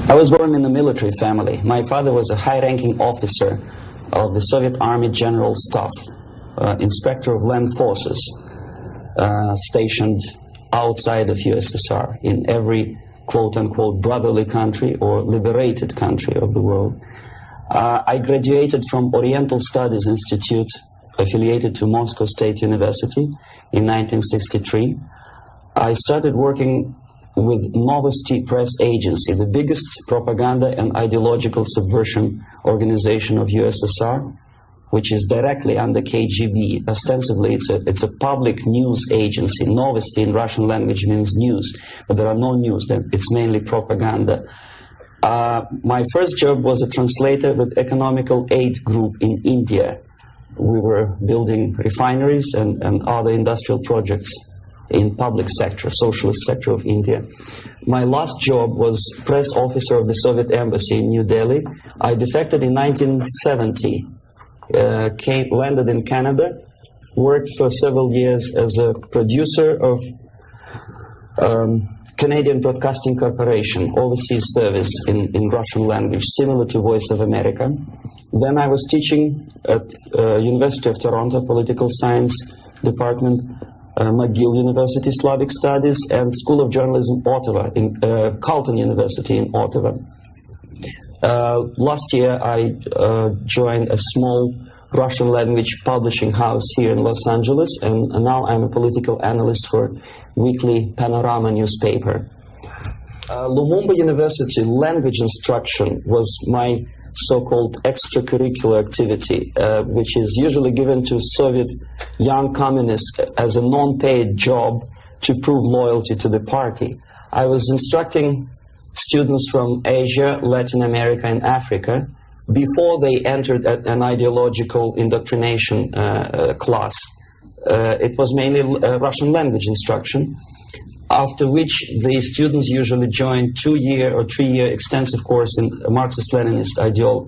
I was born in a military family. My father was a high-ranking officer of the Soviet Army General Staff, inspector of land forces, stationed outside of USSR in every quote-unquote brotherly country or liberated country of the world. I graduated from Oriental Studies Institute, affiliated to Moscow State University, in 1963. I started working with Novosti Press Agency, the biggest propaganda and ideological subversion organization of USSR, which is directly under KGB. Ostensibly, it's a public news agency. Novosti in Russian language means news, but there are no news. It's mainly propaganda. My first job was a translator with Economical Aid Group in India. We were building refineries and other industrial projects in public sector, socialist sector of India. My last job was press officer of the Soviet Embassy in New Delhi. I defected in 1970, landed in Canada, worked for several years as a producer of Canadian Broadcasting Corporation, overseas service in Russian language, similar to Voice of America. Then I was teaching at University of Toronto, Political Science Department, McGill University, Slavic Studies, and School of Journalism, Ottawa, in Carleton University in Ottawa. Last year, I joined a small Russian language publishing house here in Los Angeles, and now I'm a political analyst for weekly Panorama newspaper. Lumumba University language instruction was my so-called extracurricular activity, which is usually given to Soviet young communists as a non-paid job to prove loyalty to the party. I was instructing students from Asia, Latin America, and Africa before they entered an ideological indoctrination class. It was mainly Russian language instruction, after which the students usually join 2-year or 3-year extensive course in Marxist-Leninist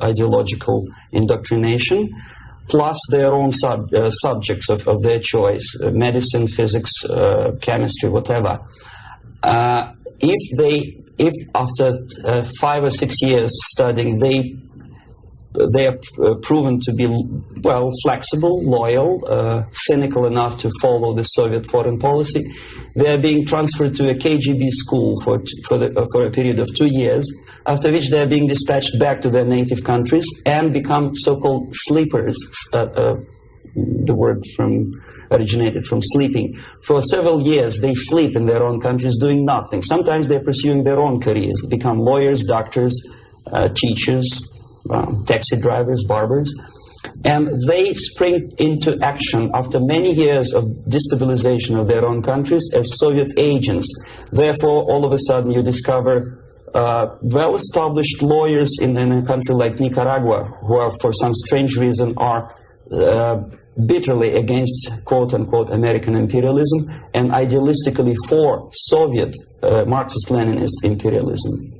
ideological indoctrination, plus their own subjects of their choice, medicine, physics, chemistry, whatever. If after 5 or 6 years studying, they are proven to be, well, flexible, loyal, cynical enough to follow the Soviet foreign policy, they are being transferred to a KGB school for a period of 2 years, after which they are being dispatched back to their native countries and become so-called sleepers. The word originated from sleeping. For several years, they sleep in their own countries doing nothing. Sometimes they're pursuing their own careers. They become lawyers, doctors, teachers, taxi drivers, barbers, and they spring into action after many years of destabilization of their own countries as Soviet agents. Therefore, all of a sudden you discover well-established lawyers in a country like Nicaragua who are, for some strange reason, are bitterly against quote-unquote American imperialism and idealistically for Soviet Marxist-Leninist imperialism.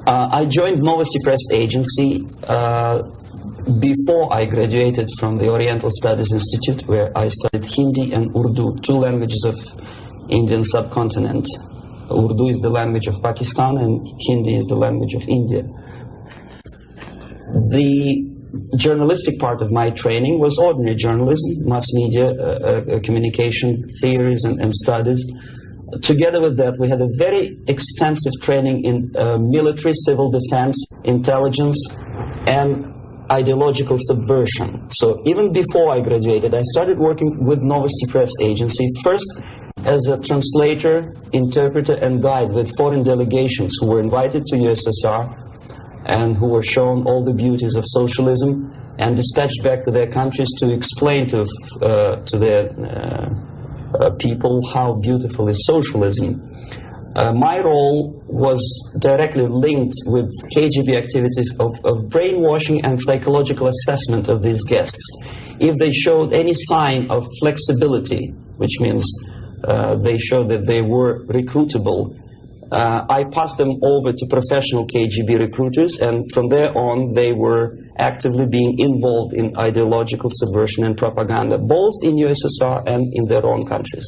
I joined Novosti Press Agency before I graduated from the Oriental Studies Institute, where I studied Hindi and Urdu, 2 languages of Indian subcontinent. Urdu is the language of Pakistan and Hindi is the language of India. The journalistic part of my training was ordinary journalism, mass media, communication theories and studies. Together with that, we had a very extensive training in military, civil defense, intelligence, and ideological subversion. So even before I graduated, I started working with Novosti Press Agency, first as a translator, interpreter, and guide with foreign delegations who were invited to USSR and who were shown all the beauties of socialism and dispatched back to their countries to explain to their people how beautiful is socialism. My role was directly linked with KGB activities of brainwashing and psychological assessment of these guests. If they showed any sign of flexibility, which means they showed that they were recruitable, I passed them over to professional KGB recruiters, and from there on they were actively being involved in ideological subversion and propaganda, both in USSR and in their own countries.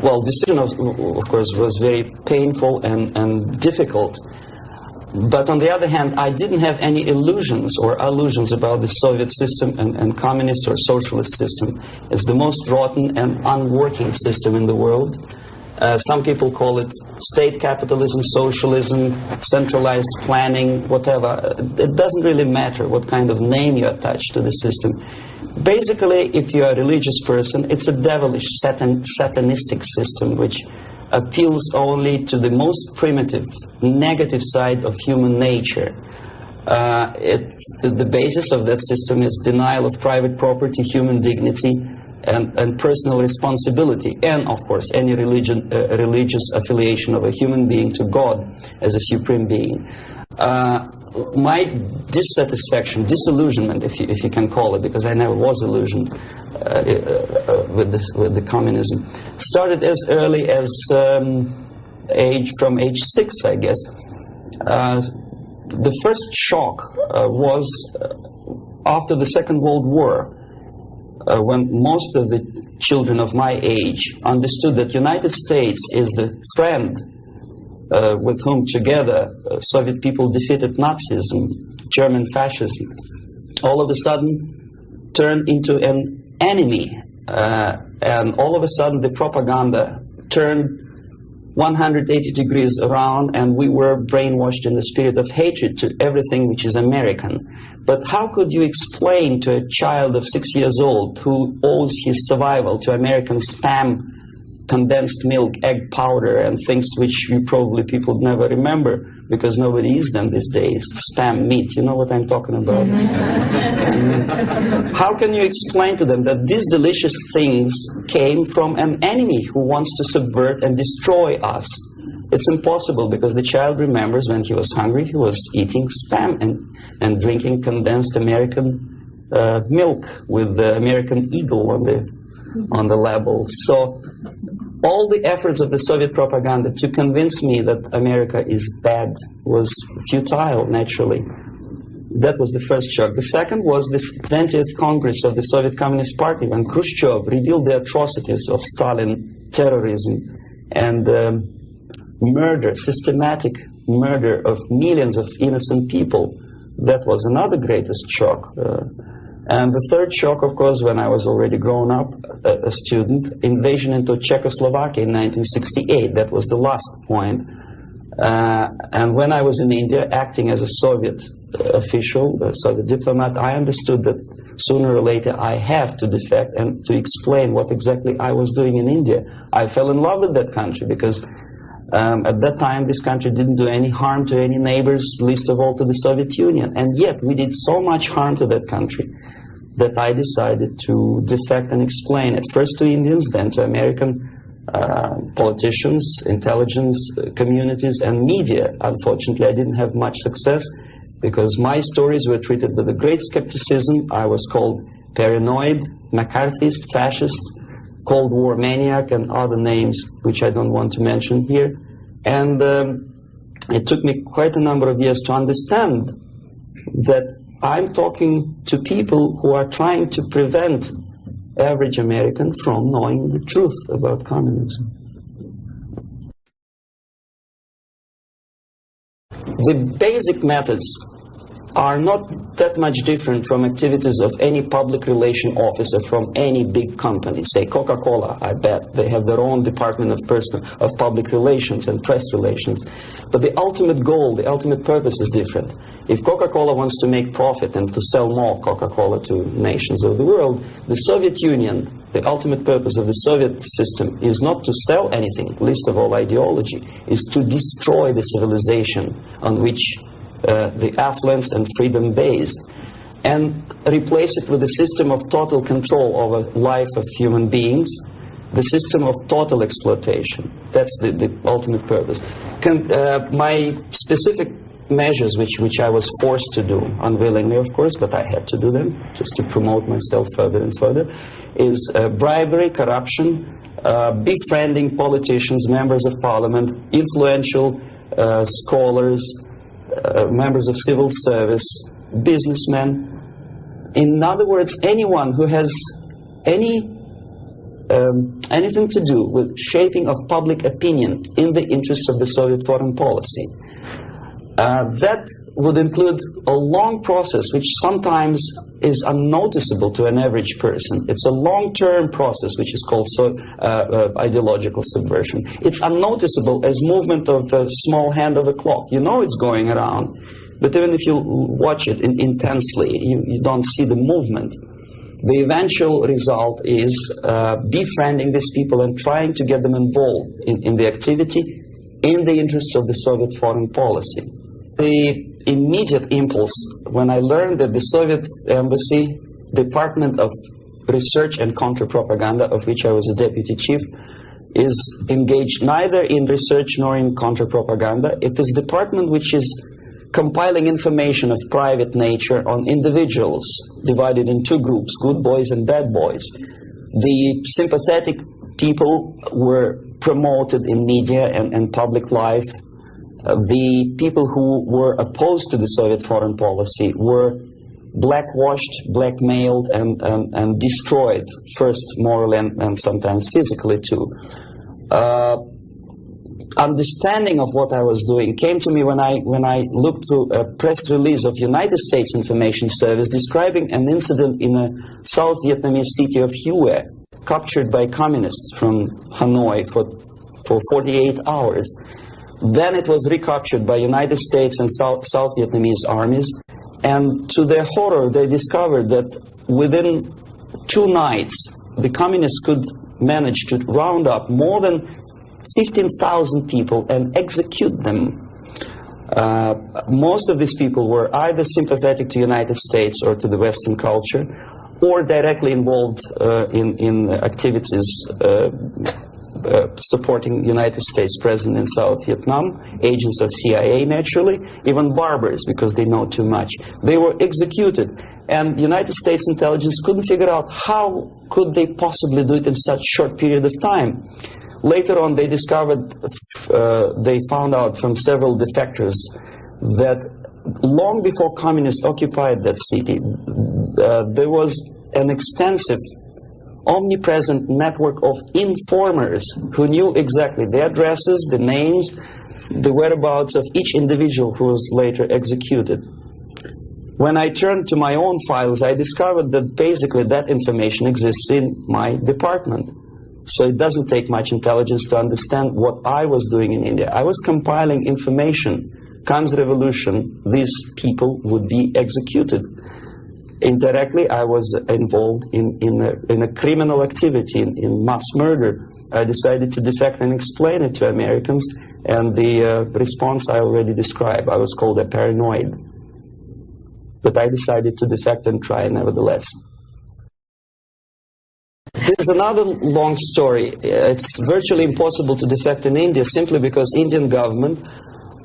well, decision of course was very painful and difficult. But on the other hand, I didn't have any illusions about the Soviet system and communist or socialist system. It's the most rotten and unworking system in the world. Some people call it state capitalism, socialism, centralized planning, whatever. It doesn't really matter what kind of name you attach to the system. Basically, if you're a religious person, it's a devilish, satanistic system which appeals only to the most primitive, negative side of human nature. The basis of that system is denial of private property, human dignity, and personal responsibility, and of course any religious affiliation of a human being to God as a supreme being. My dissatisfaction, disillusionment, if you can call it, because I never was illusioned with the communism, started as early as from age 6, I guess. The first shock was after the Second World War, when most of the children of my age understood that United States is the friend with whom together Soviet people defeated Nazism, German fascism, all of a sudden turned into an enemy. And all of a sudden the propaganda turned 180 degrees around, and we were brainwashed in the spirit of hatred to everything which is American. But how could you explain to a child of 6 years old who owes his survival to American spam, condensed milk, egg powder, and things which you probably people never remember because nobody eats them these days, spam meat, you know what I'm talking about? How can you explain to them that these delicious things came from an enemy who wants to subvert and destroy us? It's impossible, because the child remembers when he was hungry, he was eating spam and drinking condensed American milk with the American eagle on the label. So all the efforts of the Soviet propaganda to convince me that America is bad was futile, naturally. That was the first shock. The second was this 20th Congress of the Soviet Communist Party, when Khrushchev revealed the atrocities of Stalin, terrorism, and murder, systematic murder of millions of innocent people. That was another greatest shock. And the third shock, of course, when I was already grown up, a student, invasion into Czechoslovakia in 1968. That was the last point. And when I was in India, acting as a Soviet official, a Soviet diplomat, I understood that sooner or later I have to defect and to explain what exactly I was doing in India. I fell in love with that country because at that time this country didn't do any harm to any neighbors, least of all to the Soviet Union. And yet we did so much harm to that country that I decided to defect and explain it, first to Indians, then to American politicians, intelligence communities, and media. Unfortunately, I didn't have much success because my stories were treated with a great skepticism. I was called paranoid, McCarthyist, fascist, Cold War maniac, and other names which I don't want to mention here. And it took me quite a number of years to understand that I'm talking to people who are trying to prevent average American from knowing the truth about communism. The basic methods are not that much different from activities of any public relation officer from any big company. Say Coca-Cola, I bet they have their own department of public relations and press relations. But the ultimate goal, the ultimate purpose is different. If Coca-Cola wants to make profit and to sell more Coca-Cola to nations of the world, the Soviet Union, the ultimate purpose of the Soviet system is not to sell anything, least of all ideology, is to destroy the civilization on which the affluence and freedom based, and replace it with a system of total control over life of human beings, the system of total exploitation. That's the ultimate purpose. My specific measures, which I was forced to do, unwillingly of course, but I had to do them just to promote myself further and further, is bribery, corruption, befriending politicians, members of parliament, influential scholars, members of civil service, businessmen. In other words, anyone who has any anything to do with shaping of public opinion in the interests of the Soviet foreign policy. That would include a long process which sometimes is unnoticeable to an average person. It's a long-term process which is called ideological subversion. It's unnoticeable as movement of a small hand of a clock. You know it's going around, but even if you watch it intensely, you don't see the movement. The eventual result is befriending these people and trying to get them involved in the activity in the interests of the Soviet foreign policy. The immediate impulse when I learned that the Soviet Embassy, Department of Research and Counter-Propaganda, of which I was a deputy chief, is engaged neither in research nor in counter-propaganda. It is a department which is compiling information of private nature on individuals divided in two groups, good boys and bad boys. The sympathetic people were promoted in media and public life. The people who were opposed to the Soviet foreign policy were blackwashed, blackmailed, and destroyed, first morally and sometimes physically too. Understanding of what I was doing came to me when I looked through a press release of United States Information Service describing an incident in a South Vietnamese city of Hue, captured by communists from Hanoi for 48 hours. Then it was recaptured by United States and South Vietnamese armies, and to their horror they discovered that within 2 nights the communists could manage to round up more than 15,000 people and execute them. Most of these people were either sympathetic to the United States or to the Western culture, or directly involved in activities supporting United States President in South Vietnam, agents of CIA naturally, even barbers because they know too much. They were executed, and United States intelligence couldn't figure out how could they possibly do it in such short period of time. Later on they discovered, they found out from several defectors that long before communists occupied that city, there was an extensive omnipresent network of informers who knew exactly the addresses, the names, the whereabouts of each individual who was later executed. When I turned to my own files, I discovered that basically that information exists in my department. So it doesn't take much intelligence to understand what I was doing in India. I was compiling information. Comes revolution, these people would be executed. Indirectly, I was involved in a criminal activity, in mass murder. I decided to defect and explain it to Americans, and the response I already described. I was called a paranoid. But I decided to defect and try nevertheless. There's another long story. It's virtually impossible to defect in India simply because Indian government,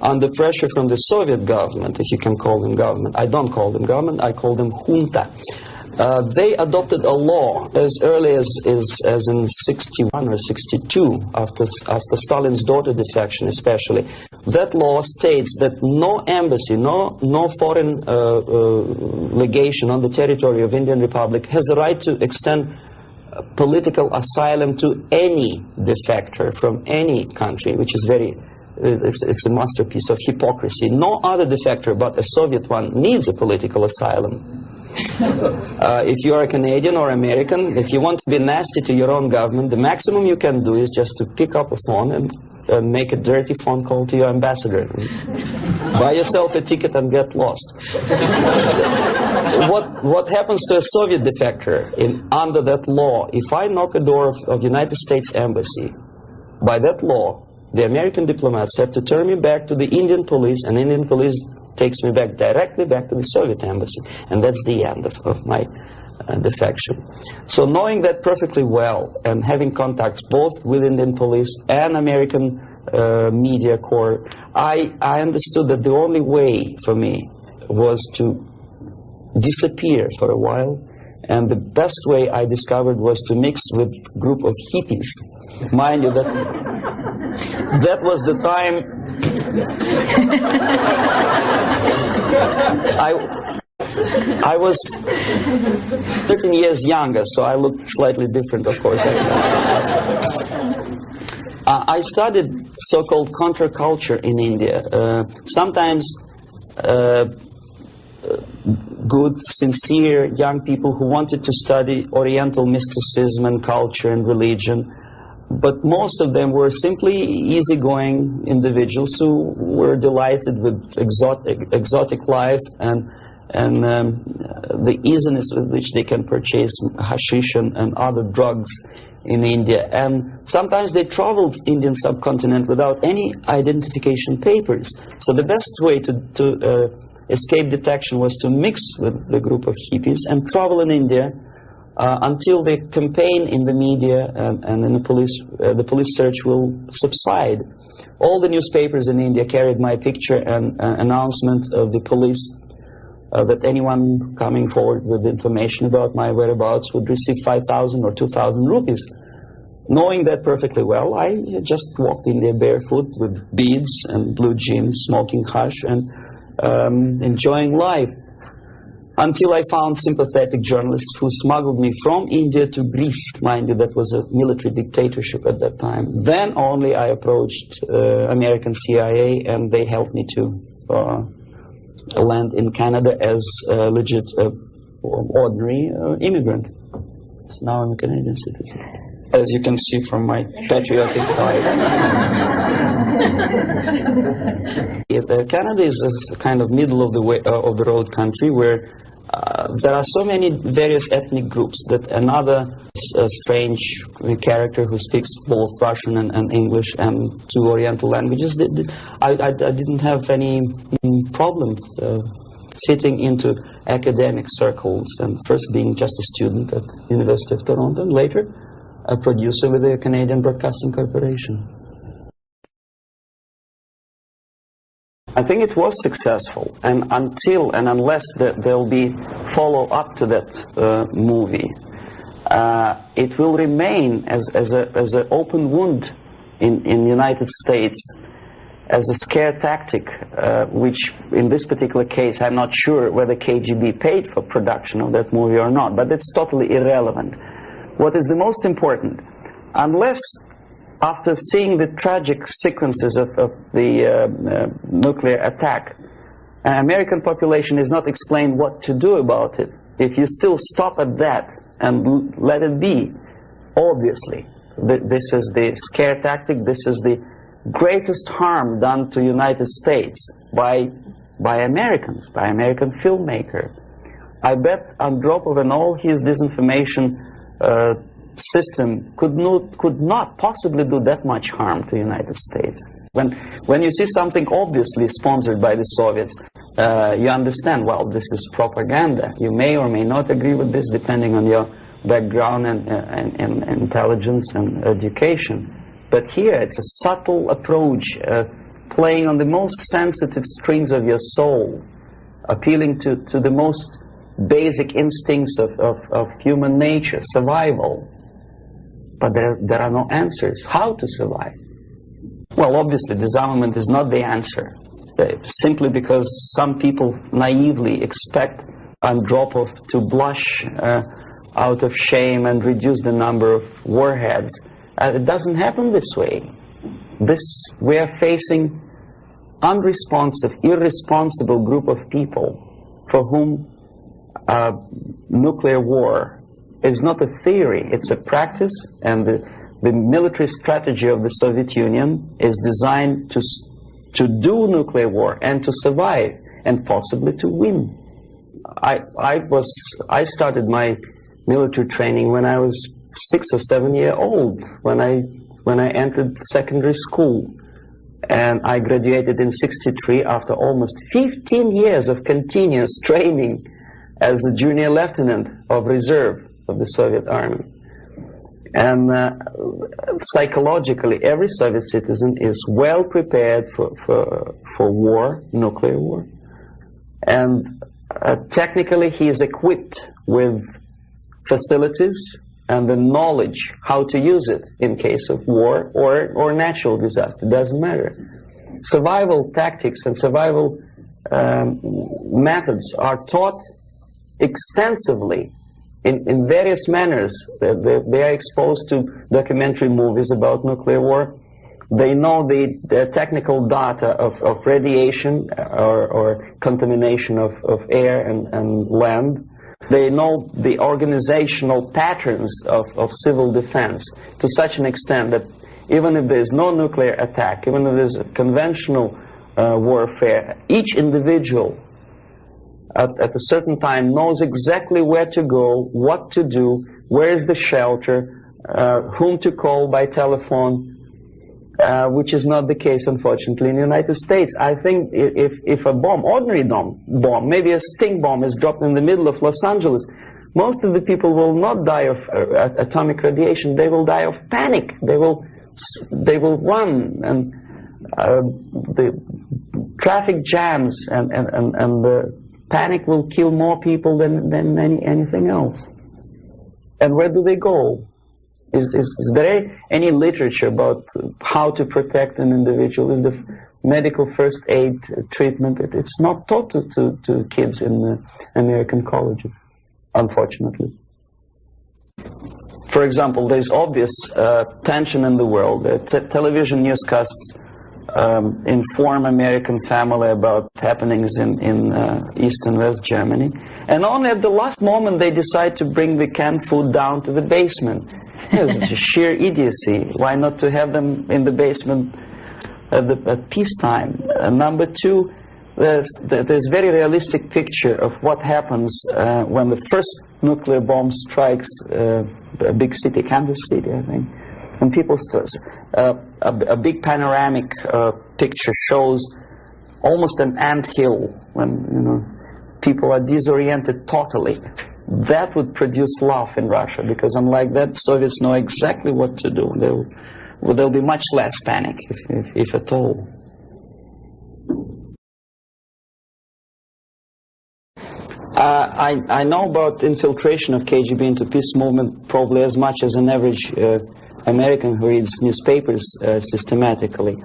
under pressure from the Soviet government, if you can call them government. I don't call them government, I call them junta. They adopted a law as early as in 61 or 62, after Stalin's daughter defection especially. That law states that no embassy, no foreign legation on the territory of Indian Republic has a right to extend political asylum to any defector from any country, which is it's a masterpiece of hypocrisy. No other defector but a Soviet one needs a political asylum. If you are a Canadian or American, if you want to be nasty to your own government, the maximum you can do is just to pick up a phone and make a dirty phone call to your ambassador. Buy yourself a ticket and get lost. What happens to a Soviet defector under that law? If I knock a door of United States Embassy, by that law, the American diplomats have to turn me back to the Indian police, and Indian police takes me directly back to the Soviet embassy. And that's the end of my defection. So knowing that perfectly well, and having contacts both with Indian police and American media corps, I understood that the only way for me was to disappear for a while. And the best way I discovered was to mix with a group of hippies. Mind you, that was the time I was 13 years younger, so I looked slightly different, of course. I studied so-called counterculture in India. Sometimes good, sincere young people who wanted to study Oriental mysticism and culture and religion, but most of them were simply easygoing individuals who were delighted with exotic life and the easiness with which they can purchase hashish and other drugs in India. And sometimes they traveled Indian subcontinent without any identification papers. So the best way to escape detection was to mix with the group of hippies and travel in India until the campaign in the media and in the police search will subside. All the newspapers in India carried my picture and announcement of the police that anyone coming forward with information about my whereabouts would receive 5,000 or 2,000 rupees. Knowing that perfectly well, I just walked India barefoot with beads and blue jeans, smoking hash and enjoying life. Until I found sympathetic journalists who smuggled me from India to Greece. Mind you, that was a military dictatorship at that time. Then only I approached American CIA, and they helped me to land in Canada as a legit, ordinary immigrant. So now I'm a Canadian citizen, as you can see from my patriotic tie. Canada is a kind of middle of the road country where there are so many various ethnic groups that another strange character who speaks both Russian and English and two Oriental languages, I didn't have any problem fitting into academic circles, and first being just a student at the University of Toronto and later a producer with the Canadian Broadcasting Corporation. I think it was successful, and until and unless there'll be follow-up to that movie, it will remain as an open wound in the United States, as a scare tactic, which in this particular case I'm not sure whether KGB paid for production of that movie or not, but it's totally irrelevant. What is the most important, unless after seeing the tragic sequences of the nuclear attack, American population is not explained what to do about it. If you still stop at that and let it be, obviously, this is the scare tactic, this is the greatest harm done to the United States by Americans, by American filmmaker. I bet Andropov and all his disinformation system could not possibly do that much harm to the United States. When you see something obviously sponsored by the Soviets, you understand, well, this is propaganda. You may or may not agree with this depending on your background and intelligence and education. But here it's a subtle approach, playing on the most sensitive strings of your soul, appealing to the most basic instincts of human nature, survival. But there are no answers. How to survive? Well, obviously, disarmament is not the answer. Simply because some people naively expect Andropov to blush out of shame and reduce the number of warheads. It doesn't happen this way. We are facing unresponsive, irresponsible group of people for whom nuclear war is not a theory, it's a practice, and the military strategy of the Soviet Union is designed to do nuclear war and to survive and possibly to win. I started my military training when I was 6 or 7 years old, when I entered secondary school, and I graduated in '63 after almost 15 years of continuous training as a junior lieutenant of reserve of the Soviet Army. And psychologically, every Soviet citizen is well prepared for war, nuclear war. And technically, he is equipped with facilities and the knowledge how to use it in case of war or natural disaster. Doesn't matter. Survival tactics and survival methods are taught extensively in various manners. They are exposed to documentary movies about nuclear war. They know the technical data of radiation or contamination of air and land. They know the organizational patterns of civil defense to such an extent that even if there is no nuclear attack, even if there is a conventional warfare, each individual at a certain time knows exactly where to go, what to do, where is the shelter, whom to call by telephone, which is not the case, unfortunately, in the United States. I think if a bomb, ordinary bomb, maybe a stink bomb is dropped in the middle of Los Angeles, most of the people will not die of atomic radiation. They will die of panic. They will run, and the traffic jams and the panic will kill more people than anything else. And where do they go? Is there any literature about how to protect an individual? Is the medical first aid treatment? It's not taught to kids in the American colleges, unfortunately. For example, there's obvious tension in the world. Television newscasts inform American family about happenings in East and West Germany. And only at the last moment they decide to bring the canned food down to the basement. It's sheer idiocy. Why not to have them in the basement at peacetime? Number two, there's very realistic picture of what happens when the first nuclear bomb strikes a big city, Kansas City, I think. And people a big panoramic picture shows almost an anthill when people are disoriented totally. That would produce love in Russia, because unlike that, Soviets know exactly what to do. There'll be much less panic, if at all. I know about infiltration of KGB into peace movement probably as much as an average American who reads newspapers systematically.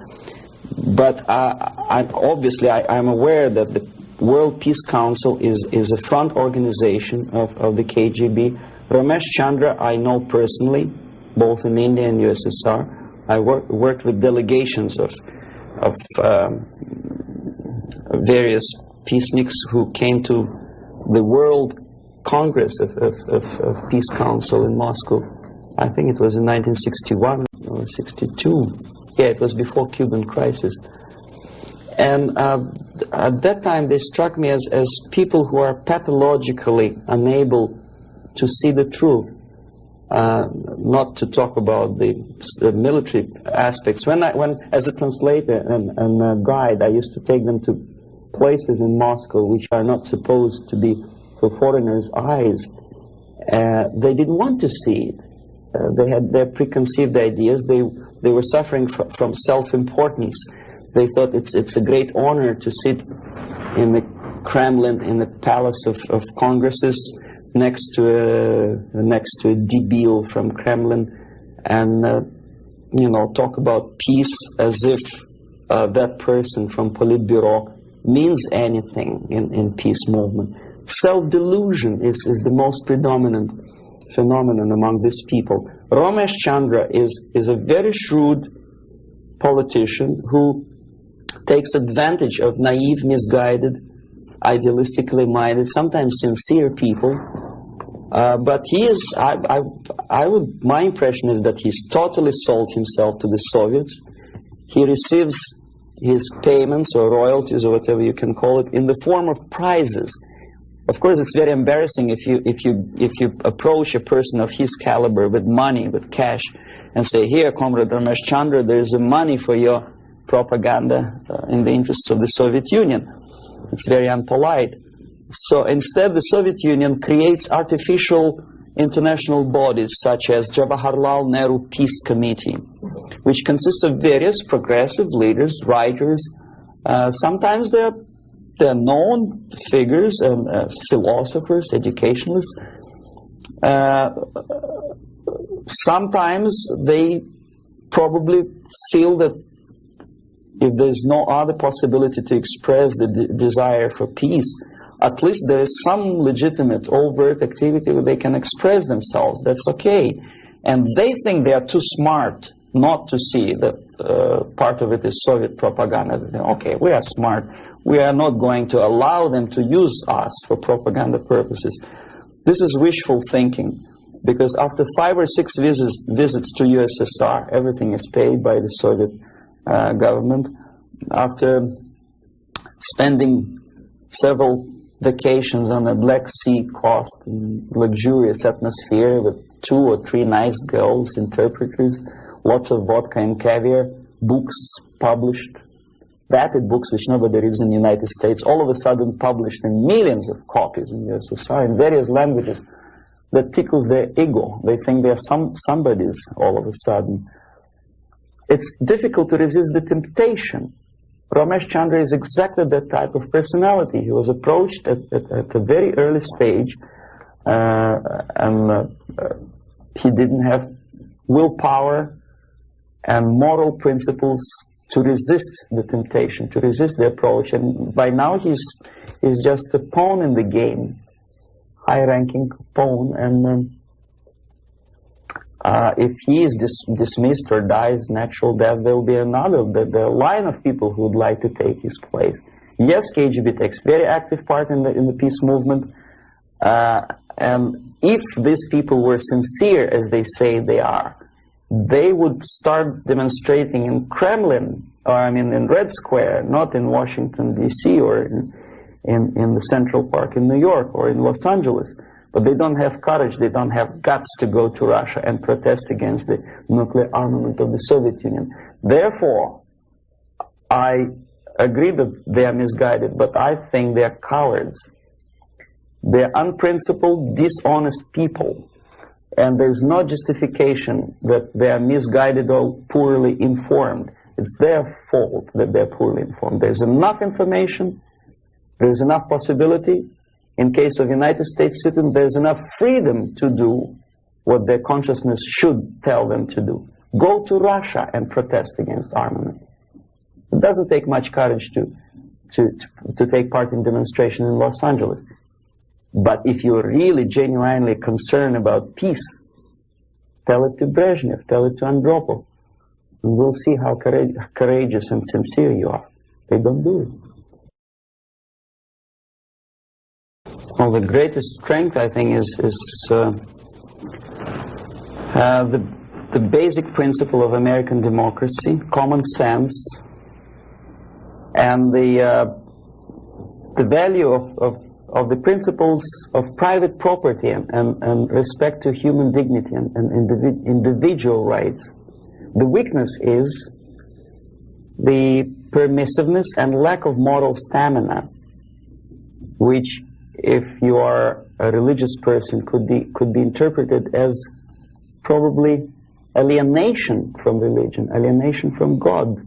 But obviously I'm aware that the World Peace Council is a front organization of the KGB. Ramesh Chandra I know personally, both in India and USSR. I worked with delegations of various peaceniks who came to the World Congress of Peace Council in Moscow. I think it was in 1961 or 62. Yeah, it was before Cuban crisis. And at that time, they struck me as people who are pathologically unable to see the truth, not to talk about the military aspects. When as a translator and a guide, I used to take them to places in Moscow which are not supposed to be for foreigners' eyes. They didn't want to see it. They had their preconceived ideas. They were suffering from self-importance. They thought it's a great honor to sit in the Kremlin, in the Palace of Congresses, next to a debil from Kremlin, and talk about peace as if that person from Politburo means anything in peace movement. Self-delusion is the most predominant phenomenon among these people. Ramesh Chandra is a very shrewd politician who takes advantage of naive, misguided, idealistically minded, sometimes sincere people. But he is, my impression is that he's totally sold himself to the Soviets. He receives his payments or royalties or whatever you can call it in the form of prizes. Of course, it's very embarrassing if you approach a person of his caliber with money, with cash, and say, "Here, Comrade Ramesh Chandra, there's money for your propaganda in the interests of the Soviet Union." It's very unpolite. So instead, the Soviet Union creates artificial international bodies such as Jawaharlal Nehru Peace Committee, which consists of various progressive leaders, writers. Sometimes they're known figures, philosophers, educationalists. Sometimes they probably feel that if there's no other possibility to express the desire for peace, at least there is some legitimate overt activity where they can express themselves. That's okay. And they think they are too smart not to see that part of it is Soviet propaganda. Okay, we are smart. We are not going to allow them to use us for propaganda purposes. This is wishful thinking, because after 5 or 6 visits to USSR, everything is paid by the Soviet government. After spending several vacations on a Black Sea coast in luxurious atmosphere with 2 or 3 nice girls, interpreters, lots of vodka and caviar, books published, vapid books which nobody reads in the United States, all of a sudden published in millions of copies in USSR in various languages, that tickles their ego. They think they are somebodies all of a sudden. It's difficult to resist the temptation. Ramesh Chandra is exactly that type of personality. He was approached at a very early stage, and he didn't have willpower and moral principles to resist the temptation, to resist the approach. And by now he's just a pawn in the game, high-ranking pawn. And if he is dismissed or dies natural death, there will be another, the line of people who would like to take his place. Yes, KGB takes very active part in the peace movement, and if these people were sincere as they say they are, they would start demonstrating in Kremlin, or I mean in Red Square, not in Washington, D.C., or in the Central Park in New York, or in Los Angeles. But they don't have courage, they don't have guts to go to Russia and protest against the nuclear armament of the Soviet Union. Therefore, I agree that they are misguided, but I think they are cowards. They are unprincipled, dishonest people. And there's no justification that they are misguided or poorly informed. It's their fault that they're poorly informed. There's enough information, there's enough possibility. In case of United States citizens, there's enough freedom to do what their consciousness should tell them to do. Go to Russia and protest against armament. It doesn't take much courage to take part in demonstration in Los Angeles. But if you're really genuinely concerned about peace, tell it to Brezhnev, tell it to Andropov, and we'll see how courageous and sincere you are. They don't do it. Well, the greatest strength, I think, is the basic principle of American democracy, common sense, and the value of the principles of private property and respect to human dignity and individual rights. The weakness is the permissiveness and lack of moral stamina, which, if you are a religious person, could be interpreted as probably alienation from religion, alienation from God.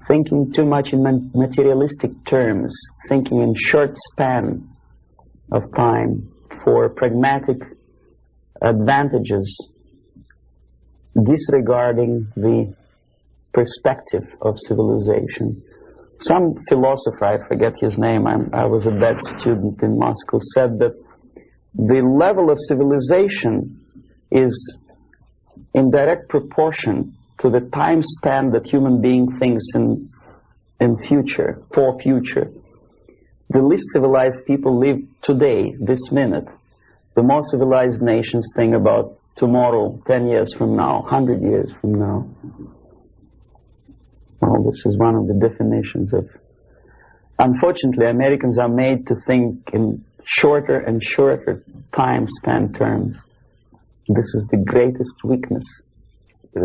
Thinking too much in materialistic terms, thinking in short span of time for pragmatic advantages, disregarding the perspective of civilization. Some philosopher, I forget his name, I was a bad student in Moscow, said that the level of civilization is in direct proportion to the time span that human being thinks in future, for future. The least civilized people live today, this minute. The more civilized nations think about tomorrow, 10 years from now, 100 years from now. Well, this is one of the definitions of... Unfortunately, Americans are made to think in shorter and shorter time span terms. This is the greatest weakness.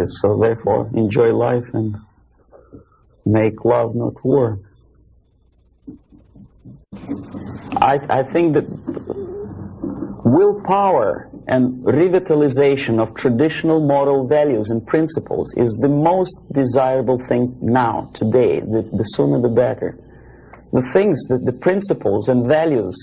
So therefore, enjoy life and make love, not war. I think that willpower and revitalization of traditional moral values and principles is the most desirable thing now, today. The sooner the better. The things, the principles and values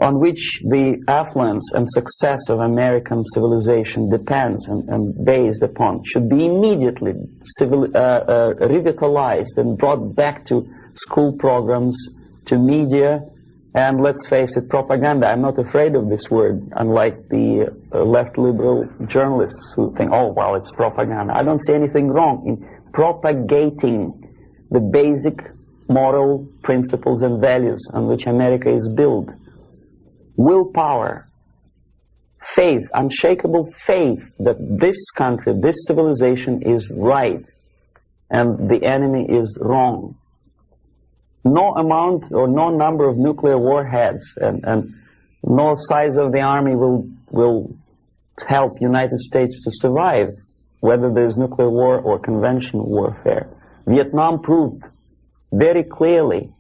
on which the affluence and success of American civilization depends and based upon should be immediately revitalized and brought back to school programs, to media, and let's face it, propaganda. I'm not afraid of this word, unlike the left liberal journalists who think, oh, well, it's propaganda. I don't see anything wrong in propagating the basic moral principles and values on which America is built. Willpower, faith, unshakable faith that this country, this civilization is right and the enemy is wrong. No amount or no number of nuclear warheads and no size of the army will help United States to survive, whether there's nuclear war or conventional warfare. Vietnam proved very clearly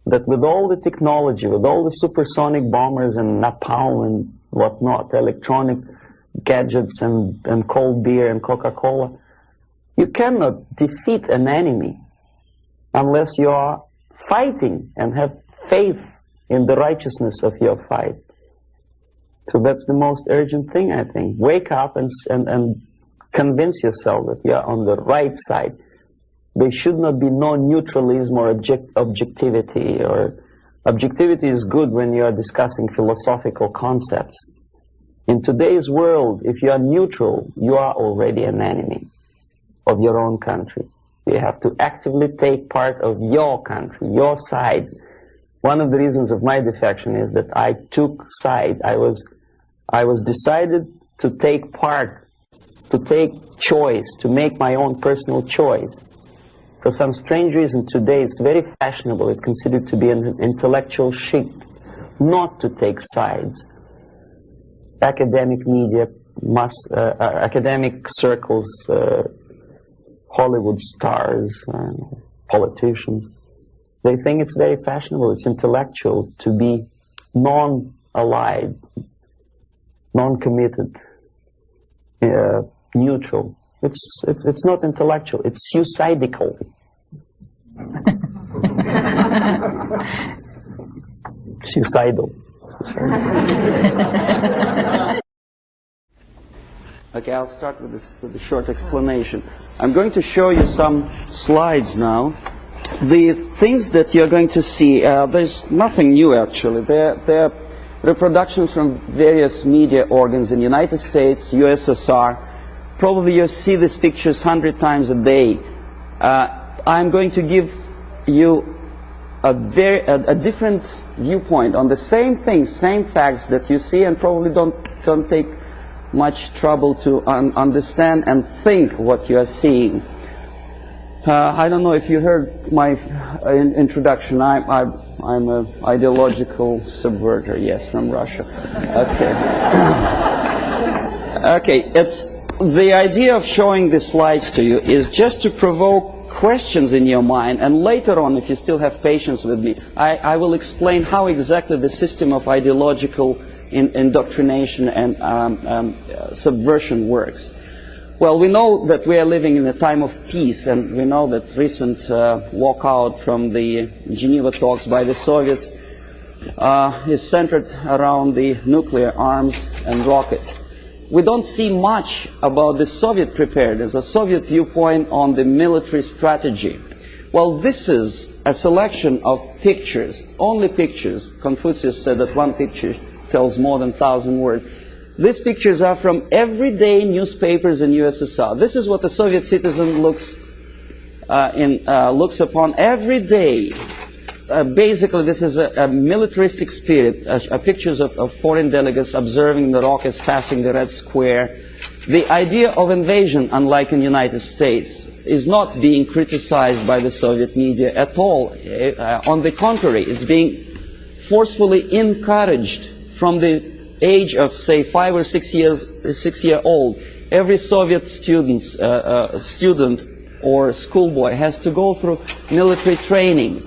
that with all the technology, with all the supersonic bombers and napalm and whatnot, electronic gadgets and cold beer and Coca-Cola, you cannot defeat an enemy unless you are fighting and have faith in the righteousness of your fight. So that's the most urgent thing, I think. Wake up and convince yourself that you're on the right side. There should not be no neutralism or objectivity. Or objectivity is good when you are discussing philosophical concepts. In today's world, if you are neutral, you are already an enemy of your own country. You have to actively take part of your country, your side. One of the reasons of my defection is that I took side. I was decided to take part, to take choice, to make my own personal choice. For some strange reason today it's very fashionable, it's considered to be an intellectual chic, not to take sides. Academic media, academic circles, Hollywood stars, politicians, they think it's very fashionable, it's intellectual to be non-allied, non-committed, neutral. It's not intellectual, it's suicidal. Suicidal. Okay, I'll start with a short explanation. I'm going to show you some slides now. The things that you're going to see, there's nothing new actually. They're reproductions from various media organs in the United States, USSR. Probably you see these pictures 100 times a day. I'm going to give you a different viewpoint on the same things, same facts that you see, and probably don't take much trouble to understand and think what you are seeing. I don't know if you heard my introduction. I'm an ideological subverter, yes, from Russia. Okay. Okay, the idea of showing the slides to you is just to provoke questions in your mind, and later on, if you still have patience with me, I will explain how exactly the system of ideological indoctrination and subversion works. Well, we know that we are living in a time of peace, and we know that recent walkout from the Geneva talks by the Soviets is centered around the nuclear arms and rockets. We don't see much about the Soviet preparedness, a Soviet viewpoint on the military strategy. Well, this is a selection of pictures, only pictures. Confucius said that one picture tells more than 1,000 words. These pictures are from everyday newspapers in USSR. This is what the Soviet citizen looks upon every day. Basically, this is a militaristic spirit, pictures of foreign delegates observing the rockets passing the Red Square. The idea of invasion, unlike in the United States, is not being criticized by the Soviet media at all. On the contrary, it's being forcefully encouraged from the age of, say, 5 or 6 year old. Every Soviet student or schoolboy has to go through military training.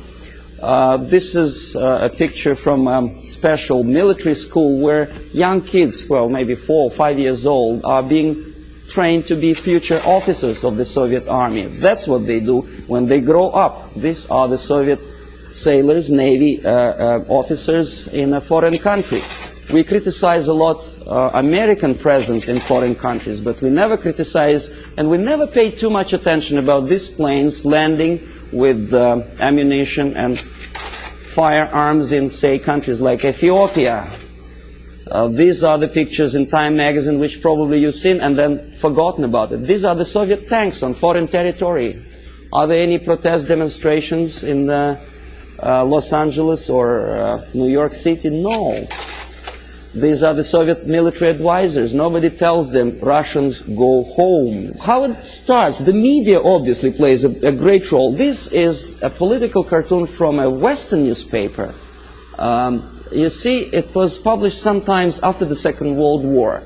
This is a picture from a special military school where young kids, well, maybe 4 or 5 years old, are being trained to be future officers of the Soviet army. That's what they do when they grow up. These are the Soviet sailors, Navy officers in a foreign country. We criticize a lot American presence in foreign countries, but we never criticize and we never pay too much attention about these planes landing with ammunition and firearms in, say, countries like Ethiopia. These are the pictures in Time magazine which probably you've seen and then forgotten about it. These are the Soviet tanks on foreign territory. Are there any protest demonstrations in Los Angeles or New York City? No. These are the Soviet military advisors. Nobody tells them Russians go home. How it starts? The media obviously plays a great role. This is a political cartoon from a Western newspaper. You see, it was published sometimes after the Second World War.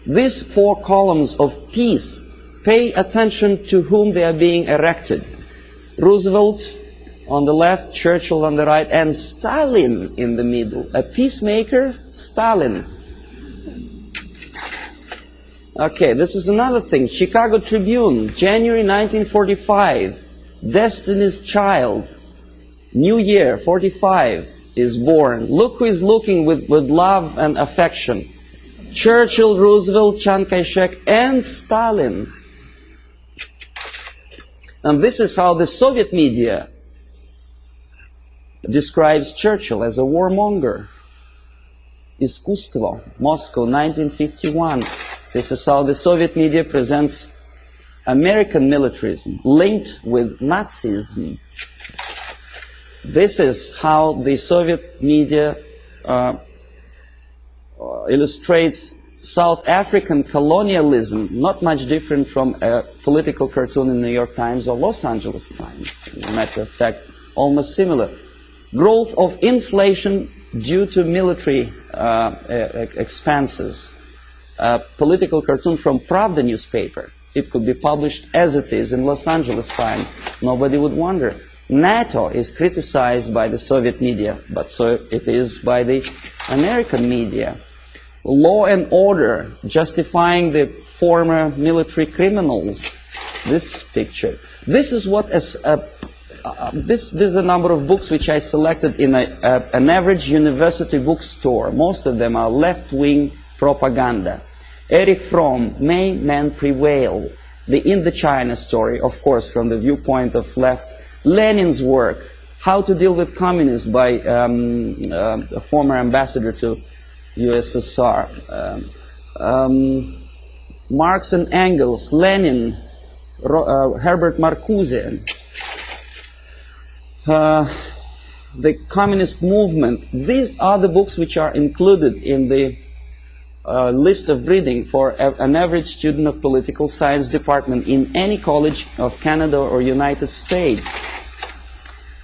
These 4 columns of peace, pay attention to whom they are being erected. Roosevelt on the left, Churchill on the right, and Stalin in the middle. A peacemaker, Stalin. Okay, this is another thing. Chicago Tribune, January 1945. Destiny's Child. New Year, 45, is born. Look who is looking with love and affection. Churchill, Roosevelt, Chiang Kai-shek, and Stalin. And this is how the Soviet media describes Churchill as a warmonger. Искусство, Moscow, 1951. This is how the Soviet media presents American militarism linked with Nazism. This is how the Soviet media illustrates South African colonialism, not much different from a political cartoon in New York Times or Los Angeles Times. As a matter of fact, almost similar. Growth of inflation due to military expenses. A political cartoon from Pravda newspaper. It could be published as it is in Los Angeles Times. Nobody would wonder. NATO is criticized by the Soviet media, but so it is by the American media. Law and order, justifying the former military criminals. This picture. This is what this is a number of books which I selected in an average university bookstore. Most of them are left-wing propaganda. Erich Fromm, May Men Prevail? The Indochina story, of course, from the viewpoint of left. Lenin's work, How to Deal with Communists, by a former ambassador to USSR. Marx and Engels, Lenin, Herbert Marcuse. The communist movement. These are the books which are included in the list of reading for an average student of political science department in any college of Canada or United States.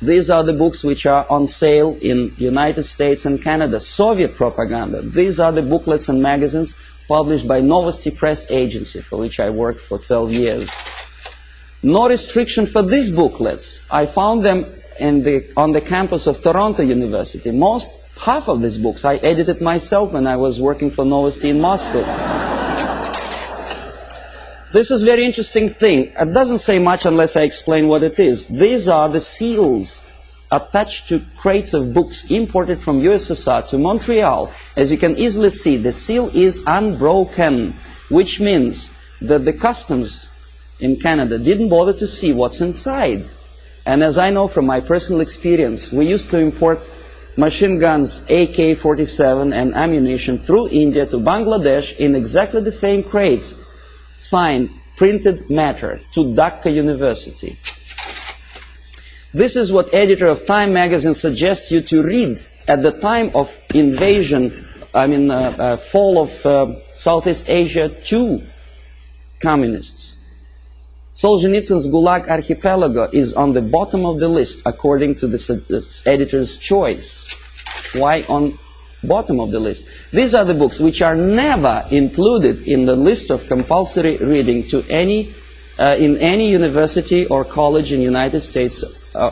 These are the books which are on sale in United States and Canada. Soviet propaganda. These are the booklets and magazines published by Novosti Press Agency, for which I worked for 12 years. No restriction for these booklets. I found them on the campus of Toronto University. Half of these books I edited myself when I was working for Novosti in Moscow. This is a very interesting thing. It doesn't say much unless I explain what it is. These are the seals attached to crates of books imported from USSR to Montreal. As you can easily see, the seal is unbroken, which means that the customs in Canada didn't bother to see what's inside. And as I know from my personal experience, we used to import machine guns, AK-47 and ammunition through India to Bangladesh in exactly the same crates, signed printed matter to Dhaka University. This is what editor of Time magazine suggests you to read at the time of invasion, fall of Southeast Asia to communists. Solzhenitsyn's Gulag Archipelago is on the bottom of the list according to the editor's choice. Why on bottom of the list? These are the books which are never included in the list of compulsory reading to in any university or college in the United States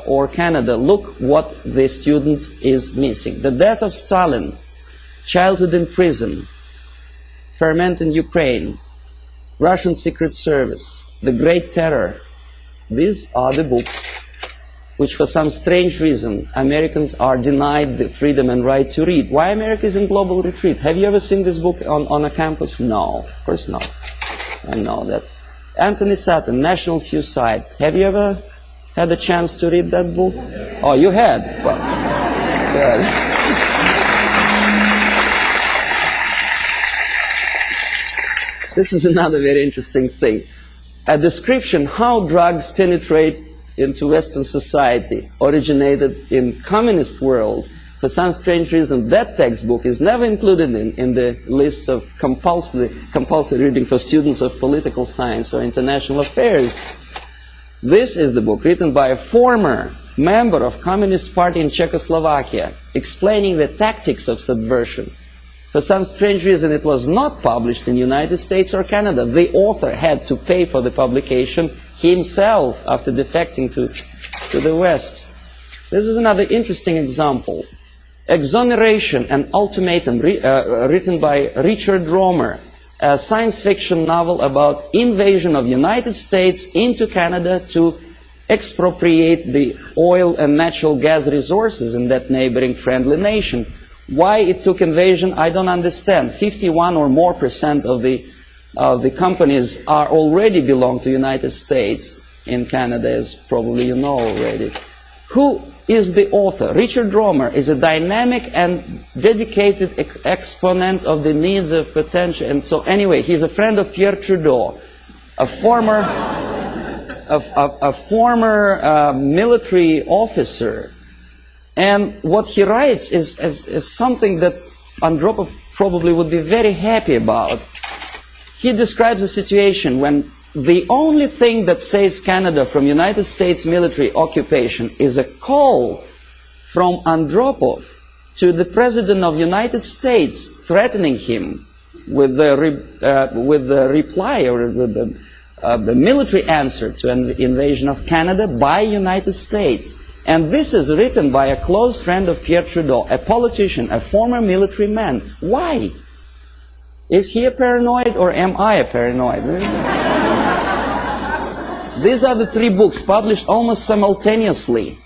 or Canada. Look what the student is missing. The Death of Stalin, Childhood in Prison, Ferment in Ukraine, Russian Secret Service, The Great Terror. These are the books which for some strange reason Americans are denied the freedom and right to read. Why America is in global retreat? Have you ever seen this book on a campus? No, of course not. I know that. Anthony Sutton, National Suicide. Have you ever had a chance to read that book? Oh, you had? Well, This is another very interesting thing. A description how drugs penetrate into Western society originated in communist world. For some strange reason, that textbook is never included in the list of compulsory reading for students of political science or international affairs. This is the book written by a former member of Communist Party in Czechoslovakia, explaining the tactics of subversion. For some strange reason, it was not published in the United States or Canada. The author had to pay for the publication himself after defecting to the West. This is another interesting example. Exoneration and Ultimatum, written by Richard Romer, a science fiction novel about invasion of the United States into Canada to expropriate the oil and natural gas resources in that neighboring friendly nation. Why it took invasion, I don't understand. 51% or more of the companies are already belong to the United States. In Canada, as probably you know already. Who is the author? Richard Romer is a dynamic and dedicated exponent of the needs of potential. And so anyway, he's a friend of Pierre Trudeau, a former military officer. And what he writes is something that Andropov probably would be very happy about. He describes a situation when the only thing that saves Canada from United States military occupation is a call from Andropov to the President of the United States, threatening him with the reply or the military answer to an invasion of Canada by United States. And this is written by a close friend of Pierre Trudeau, a politician, a former military man. Why? Is he a paranoid or am I a paranoid? These are the three books published almost simultaneously,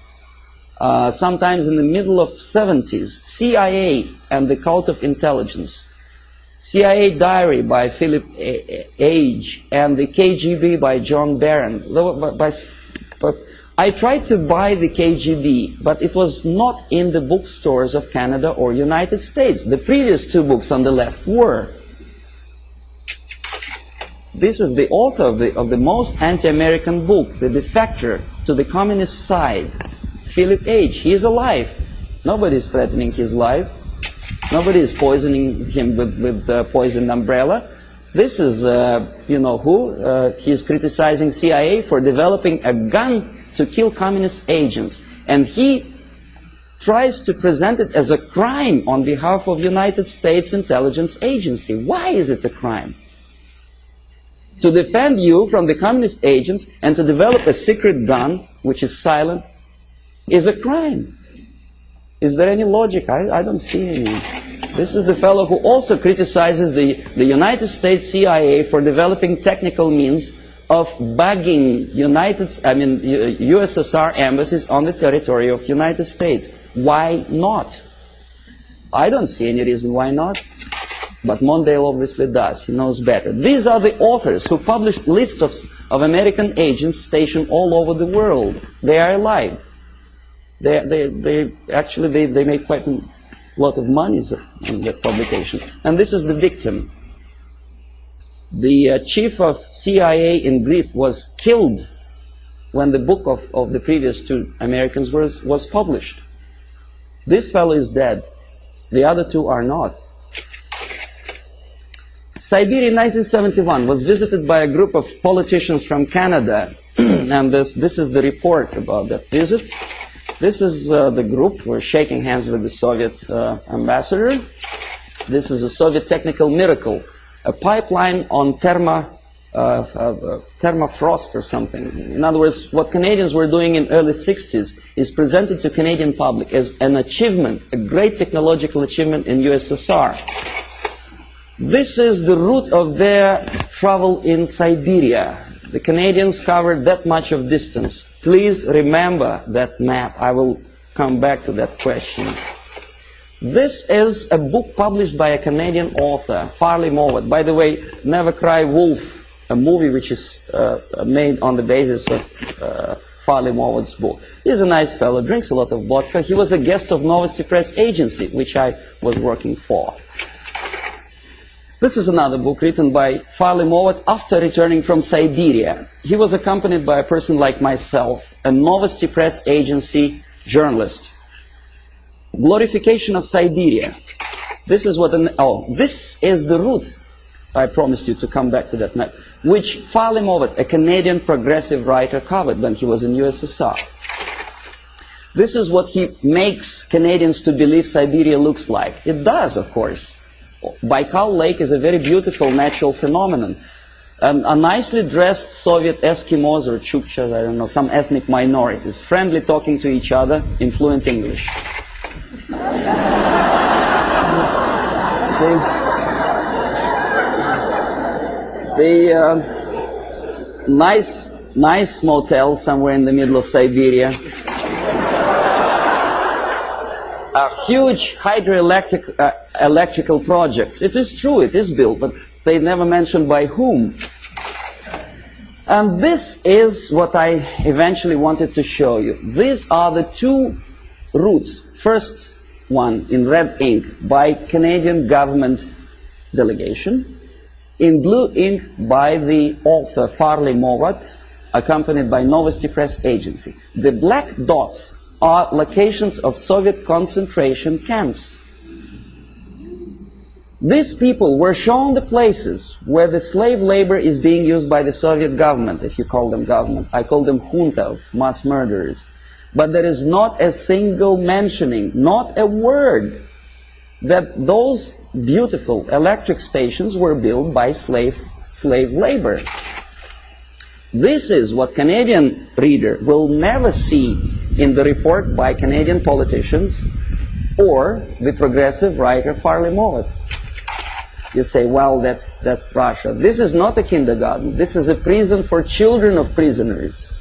sometimes in the middle of 70s. CIA and the Cult of Intelligence. CIA Diary by Philip Age and the KGB by John Barron. I tried to buy the KGB, but it was not in the bookstores of Canada or United States. The previous two books on the left were. This is the author of the most anti-American book, The Defector to the Communist Side, Philip Age. He is alive. Nobody is threatening his life. Nobody is poisoning him with poisoned umbrella. This is, you know who? He is criticizing CIA for developing a gun to kill communist agents. And he tries to present it as a crime on behalf of United States Intelligence Agency. Why is it a crime? To defend you from the communist agents and to develop a secret gun, which is silent, is a crime. Is there any logic? I don't see any. This is the fellow who also criticizes the United States CIA for developing technical means of bugging USSR embassies on the territory of United States. Why not? I don't see any reason why not. But Mondale obviously does. He knows better. These are the authors who published lists of American agents stationed all over the world. They are alive. They actually make quite a lot of money on that publication. And this is the victim. The chief of CIA in Greece was killed when the book of the previous two Americans was published. This fellow is dead. The other two are not. Siberia in 1971 was visited by a group of politicians from Canada. And this is the report about that visit. This is the group. We're shaking hands with the Soviet ambassador. This is a Soviet technical miracle. A pipeline on thermofrost or something. In other words, what Canadians were doing in early 60s is presented to Canadian public as an achievement, a great technological achievement in USSR. This is the route of their travel in Siberia. The Canadians covered that much of distance. Please remember that map. I will come back to that question. This is a book published by a Canadian author, Farley Mowat. By the way, Never Cry Wolf, a movie which is made on the basis of Farley-Mowatt's book. He's a nice fellow, drinks a lot of vodka. He was a guest of Novosti Press Agency, which I was working for. This is another book written by Farley-Mowat after returning from Siberia. He was accompanied by a person like myself, a Novosti Press Agency journalist. Glorification of Siberia. This is what this is the route, I promised you to come back to that map, which Farley-Mowat, a Canadian progressive writer, covered when he was in USSR. This is what he makes Canadians to believe Siberia looks like. It does, of course. Baikal Lake is a very beautiful natural phenomenon. A nicely dressed Soviet Eskimos or Chukchas, I don't know, some ethnic minorities, friendly talking to each other in fluent English. The nice motel somewhere in the middle of Siberia. Huge electrical projects. It is true, it is built, but they never mentioned by whom. And this is what I eventually wanted to show you. These are the two routes. First one in red ink by Canadian government delegation. In blue ink by the author Farley-Mowat, accompanied by Novosti Press Agency. The black dots are locations of Soviet concentration camps. These people were shown the places where the slave labor is being used by the Soviet government, if you call them government. I call them junta of mass murderers. But there is not a single mentioning, not a word, that those beautiful electric stations were built by slave labor. This is what Canadian reader will never see in the report by Canadian politicians or the progressive writer Farley-Mowat. You say, well, that's Russia. This is not a kindergarten. This is a prison for children of prisoners.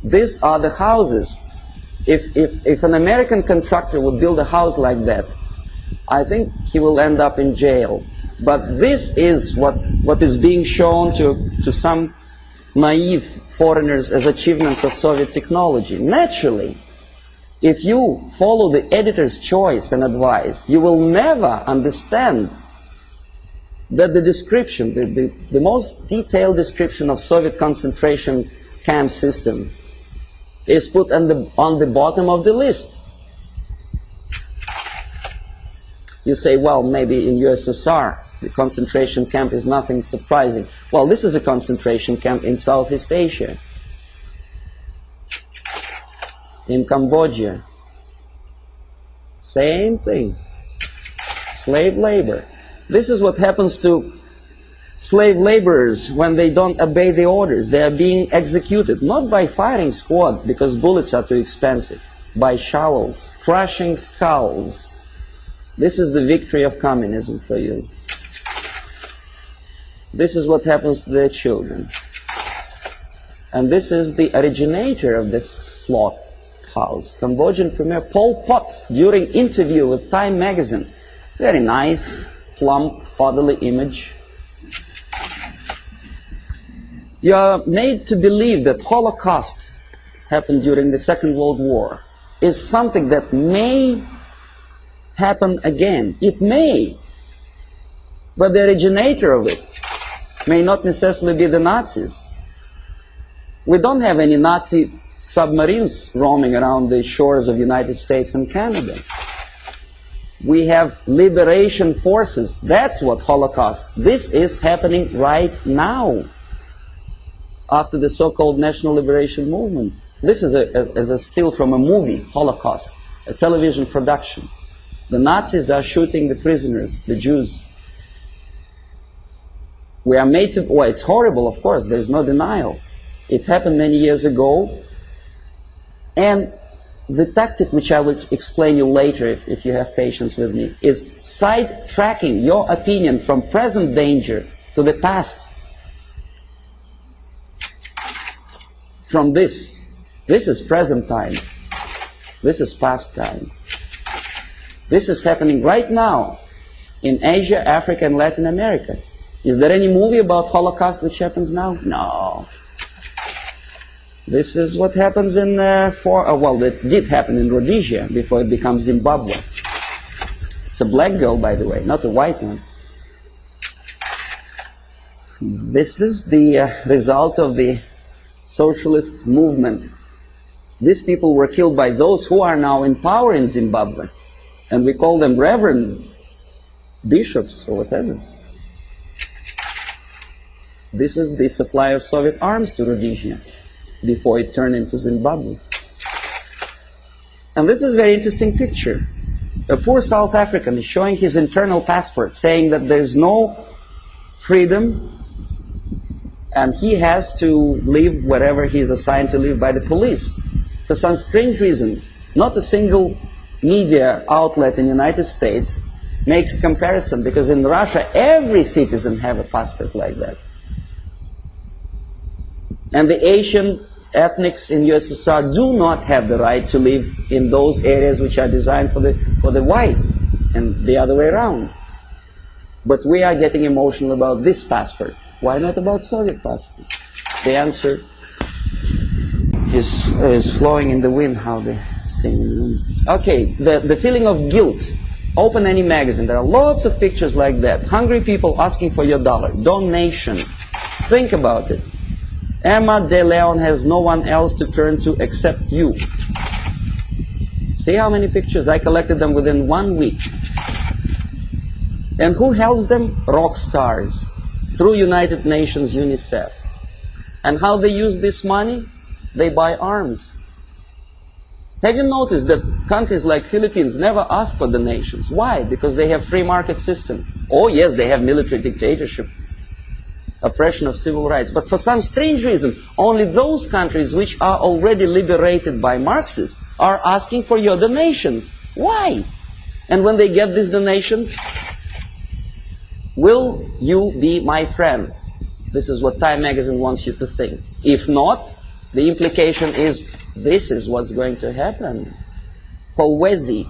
These are the houses. If an American contractor would build a house like that, I think he will end up in jail. But this is what is being shown to some naive foreigners as achievements of Soviet technology. Naturally, if you follow the editor's choice and advice, you will never understand that the description, the most detailed description of Soviet concentration camp system is put on the bottom of the list. You say, well, maybe in USSR, the concentration camp is nothing surprising. Well, this is a concentration camp in Southeast Asia, in Cambodia. Same thing. Slave labor. This is what happens to slave laborers when they don't obey the orders. They are being executed, not by firing squad, because bullets are too expensive, by shovels, crushing skulls. This is the victory of communism for you. This is what happens to their children. And this is the originator of this slaughterhouse, Cambodian Premier Pol Pot, during interview with Time magazine. Very nice, plump, fatherly image. You are made to believe that Holocaust happened during the Second World War is something that may happen again. It may. But the originator of it may not necessarily be the Nazis. We don't have any Nazi submarines roaming around the shores of the United States and Canada. We have liberation forces. That's what Holocaust. This is happening right now, after the so-called National Liberation Movement. This is a still from a movie, Holocaust, a television production. The Nazis are shooting the prisoners, the Jews. We are made to, well, it's horrible, of course, there's no denial. It happened many years ago, and the tactic which I will explain you later, if you have patience with me, is sidetracking your opinion from present danger to the past. From this is present time, this is past time. This is happening right now in Asia, Africa, and Latin America. Is there any movie about Holocaust which happens now? No. This is what happens in, well, it did happen in Rhodesia before it becomes Zimbabwe. It's a black girl, by the way, not a white one. This is the result of the socialist movement. These people were killed by those who are now in power in Zimbabwe. And we call them reverend bishops or whatever. This is the supply of Soviet arms to Rhodesia before it turned into Zimbabwe. And this is a very interesting picture. A poor South African is showing his internal passport, saying that there's no freedom and he has to live wherever he's assigned to live by the police. For some strange reason, not a single media outlet in the United States makes a comparison, because in Russia every citizen has a passport like that. And the Asian ethnics in USSR do not have the right to live in those areas which are designed for the whites, and the other way around. But we are getting emotional about this passport. Why not about Soviet passport? The answer is flowing in the wind, how they sing in the wind. Okay, the feeling of guilt. Open any magazine. There are lots of pictures like that. Hungry people asking for your dollar. Donation. Think about it. Emma De Leon has no one else to turn to except you. See how many pictures? I collected them within 1 week. And who helps them? Rock stars. Through United Nations, UNICEF. And how they use this money? They buy arms. Have you noticed that countries like Philippines never ask for donations? Why? Because they have free market system. Oh yes, they have military dictatorship, oppression of civil rights. But for some strange reason, only those countries which are already liberated by Marxists are asking for your donations. Why? And when they get these donations, will you be my friend? This is what Time magazine wants you to think. If not, the implication is this is what's going to happen. Powezi,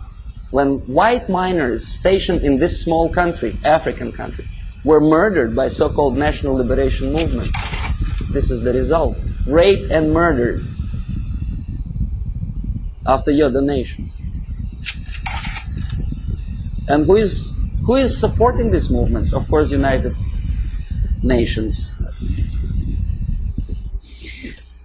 when white miners stationed in this small country, African country, were murdered by so-called National Liberation Movement. This is the result. Raped and murdered after your donations. And who is supporting these movements? Of course, United Nations.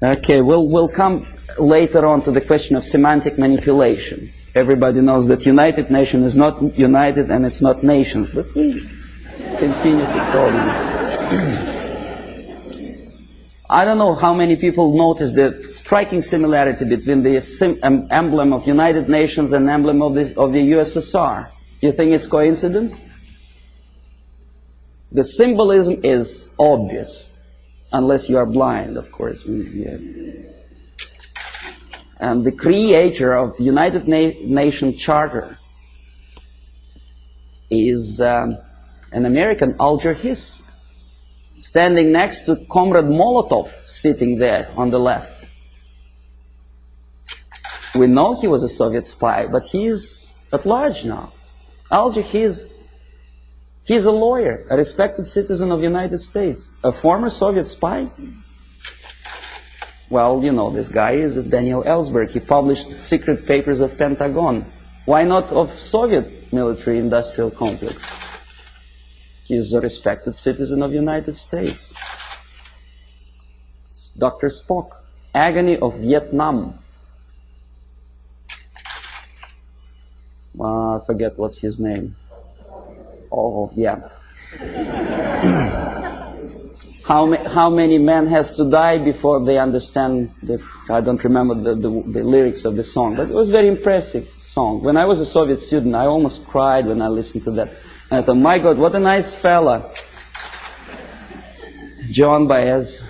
Okay, we'll come later on to the question of semantic manipulation. Everybody knows that United Nations is not united and it's not nations, but we continue to call them. I don't know how many people noticed the striking similarity between the emblem of United Nations and emblem of the USSR. You think it's coincidence? The symbolism is obvious, unless you are blind, of course. And the creator of the United Nations Charter is an American, Alger Hiss, standing next to Comrade Molotov, sitting there on the left. We know he was a Soviet spy, but he is at large now. Alger Hiss, he's a lawyer, a respected citizen of the United States, a former Soviet spy. Well, you know, this guy is Daniel Ellsberg. He published secret papers of Pentagon. Why not of Soviet military-industrial complex? He's a respected citizen of the United States. Dr. Spock, Agony of Vietnam. I forget what's his name. Oh, yeah. How many men has to die before they understand I don't remember the lyrics of the song, but it was a very impressive song. When I was a Soviet student, I almost cried when I listened to that. And I thought, my God, what a nice fella. John Baez,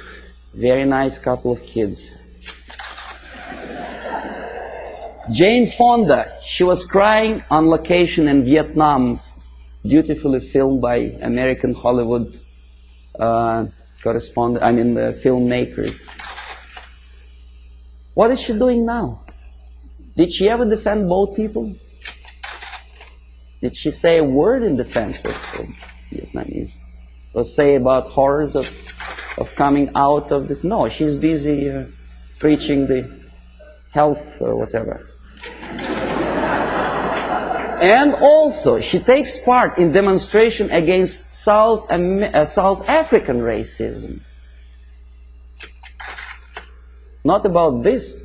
very nice couple of kids. Jane Fonda, she was crying on location in Vietnam, beautifully filmed by American Hollywood filmmakers. What is she doing now? Did she ever defend both people? Did she say a word in defense of Vietnamese? or say about horrors of coming out of this. No, she's busy preaching the health or whatever. And also, she takes part in demonstration against South African racism. Not about this.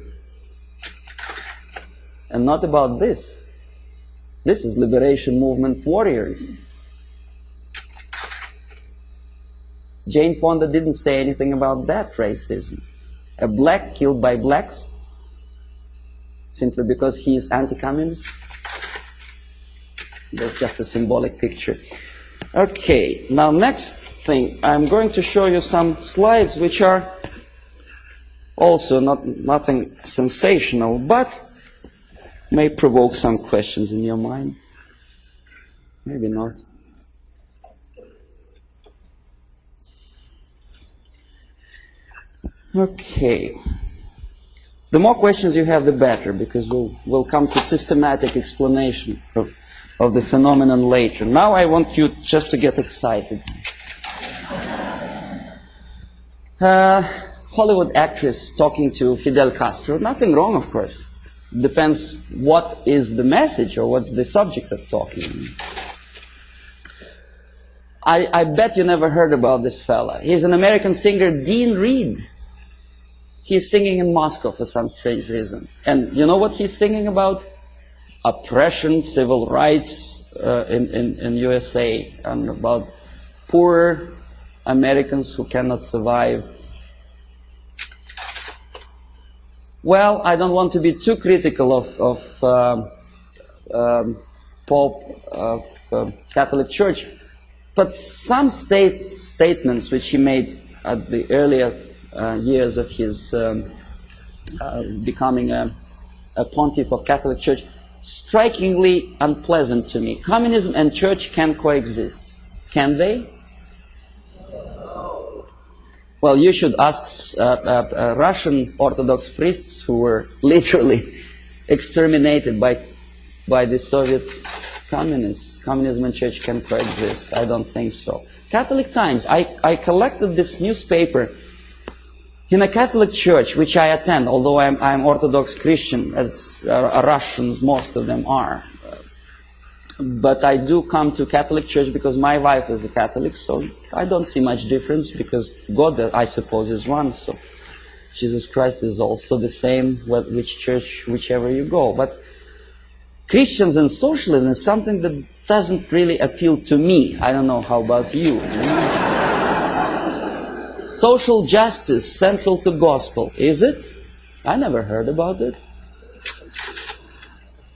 And not about this. This is liberation movement warriors. Jane Fonda didn't say anything about that racism. A black killed by blacks simply because he is anti-communist. That's just a symbolic picture. Okay, now next thing, I'm going to show you some slides which are also nothing sensational, but may provoke some questions in your mind. Maybe not. Okay. The more questions you have, the better, because we'll come to systematic explanation of the phenomenon later. Now I want you just to get excited. Hollywood actress talking to Fidel Castro. Nothing wrong, of course. Depends what is the message or what's the subject of talking. I bet you never heard about this fella. He's an American singer, Dean Reed. He's singing in Moscow for some strange reason. And you know what he's singing about? Oppression, civil rights in USA, and about poor Americans who cannot survive. Well, I don't want to be too critical of Pope, of Catholic Church, but some statements which he made at the earlier years of his becoming a pontiff of Catholic Church, strikingly unpleasant to me. Communism and church can coexist. Can they? Well, you should ask Russian Orthodox priests who were literally exterminated by the Soviet communists. Communism and church can coexist. I don't think so. Catholic Times. I collected this newspaper in a Catholic church, which I attend, although I'm Orthodox Christian, as Russians, most of them are. But I do come to Catholic church because my wife is a Catholic, so I don't see much difference, because God, I suppose, is one, so Jesus Christ is also the same, which church, whichever you go. But Christians and socialism is something that doesn't really appeal to me. I don't know, how about you? Social justice central to gospel, is it? I never heard about it.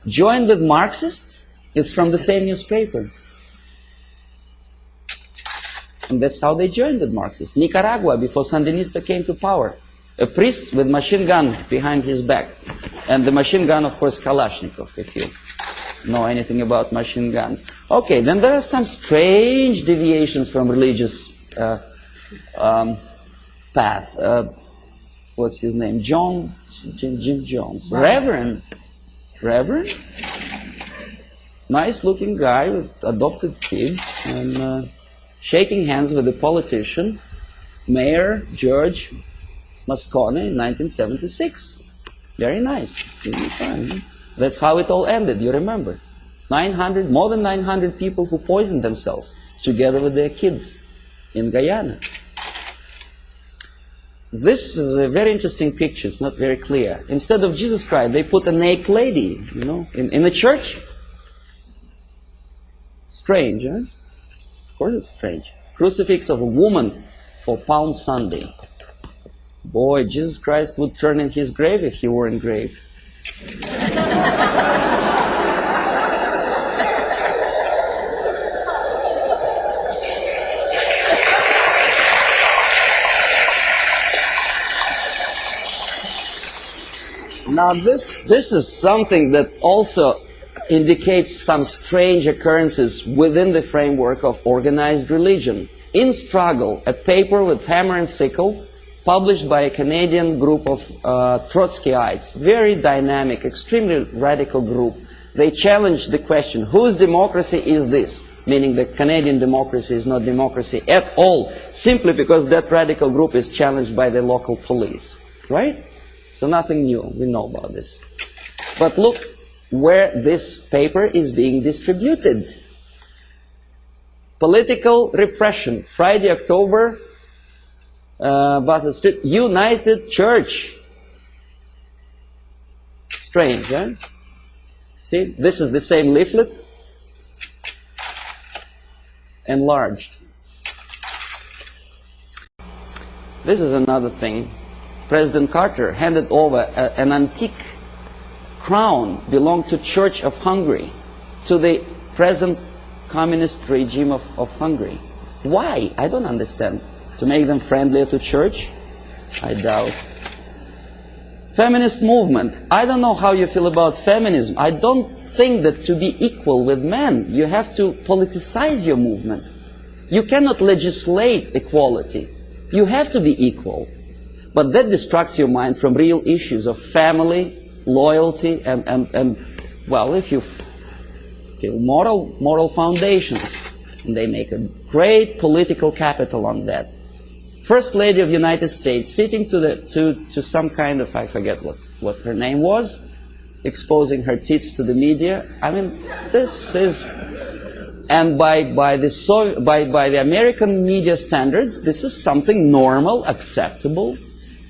Join with Marxists? It's from the same newspaper. And that's how they joined with Marxists. Nicaragua, before Sandinista came to power. A priest with machine gun behind his back. And the machine gun, of course, Kalashnikov, if you know anything about machine guns. Okay, then there are some strange deviations from religious path. What's his name? Jim Jones. Reverend? Nice looking guy with adopted kids, and shaking hands with the politician, Mayor George Moscone in 1976. Very nice. That's how it all ended, you remember. More than 900 people who poisoned themselves together with their kids in Guyana. This is a very interesting picture. It's not very clear. Instead of Jesus Christ, they put a naked lady, you know, in the church. Strange, huh? Of course it's strange. Crucifix of a woman for Palm Sunday. Boy, Jesus Christ would turn in his grave if he were engraved. Now this is something that also indicates some strange occurrences within the framework of organized religion. In Struggle, a paper with hammer and sickle, published by a Canadian group of Trotskyites, very dynamic, extremely radical group. They challenged the question, whose democracy is this? meaning that Canadian democracy is not democracy at all, simply because that radical group is challenged by the local police, right? So nothing new, we know about this. But look where this paper is being distributed. Political repression, Friday, October, Battle Street, United Church. Strange, eh? See, this is the same leaflet, enlarged. This is another thing. President Carter handed over an antique crown belonged to Church of Hungary to the present communist regime of Hungary. Why? I don't understand. To make them friendlier to church? I doubt. Feminist movement. I don't know how you feel about feminism. I don't think that to be equal with men, you have to politicize your movement. You cannot legislate equality. You have to be equal. But that distracts your mind from real issues of family, loyalty, and well, if you feel moral foundations, and they make a great political capital on that. First Lady of the United States sitting to some kind of, I forget what her name was, exposing her tits to the media. I mean, this is, and by the American media standards, this is something normal, acceptable.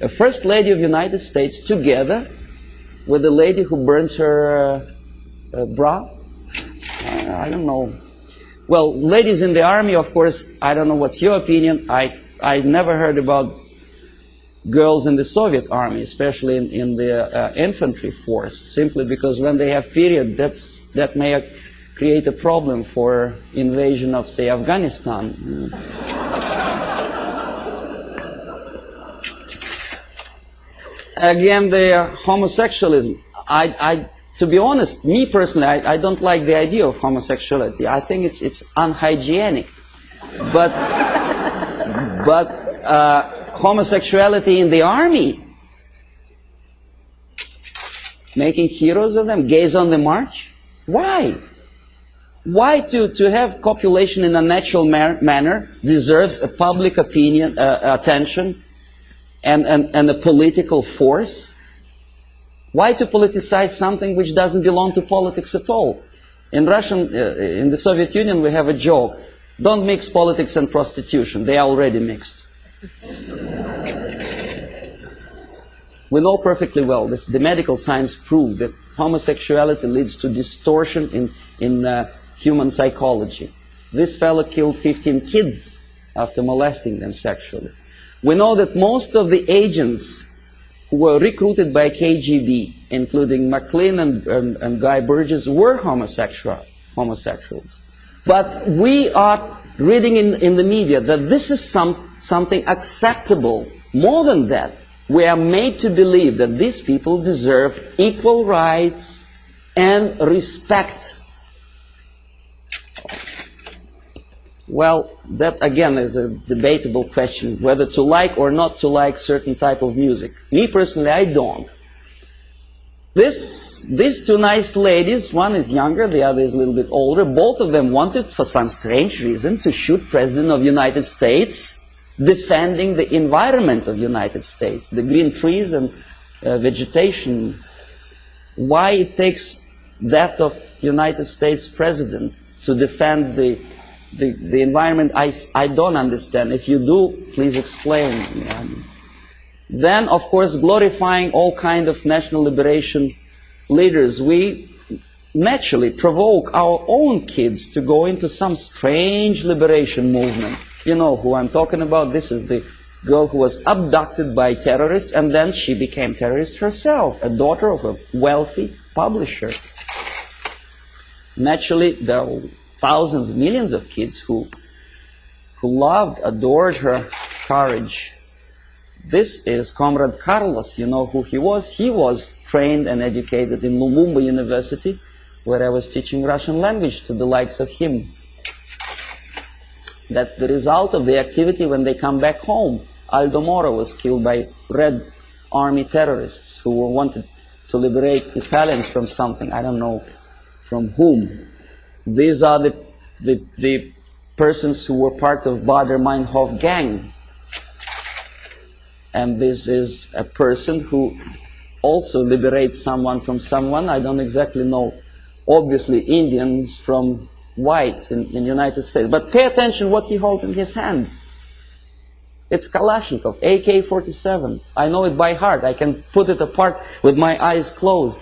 A First Lady of the United States together with a lady who burns her bra. I don't know. Well, ladies in the army, of course, I don't know what's your opinion. I never heard about girls in the Soviet army, especially in the infantry force, simply because when they have period, that may create a problem for invasion of, say, Afghanistan. Again, the homosexualism. To be honest, me personally, I don't like the idea of homosexuality. I think it's unhygienic. But homosexuality in the army, making heroes of them, gays on the march. Why? Why to have copulation in a natural manner deserves a public opinion, attention, and a political force? Why to politicize something which doesn't belong to politics at all? In the Soviet Union, we have a joke: don't mix politics and prostitution; they are already mixed. We know perfectly well this. The medical science proved that homosexuality leads to distortion in human psychology. This fellow killed 15 kids after molesting them sexually. We know that most of the agents who were recruited by KGB, including McLean and Guy Burgess, were homosexuals. But we are reading in the media that this is something acceptable. More than that, we are made to believe that these people deserve equal rights and respect. Well, that again is a debatable question, whether to like or not to like certain type of music. Me personally, I don't. These two nice ladies, one is younger, the other is a little bit older, both of them wanted, for some strange reason, to shoot President of the United States, defending the environment of the United States, the green trees and vegetation. Why it takes death of United States President to defend the environment, I don't understand. If you do, please explain. Then, of course, glorifying all kind of national liberation leaders, we naturally provoke our own kids to go into some strange liberation movement. You know who I'm talking about. This is the girl who was abducted by terrorists, and then she became terrorist herself, a daughter of a wealthy publisher. Naturally, there are thousands, millions of kids who loved, adored her courage. This is Comrade Carlos. You know who he was? He was trained and educated in Lumumba University, where I was teaching Russian language to the likes of him. That's the result of the activity when they come back home. Aldo Moro was killed by Red Army terrorists who wanted to liberate Italians from something. I don't know from whom. These are the persons who were part of Baader-Meinhof gang. And this is a person who also liberates someone from someone. I don't exactly know, obviously, Indians from whites in the United States. But pay attention what he holds in his hand. It's Kalashnikov, AK-47. I know it by heart. I can put it apart with my eyes closed.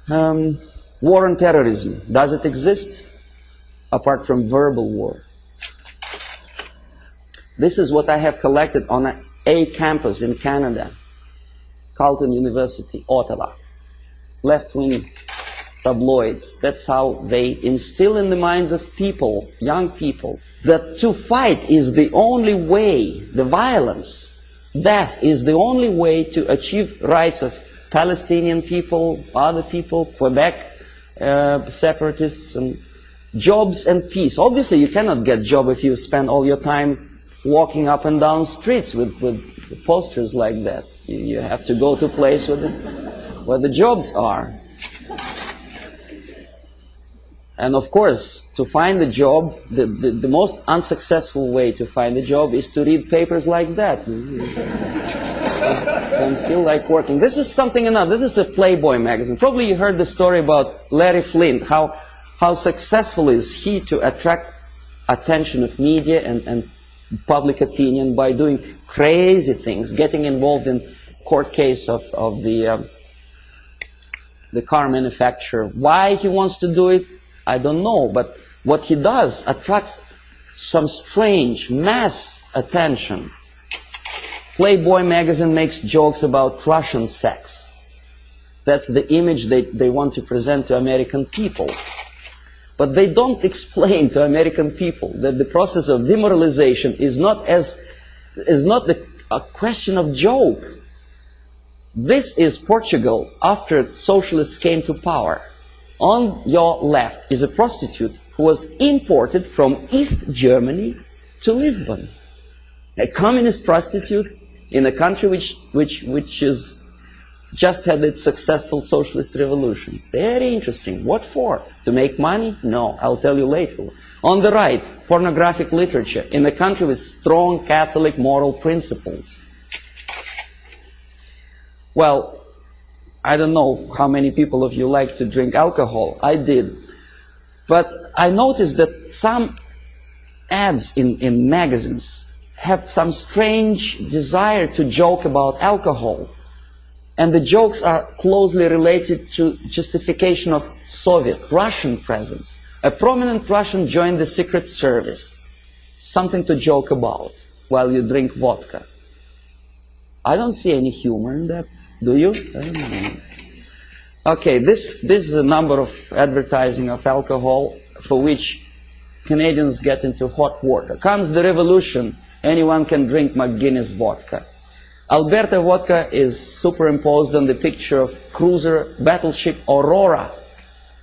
War on terrorism. Does it exist? Apart from verbal war. This is what I have collected on a campus in Canada, Carleton University, Ottawa. Left-wing tabloids. That's how they instill in the minds of people, young people, that to fight is the only way, the violence, death is the only way to achieve rights of Palestinian people, other people, Quebec separatists, and jobs and peace. Obviously, you cannot get job if you spend all your time walking up and down streets with posters like that. You have to go to a place where the jobs are. And of course, to find a job, the most unsuccessful way to find a job is to read papers like that. Don't feel like working. This is something another. This is a Playboy magazine. Probably you heard the story about Larry Flint, how successful is he to attract attention of media and public opinion by doing crazy things, getting involved in court case of the car manufacturer. Why he wants to do it, I don't know, but what he does attracts some strange mass attention. Playboy magazine makes jokes about Russian sex. That's the image they want to present to American people. But they don't explain to American people that the process of demoralization is not a question of joke. This is Portugal after socialists came to power. On your left is a prostitute who was imported from East Germany to Lisbon. A communist prostitute in a country which is just had its successful socialist revolution. Very interesting. What for? To make money? No, I'll tell you later. On the right, pornographic literature in a country with strong Catholic moral principles. Well, I don't know how many people of you like to drink alcohol. I did. But I noticed that some ads in magazines have some strange desire to joke about alcohol. And the jokes are closely related to justification of Soviet, Russian presence. A prominent Russian joined the secret service. Something to joke about while you drink vodka. I don't see any humor in that. Do you? I don't know. Okay, this is a number of advertising of alcohol for which Canadians get into hot water. Comes the revolution, anyone can drink McGuinness vodka. Alberta vodka is superimposed on the picture of cruiser battleship Aurora.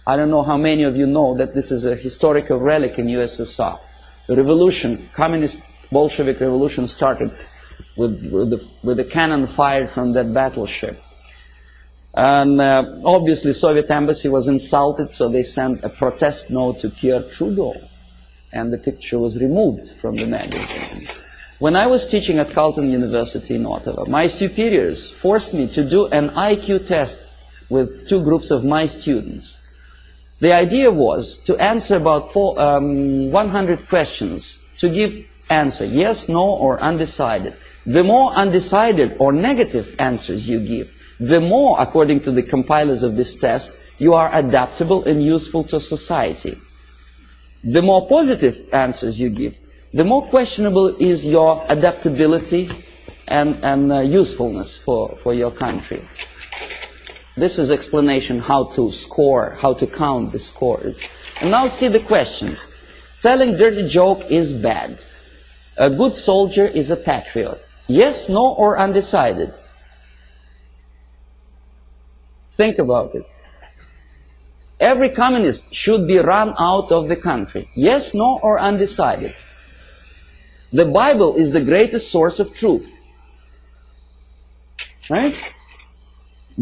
I don't know how many of you know that this is a historical relic in USSR. The revolution, communist Bolshevik revolution started with the cannon fired from that battleship. And obviously Soviet embassy was insulted, so they sent a protest note to Pierre Trudeau. And the picture was removed from the magazine. When I was teaching at Carleton University in Ottawa, my superiors forced me to do an IQ test with two groups of my students. The idea was to answer about 100 questions, to give answer, yes, no, or undecided. The more undecided or negative answers you give, the more, according to the compilers of this test, you are adaptable and useful to society. The more positive answers you give, the more questionable is your adaptability and usefulness for your country. This is explanation how to score, how to count the scores. And now see the questions. Telling dirty joke is bad. A good soldier is a patriot. Yes, no, or undecided. Think about it. Every communist should be run out of the country. Yes, no, or undecided. The Bible is the greatest source of truth. Right?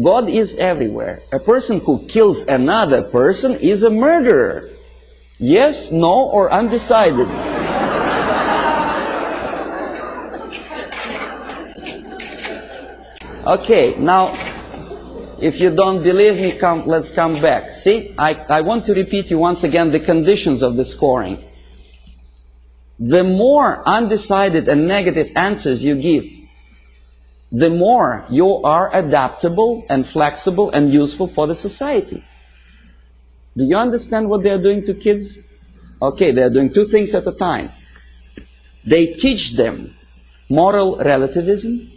God is everywhere. A person who kills another person is a murderer. Yes, no, or undecided. Okay, now, if you don't believe me, let's come back. See, I want to repeat you once again the conditions of the scoring. The more undecided and negative answers you give, the more you are adaptable and flexible and useful for the society. Do you understand what they are doing to kids? Okay, they are doing two things at a time. They teach them moral relativism.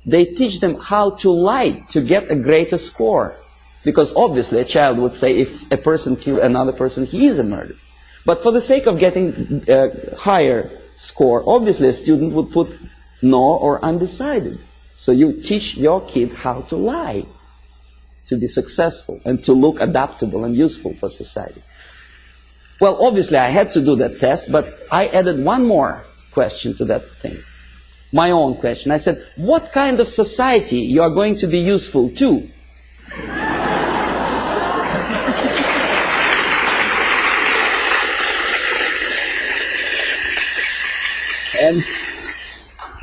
They teach them how to lie to get a greater score. Because obviously a child would say if a person killed another person, he is a murderer. But for the sake of getting a higher score, obviously a student would put no or undecided. So you teach your kid how to lie to be successful and to look adaptable and useful for society. Well, obviously I had to do that test, but I added one more question to that thing. My own question. I said, what kind of society you are going to be useful to? And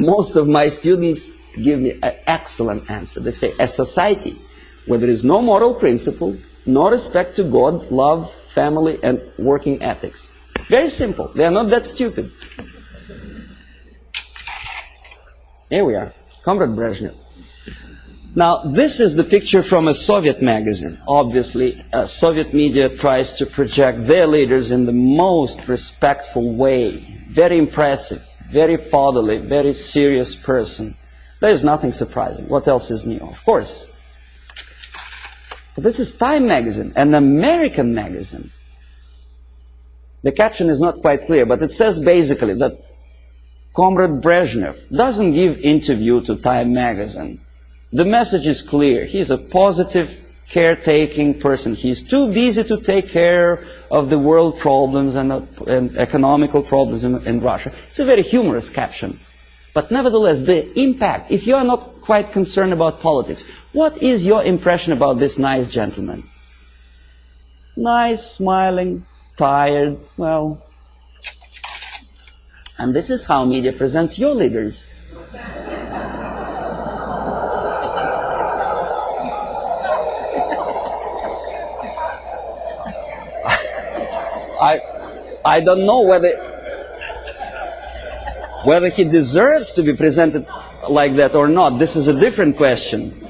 most of my students give me an excellent answer. They say, a society where there is no moral principle, no respect to God, love, family, and working ethics. Very simple. They are not that stupid. Here we are, Comrade Brezhnev. Now, this is the picture from a Soviet magazine. Obviously, Soviet media tries to project their leaders in the most respectful way. Very impressive, very fatherly, very serious person. There is nothing surprising. What else is new? Of course. But this is Time magazine, an American magazine. The caption is not quite clear, but it says basically that Comrade Brezhnev doesn't give interview to Time magazine. The message is clear. He's a positive, caretaking person. He's too busy to take care of the world problems and economical problems in Russia. It's a very humorous caption. But nevertheless, the impact, if you are not quite concerned about politics, what is your impression about this nice gentleman? Nice, smiling, tired, well... And this is how media presents your leaders. I don't know whether he deserves to be presented like that or not. This is a different question.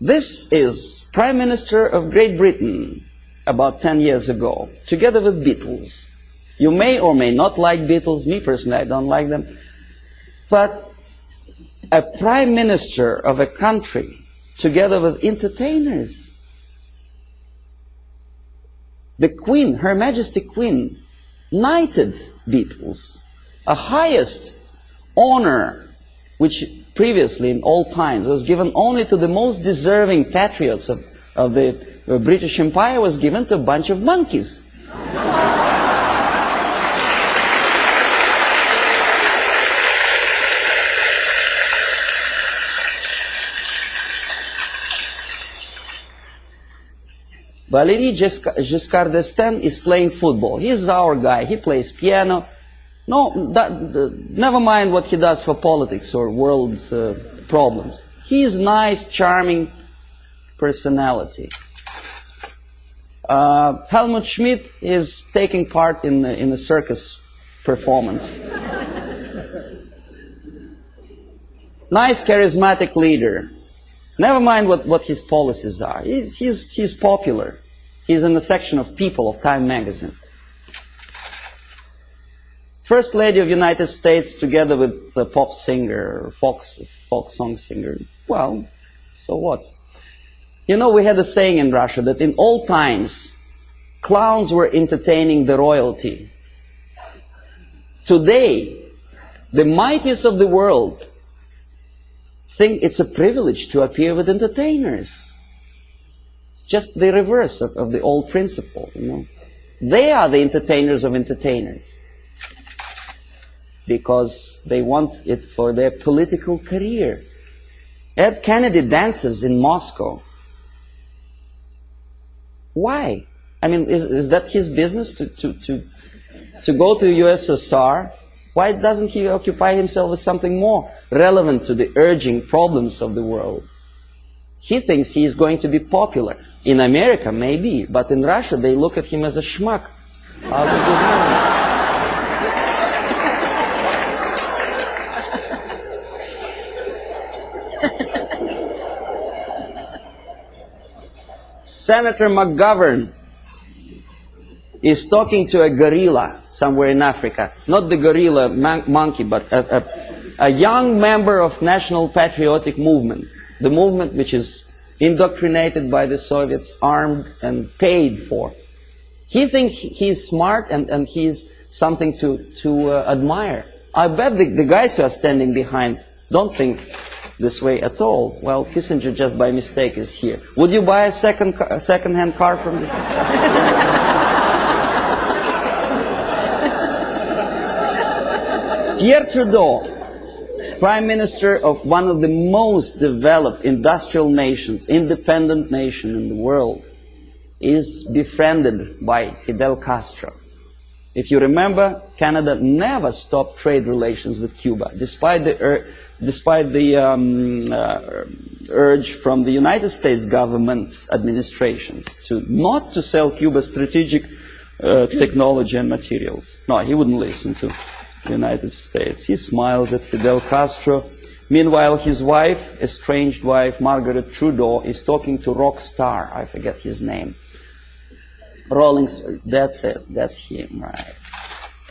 This is Prime Minister of Great Britain about 10 years ago, together with Beatles. You may or may not like Beatles. Me personally, I don't like them. But a Prime Minister of a country together with entertainers. The Queen, Her Majesty Queen, knighted Beatles, a highest honor which previously in all times was given only to the most deserving patriots of the British Empire, was given to a bunch of monkeys. Valéry Giscard d'Estaing is playing football. He's our guy. He plays piano. No, never mind what he does for politics or world problems. He's nice, charming personality. Helmut Schmidt is taking part in the circus performance. Nice, charismatic leader. Never mind what his policies are. He's popular. He's in the section of People of Time magazine. First Lady of the United States together with the pop singer, folk song singer. Well, so what? You know, we had a saying in Russia that in all times, clowns were entertaining the royalty. Today, the mightiest of the world think it's a privilege to appear with entertainers. It's just the reverse of the old principle, you know. They are the entertainers of entertainers. because they want it for their political career. Ed Kennedy dances in Moscow. Why? I mean, is that his business to go to USSR? Why doesn't he occupy himself with something more relevant to the urging problems of the world? He thinks he is going to be popular. In America, maybe, but in Russia, they look at him as a schmuck out of his mind. Senator McGovern is talking to a gorilla somewhere in Africa. Not the gorilla monkey, but a young member of National Patriotic Movement. The movement which is indoctrinated by the Soviets, armed and paid for. He thinks he's smart and he's something to admire. I bet the guys who are standing behind don't think this way at all. Well, Kissinger just by mistake is here. Would you buy a second-hand car from this? Pierre Trudeau, Prime Minister of one of the most developed industrial nations, independent nation in the world, is befriended by Fidel Castro. If you remember, Canada never stopped trade relations with Cuba, despite the urge from the United States government's administrations not to sell Cuba strategic technology and materials. No, he wouldn't listen to the United States. He smiles at Fidel Castro. Meanwhile, his wife, estranged wife, Margaret Trudeau, is talking to rock star. I forget his name. That's it. That's him, right?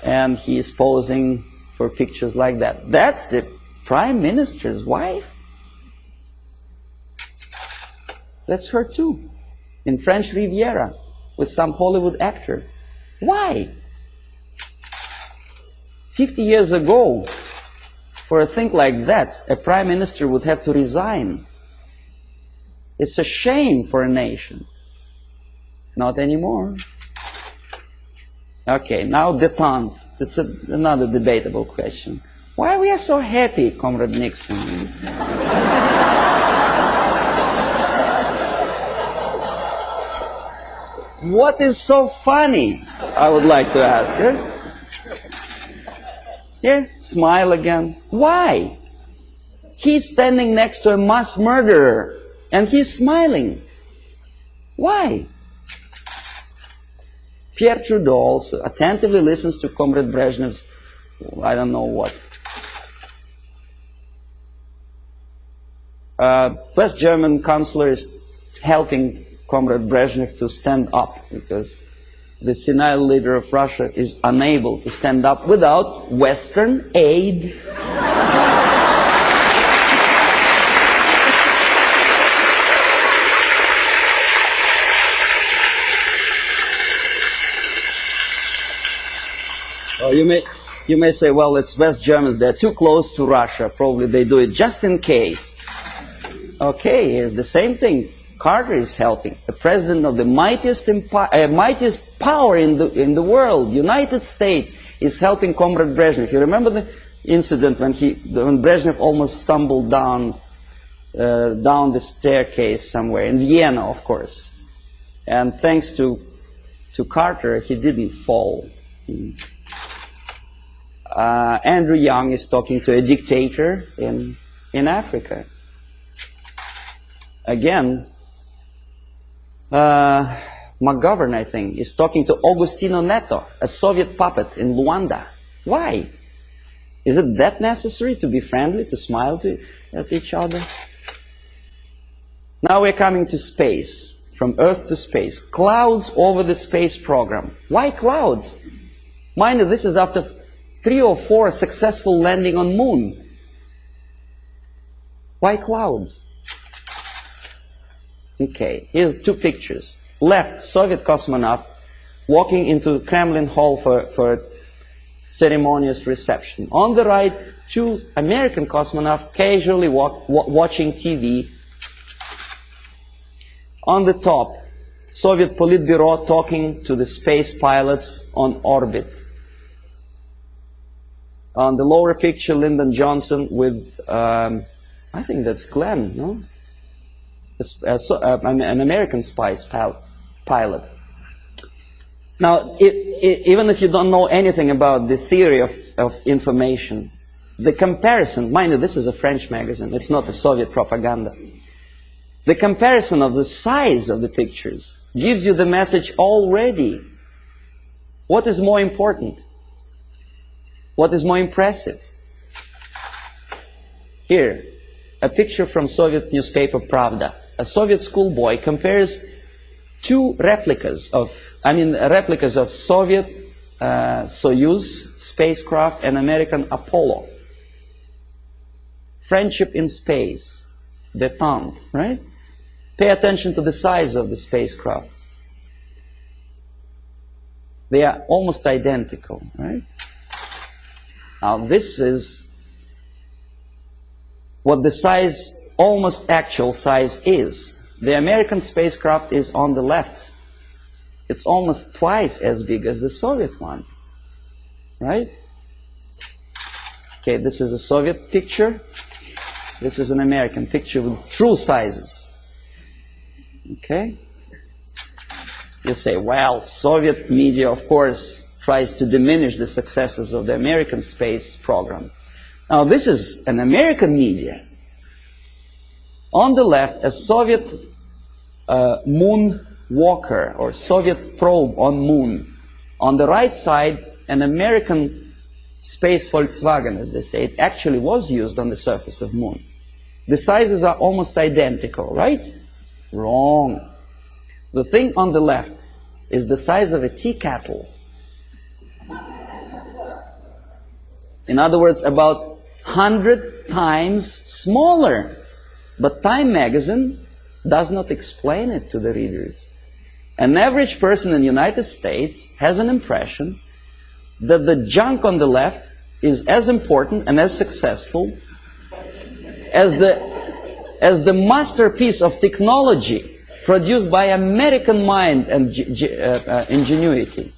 And he is posing for pictures like that. That's the Prime Minister's wife? That's her too. In French Riviera, with some Hollywood actor. Why? 50 years ago, for a thing like that, a Prime Minister would have to resign. It's a shame for a nation. Not anymore. Okay, now détente. It's another debatable question. Why we are so happy, Comrade Nixon? What is so funny? I would like to ask. Yeah, smile again. Why? He's standing next to a mass murderer and he's smiling. Why? Pierre Trudeau also attentively listens to Comrade Brezhnev's, I don't know what. West German chancellor is helping Comrade Brezhnev to stand up because the senile leader of Russia is unable to stand up without Western aid. You may say, well, it's West Germans, they're too close to Russia, probably they do it just in case. Okay, here's the same thing. Carter is helping. The president of the mightiest power in the world, United States, is helping Comrade Brezhnev. You remember the incident when Brezhnev almost stumbled down the staircase somewhere in Vienna, of course. And thanks to Carter, he didn't fall. Andrew Young is talking to a dictator in Africa. Again, McGovern, I think, is talking to Agostino Neto, a Soviet puppet in Luanda. Why? Is it that necessary to be friendly, to smile at each other? Now we're coming to space, from Earth to space. Clouds over the space program. Why clouds? Mind you, this is after 3 or 4 successful landing on Moon. Why clouds? Okay, here's 2 pictures. Left, Soviet cosmonaut walking into Kremlin Hall for a ceremonious reception. On the right, 2 American cosmonauts casually watching TV. On the top, Soviet Politburo talking to the space pilots on orbit. On the lower picture, Lyndon Johnson with, I think that's Glenn, no? An American spice pilot. Now, even if you don't know anything about the theory of information, the comparison, mind you, this is a French magazine, it's not a Soviet propaganda. The comparison of the size of the pictures gives you the message already. What is more important? What is more impressive? Here, a picture from Soviet newspaper Pravda. A Soviet schoolboy compares two replicas of Soviet Soyuz spacecraft and American Apollo. Friendship in space, détente, right? Pay attention to the size of the spacecrafts. They are almost identical, right? Now this is what the size, almost actual size is. The American spacecraft is on the left. It's almost twice as big as the Soviet one, right? Okay, this is a Soviet picture. This is an American picture with true sizes. Okay? You say, well, Soviet media, of course, tries to diminish the successes of the American space program. Now, this is an American media. On the left, a Soviet moon walker or Soviet probe on moon. On the right side, an American space Volkswagen, as they say. It actually was used on the surface of moon. The sizes are almost identical, right? Wrong. The thing on the left is the size of a tea kettle. In other words, about 100 times smaller. But Time magazine does not explain it to the readers. An average person in the United States has an impression that the junk on the left is as important and as successful as the masterpiece of technology produced by American mind and ingenuity.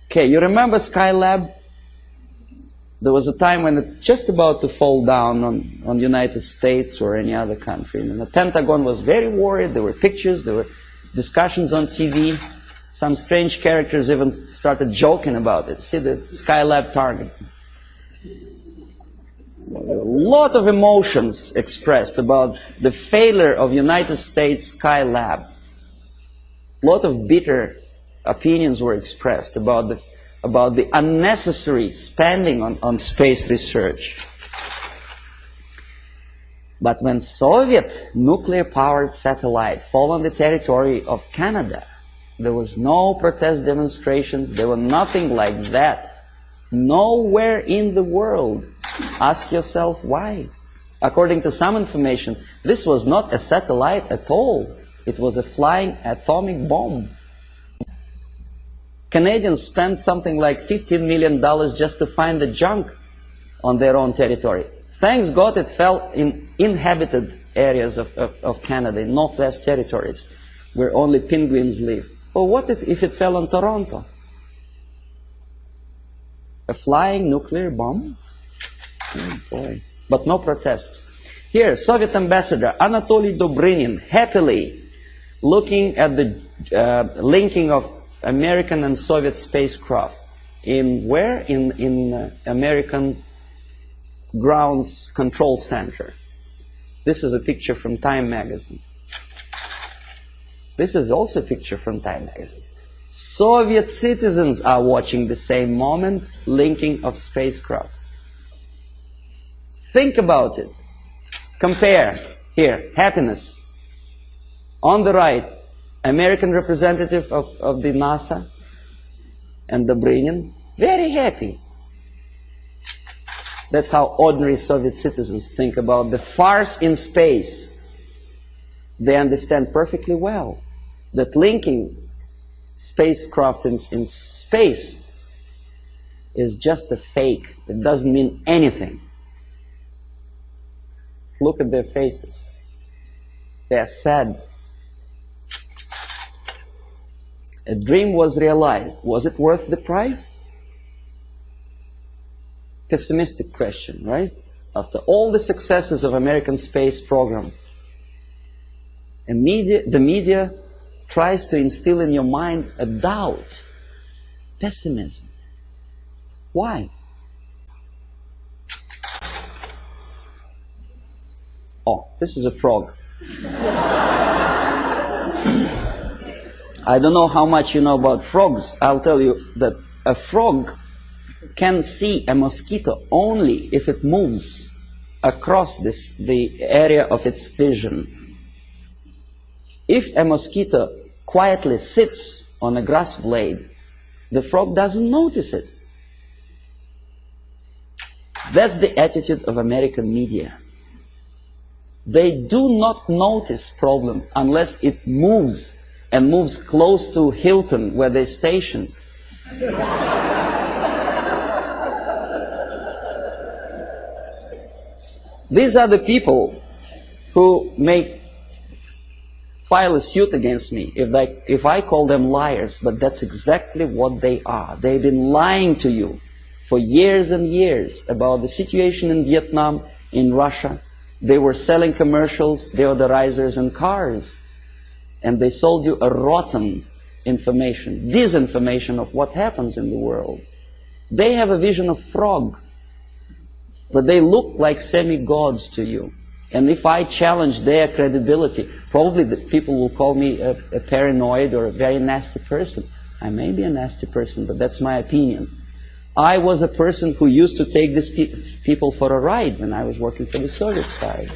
Okay, you remember Skylab? There was a time when it was just about to fall down on the United States or any other country. And the Pentagon was very worried. There were pictures, there were discussions on TV. Some strange characters even started joking about it. See the Skylab target. A lot of emotions expressed about the failure of United States Skylab. A lot of bitter opinions were expressed about the unnecessary spending on space research. But when Soviet nuclear-powered satellite fell on the territory of Canada, there was no protest demonstrations, there were nothing like that. Nowhere in the world. Ask yourself why. According to some information, this was not a satellite at all. It was a flying atomic bomb. Canadians spent something like $15 million just to find the junk on their own territory. Thanks God it fell in inhabited areas of Canada, in Northwest Territories, where only penguins live. Well, what if it fell on Toronto? A flying nuclear bomb? Oh boy. But no protests. Here, Soviet ambassador Anatoly Dobrinin happily looking at the linking of American and Soviet spacecraft. In where? In American Grounds Control Center. This is a picture from Time magazine. This is also a picture from Time magazine. Soviet citizens are watching the same moment, linking of spacecraft. Think about it. Compare. Here, happiness. On the right, American representative of the NASA and Dobrinin, very happy. That's how ordinary Soviet citizens think about the farce in space. They understand perfectly well that linking spacecraft in space is just a fake. It doesn't mean anything. Look at their faces. They are sad. A dream was realized. Was it worth the price? pessimistic question, right? After all the successes of American space program, the media tries to instill in your mind a doubt, pessimism. Why? Oh, this is a frog. I don't know how much you know about frogs. I'll tell you that a frog can see a mosquito only if it moves across the area of its vision. If a mosquito quietly sits on a grass blade, the frog doesn't notice it. That's the attitude of American media. They do not notice problem unless it moves, and moves close to Hilton where they station. These are the people who may file a suit against me if I call them liars, but that's exactly what they are. They've been lying to you for years and years about the situation in Vietnam, in Russia. They were selling commercials, deodorizers and cars, and they sold you a rotten information, disinformation of what happens in the world. They have a vision of frog, but they look like semi-gods to you. And if I challenge their credibility, probably the people will call me a paranoid or a very nasty person. I may be a nasty person, but that's my opinion. I was a person who used to take these people for a ride when I was working for the Soviet side.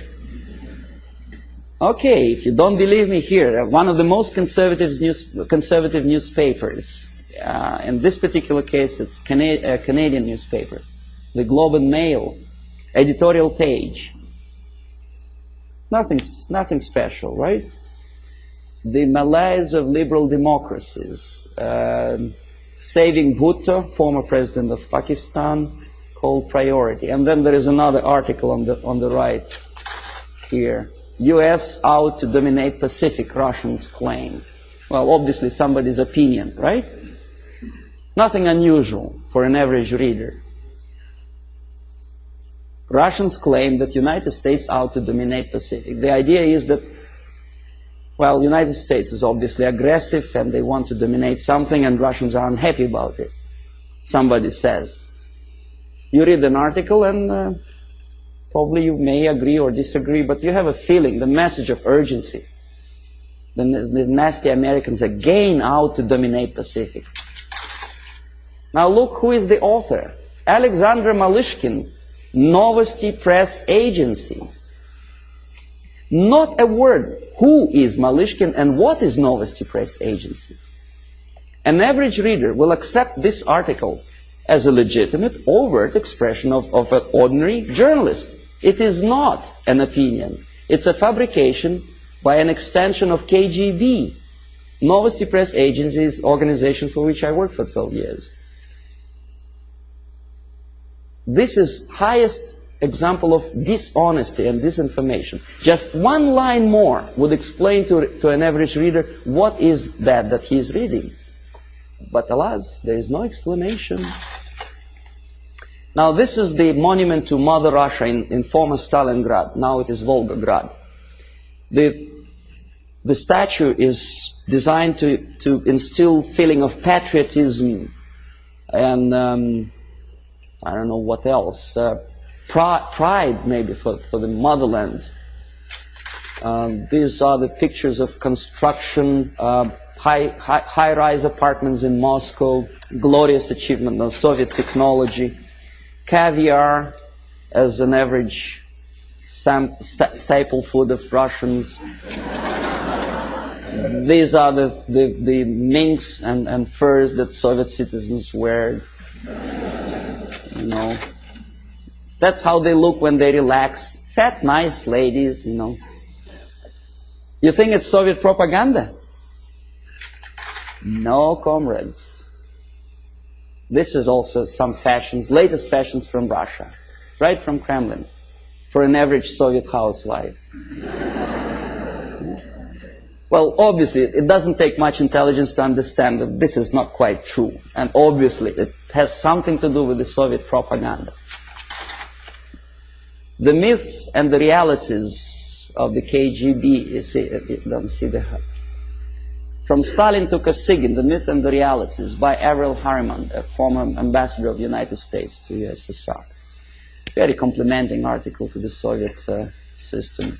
Okay, if you don't believe me, here, one of the most conservative newspapers, in this particular case it's a Canadian newspaper, the Globe and Mail, editorial page. Nothing special, right? The malaise of liberal democracies. Saving Bhutto, former president of Pakistan, called priority. And then there is another article on the right here. US out to dominate Pacific, Russians claim. Well, obviously somebody's opinion, right? Nothing unusual for an average reader. Russians claim that United States out to dominate Pacific. The idea is that, well, United States is obviously aggressive and they want to dominate something and Russians are unhappy about it. Somebody says. You read an article and probably you may agree or disagree, but you have a feeling, the message of urgency. The nasty Americans again out to dominate Pacific. Now look who is the author. Alexander Malishkin, Novosti Press Agency. Not a word. Who is Malishkin and what is Novosti Press Agency? An average reader will accept this article as a legitimate, overt expression of an ordinary journalist. It is not an opinion. It's a fabrication by an extension of KGB. Novosti Press Agency is an organization for which I worked for 12 years. This is highest example of dishonesty and disinformation. Just one line more would explain to an average reader what is that he is reading. But alas, there is no explanation. Now this is the monument to Mother Russia in former Stalingrad. Now it is Volgograd. The statue is designed to instill feeling of patriotism and I don't know what else. Pride maybe for the motherland. These are the pictures of construction, high-rise apartments in Moscow, glorious achievement of Soviet technology, caviar as an average staple food of Russians. These are the minks and furs that Soviet citizens wear. You know. That's how they look when they relax. Fat, nice ladies, you know. You think it's Soviet propaganda? No, comrades. This is also some fashions, latest fashions from Russia, right from Kremlin, for an average Soviet housewife. Well, obviously, it doesn't take much intelligence to understand that this is not quite true. And obviously, it has something to do with the Soviet propaganda. The myths and the realities of the KGB, you see, you don't see the... From Stalin to Kosygin, The Myth and the Realities, by Avril Harriman, a former ambassador of the United States to USSR. Very complimenting article to the Soviet system.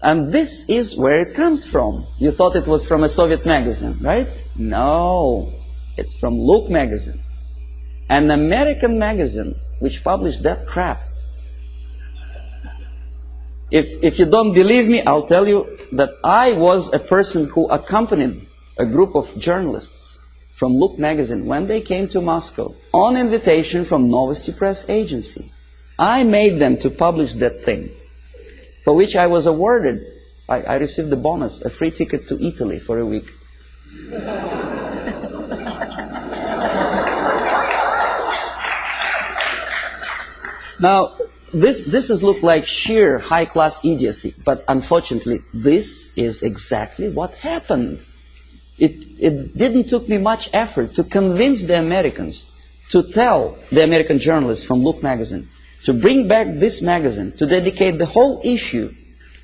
And this is where it comes from. You thought it was from a Soviet magazine, right? No, it's from Look magazine, an American magazine which published that crap. If you don't believe me, I'll tell you that I was a person who accompanied a group of journalists from Look magazine when they came to Moscow on invitation from Novosti Press Agency. I made them to publish that thing, for which I was awarded, I received the bonus, a free ticket to Italy for a week. Now, this has looked like sheer high-class idiocy, but unfortunately, this is exactly what happened. It didn't took me much effort to convince the Americans, to tell the American journalists from Look magazine, to bring back this magazine, to dedicate the whole issue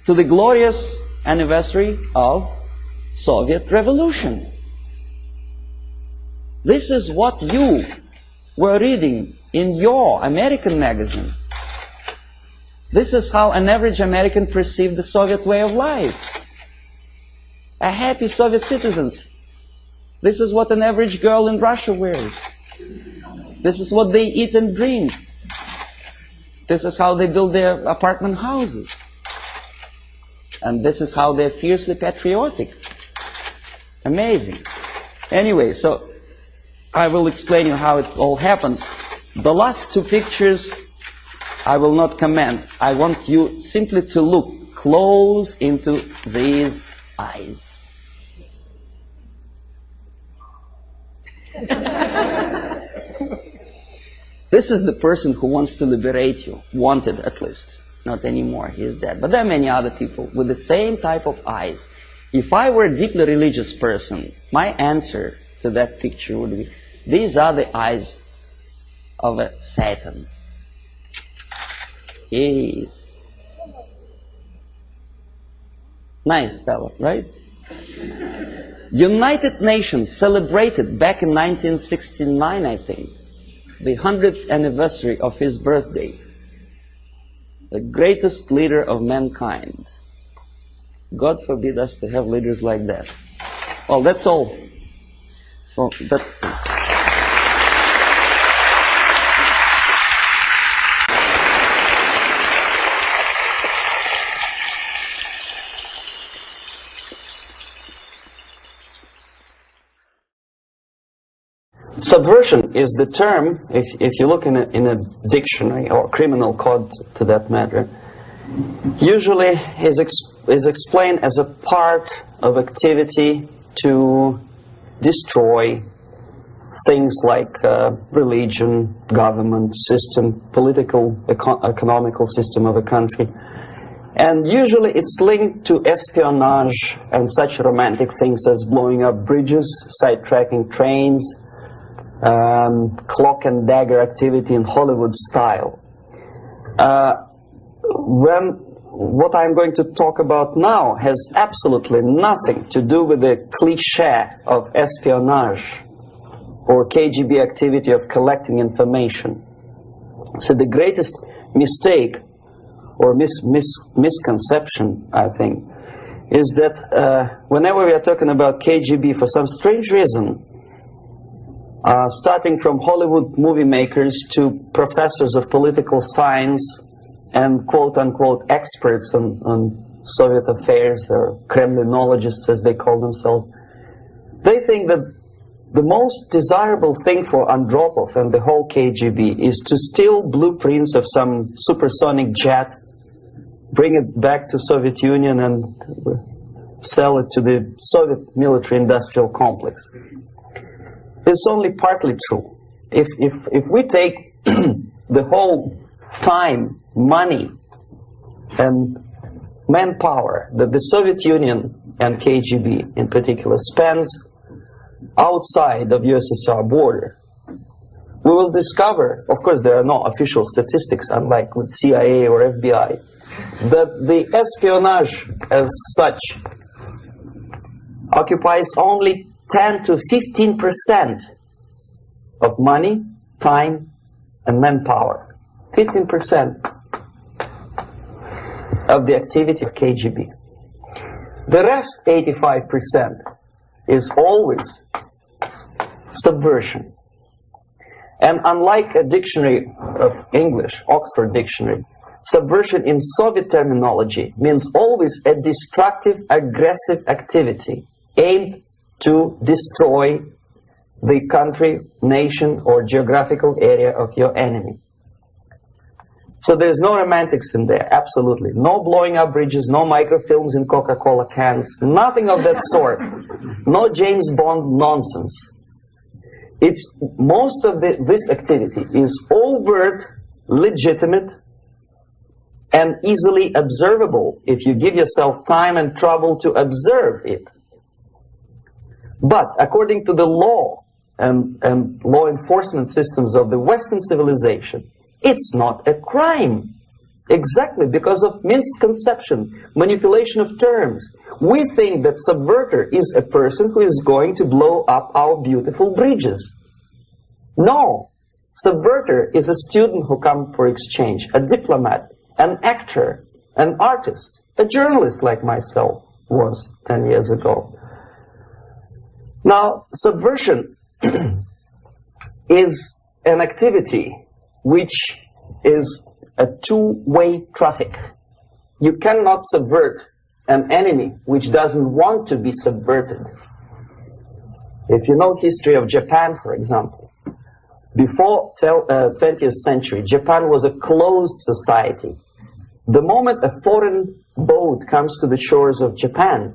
to the glorious anniversary of Soviet Revolution. This is what you were reading in your American magazine. This is how an average American perceived the Soviet way of life. A happy Soviet citizens. This is what an average girl in Russia wears. This is what they eat and drink. This is how they build their apartment houses. And this is how they're fiercely patriotic. Amazing. Anyway, so I will explain you how it all happens. The last two pictures I will not comment. I want you simply to look close into these eyes. This is the person who wants to liberate you. Wanted, at least. Not anymore. He is dead. But there are many other people with the same type of eyes. If I were a deeply religious person, my answer to that picture would be, these are the eyes of a Satan. Yes. Nice fellow, right? United Nations celebrated back in 1969, I think, the 100th anniversary of his birthday. The greatest leader of mankind. God forbid us to have leaders like that. Well, that's all. Well, Subversion is the term, if you look in a dictionary or criminal code to that matter, usually is explained as a part of activity to destroy things like religion, government, system, political, economical system of a country. And usually it's linked to espionage and such romantic things as blowing up bridges, sidetracking trains, cloak and dagger activity in Hollywood style. What I'm going to talk about now has absolutely nothing to do with the cliché of espionage or KGB activity of collecting information. So the greatest mistake or misconception, I think, is that whenever we are talking about KGB, for some strange reason, starting from Hollywood movie makers to professors of political science and quote-unquote experts on Soviet affairs, or Kremlinologists as they call themselves, they think that the most desirable thing for Andropov and the whole KGB is to steal blueprints of some supersonic jet, bring it back to Soviet Union and sell it to the Soviet military-industrial complex. It's only partly true. If we take the whole time, money, and manpower that the Soviet Union and KGB in particular spends outside of USSR border, we will discover, of course there are no official statistics unlike with CIA or FBI, that the espionage as such occupies only 10 to 15% of money, time, and manpower. 15% of the activity of KGB. The rest, 85%, is always subversion. And unlike a dictionary of English, Oxford Dictionary, subversion in Soviet terminology means always a destructive, aggressive activity aimed to destroy the country, nation, or geographical area of your enemy. So there's no romantics in there, absolutely. No blowing up bridges, no microfilms in Coca-Cola cans, nothing of that sort. No James Bond nonsense. It's, most of this activity is overt, legitimate, and easily observable if you give yourself time and trouble to observe it. But according to the law and law enforcement systems of the Western civilization, it's not a crime. Exactly because of misconception, manipulation of terms. We think that subverter is a person who is going to blow up our beautiful bridges. No. Subverter is a student who comes for exchange, a diplomat, an actor, an artist, a journalist like myself was 10 years ago. Now, subversion is an activity which is a two-way traffic. You cannot subvert an enemy which doesn't want to be subverted. If you know history of Japan, for example, before 20th century, Japan was a closed society. The moment a foreign boat comes to the shores of Japan,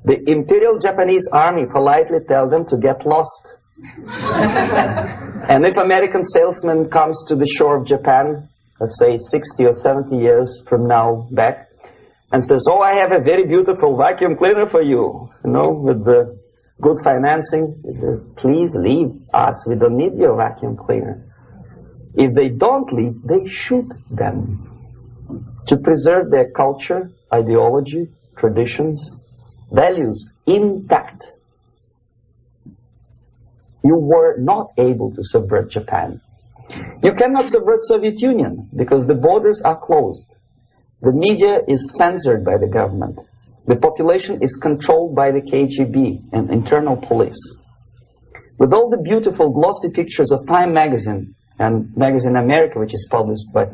the Imperial Japanese Army politely tells them to get lost. And if American salesman comes to the shore of Japan, let's say 60 or 70 years from now back, and says, oh, I have a very beautiful vacuum cleaner for you, with the good financing, he says, please leave us, we don't need your vacuum cleaner. If they don't leave, they shoot them to preserve their culture, ideology, traditions, values intact. You were not able to subvert Japan. You cannot subvert Soviet Union because the borders are closed. The media is censored by the government. The population is controlled by the KGB and internal police. With all the beautiful glossy pictures of Time magazine and Magazine America, which is published by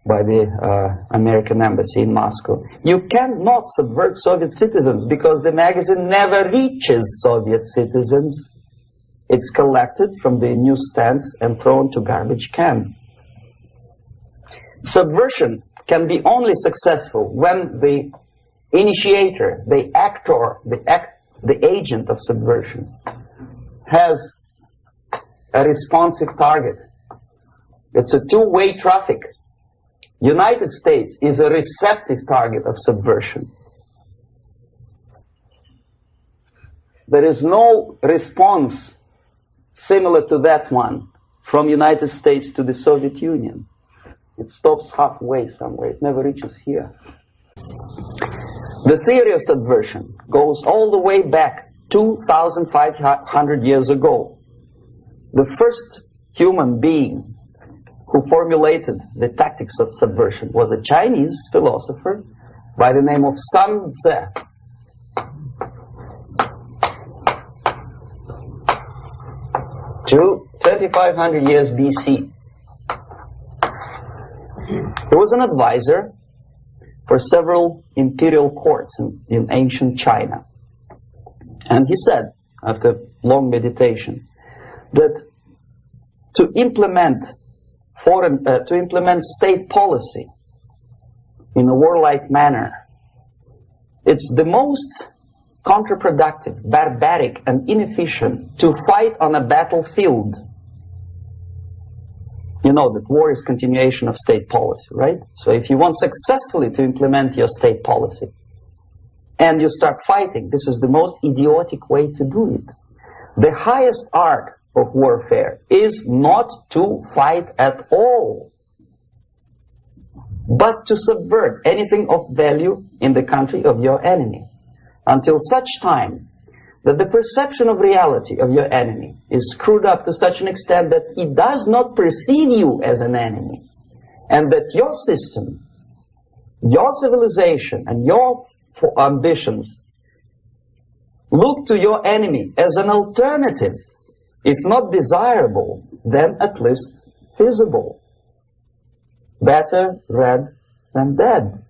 the American Embassy in Moscow, you cannot subvert Soviet citizens because the magazine never reaches Soviet citizens. It's collected from the newsstands and thrown to garbage can. Subversion can be only successful when the initiator, the actor, the agent of subversion has a responsive target. It's a two-way traffic. United States is a receptive target of subversion. There is no response similar to that one from United States to the Soviet Union. It stops halfway somewhere. It never reaches here. The theory of subversion goes all the way back 2,500 years ago. The first human being who formulated the tactics of subversion was a Chinese philosopher by the name of Sun Tzu. 2,500 years BC. He was an advisor for several imperial courts in ancient China. And he said, after long meditation, that to implement state policy in a warlike manner, it's the most counterproductive, barbaric, and inefficient to fight on a battlefield. You know that war is continuation of state policy, right? So if you want successfully to implement your state policy, and you start fighting, this is the most idiotic way to do it. The highest art of warfare is not to fight at all, but to subvert anything of value in the country of your enemy, until such time that the perception of reality of your enemy is screwed up to such an extent that he does not perceive you as an enemy, and that your system, your civilization, and your ambitions look to your enemy as an alternative, if not desirable, then at least feasible. Better red than dead.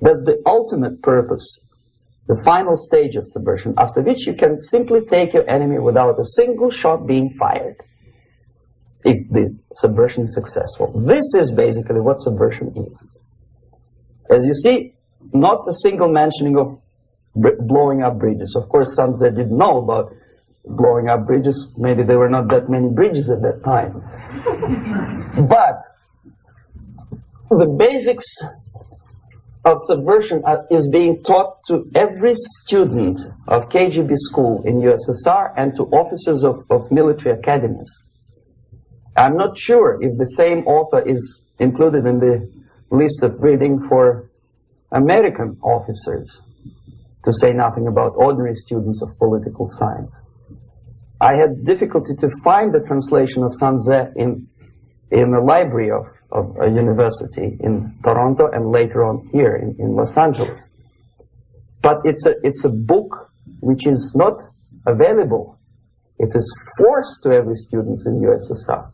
That's the ultimate purpose, the final stage of subversion, after which you can simply take your enemy without a single shot being fired, if the subversion is successful. This is basically what subversion is. As you see, not a single mentioning of blowing up bridges. Of course, Sun Tzu didn't know about blowing up bridges. Maybe there were not that many bridges at that time. But the basics of subversion is being taught to every student of KGB school in USSR and to officers of military academies. I'm not sure if the same author is included in the list of reading for American officers, to say nothing about ordinary students of political science. I had difficulty to find the translation of Sun Tzu in the library of a university in Toronto and later on here in Los Angeles. But it's a book which is not available. It is forced to every student in USSR.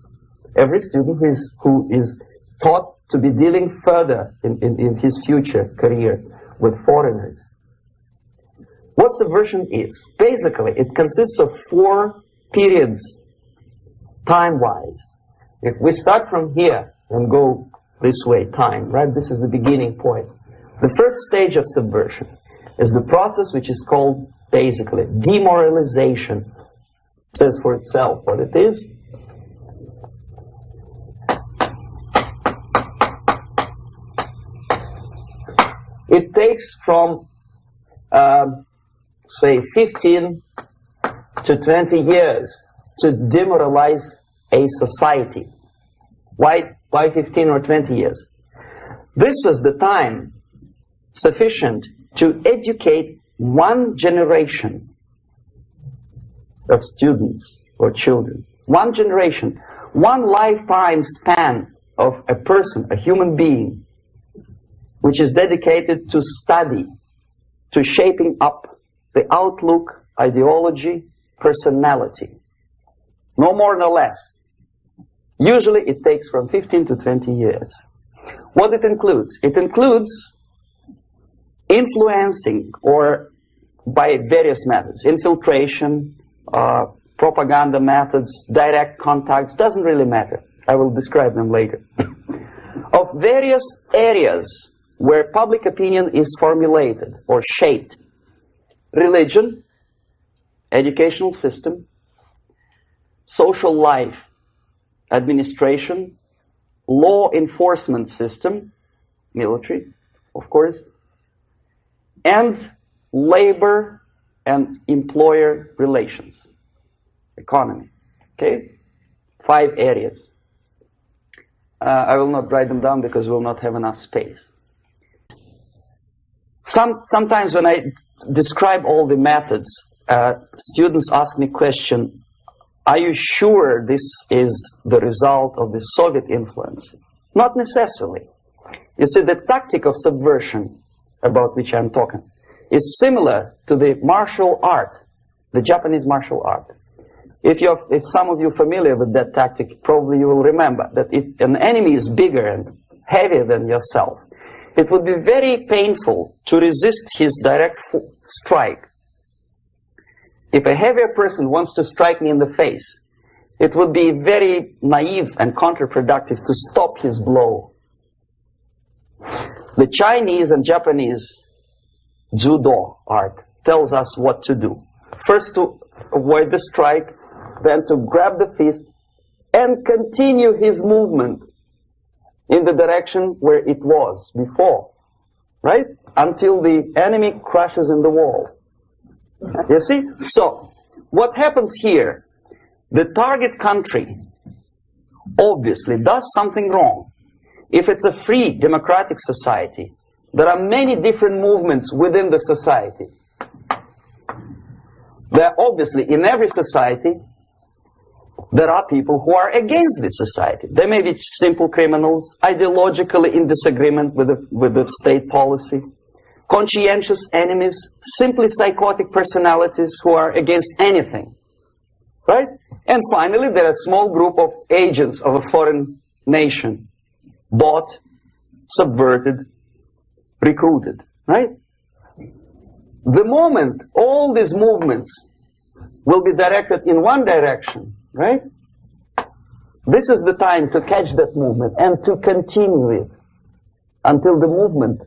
Every student who is taught to be dealing further in his future career with foreigners. What subversion is? Basically, it consists of 4 periods, time-wise. If we start from here and go this way, time, right? This is the beginning point. The first stage of subversion is the process which is called, basically, demoralization. It says for itself what it is. It takes from, say, 15 to 20 years to demoralize a society. Why 15 or 20 years? This is the time sufficient to educate one generation of students or children. One generation, one lifetime span of a person, a human being, which is dedicated to study, to shaping up the outlook, ideology, personality. No more, no less. Usually it takes from 15 to 20 years. What it includes? It includes influencing, or by various methods, infiltration, propaganda methods, direct contacts, doesn't really matter. I will describe them later. Of various areas where public opinion is formulated or shaped. Religion, educational system, social life, administration, law enforcement system, military, of course, and labor and employer relations, economy. Okay? 5 areas. I will not write them down because we will not have enough space. Sometimes when I describe all the methods, students ask me question, are you sure this is the result of the Soviet influence? Not necessarily. You see, the tactic of subversion, about which I'm talking, is similar to the martial art, the Japanese martial art. If some of you are familiar with that tactic, probably you will remember that if an enemy is bigger and heavier than yourself, it would be very painful to resist his direct strike. If a heavier person wants to strike me in the face, it would be very naive and counterproductive to stop his blow. The Chinese and Japanese judo art tells us what to do. First to avoid the strike, then to grab the fist and continue his movement in the direction where it was before, right? Until the enemy crashes in the wall. You see? So, what happens here? The target country obviously does something wrong. If it's a free democratic society, there are many different movements within the society. There are obviously, in every society, there are people who are against this society. They may be simple criminals, ideologically in disagreement with the state policy, conscientious enemies, simply psychotic personalities who are against anything. Right? And finally, there are a small group of agents of a foreign nation, bought, subverted, recruited. Right? The moment all these movements will be directed in one direction, right? This is the time to catch that movement and to continue it until the movement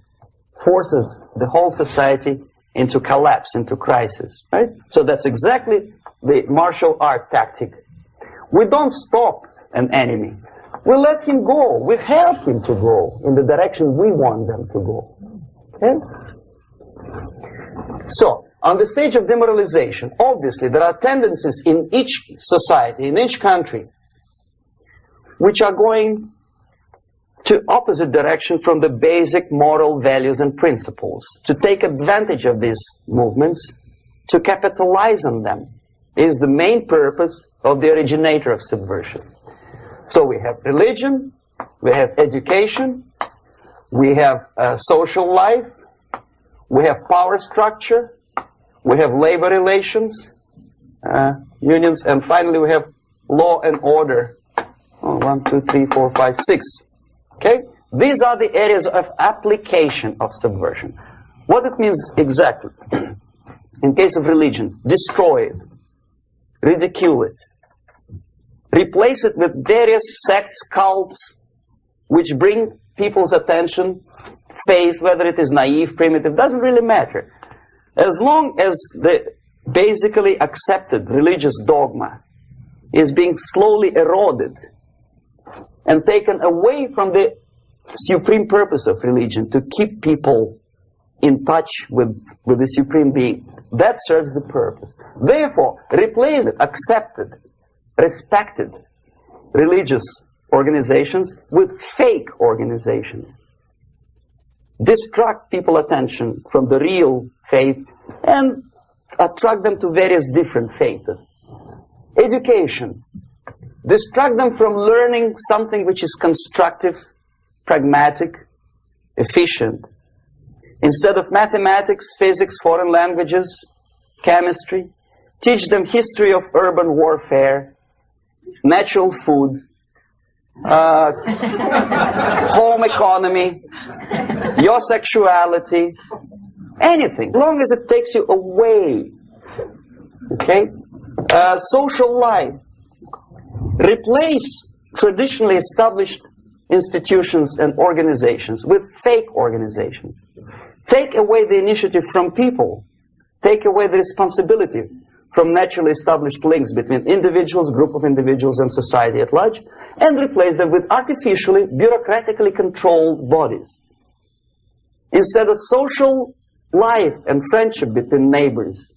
forces the whole society into collapse, into crisis, right? So that's exactly the martial art tactic. We don't stop an enemy. We let him go. We help him to go in the direction we want them to go. Okay? So, on the stage of demoralization, obviously there are tendencies in each society, in each country, which are going to opposite direction from the basic moral values and principles. To take advantage of these movements, to capitalize on them, is the main purpose of the originator of subversion. So we have religion, we have education, we have social life, we have power structure, we have labor relations, unions, and finally we have law and order. 1, 2, 3, 4, 5, 6. Okay? These are the areas of application of subversion. What it means exactly? In case of religion, destroy it, ridicule it, replace it with various sects, cults, which bring people's attention, faith, whether it is naive, primitive, doesn't really matter. As long as the basically accepted religious dogma is being slowly eroded and taken away from the supreme purpose of religion, to keep people in touch with the supreme being, that serves the purpose. Therefore, replace it, accepted, respected religious organizations with fake organizations. Distract people's attention from the real faith and attract them to various different faiths. Education. Distract them from learning something which is constructive, pragmatic, efficient. Instead of mathematics, physics, foreign languages, chemistry, teach them history of urban warfare, natural food, home economy, your sexuality, anything, as long as it takes you away. Okay? Social life. Replace traditionally established institutions and organizations with fake organizations. Take away the initiative from people. Take away the responsibility from naturally established links between individuals, group of individuals, and society at large, and replace them with artificially, bureaucratically controlled bodies. Instead of social life and friendship between neighbors,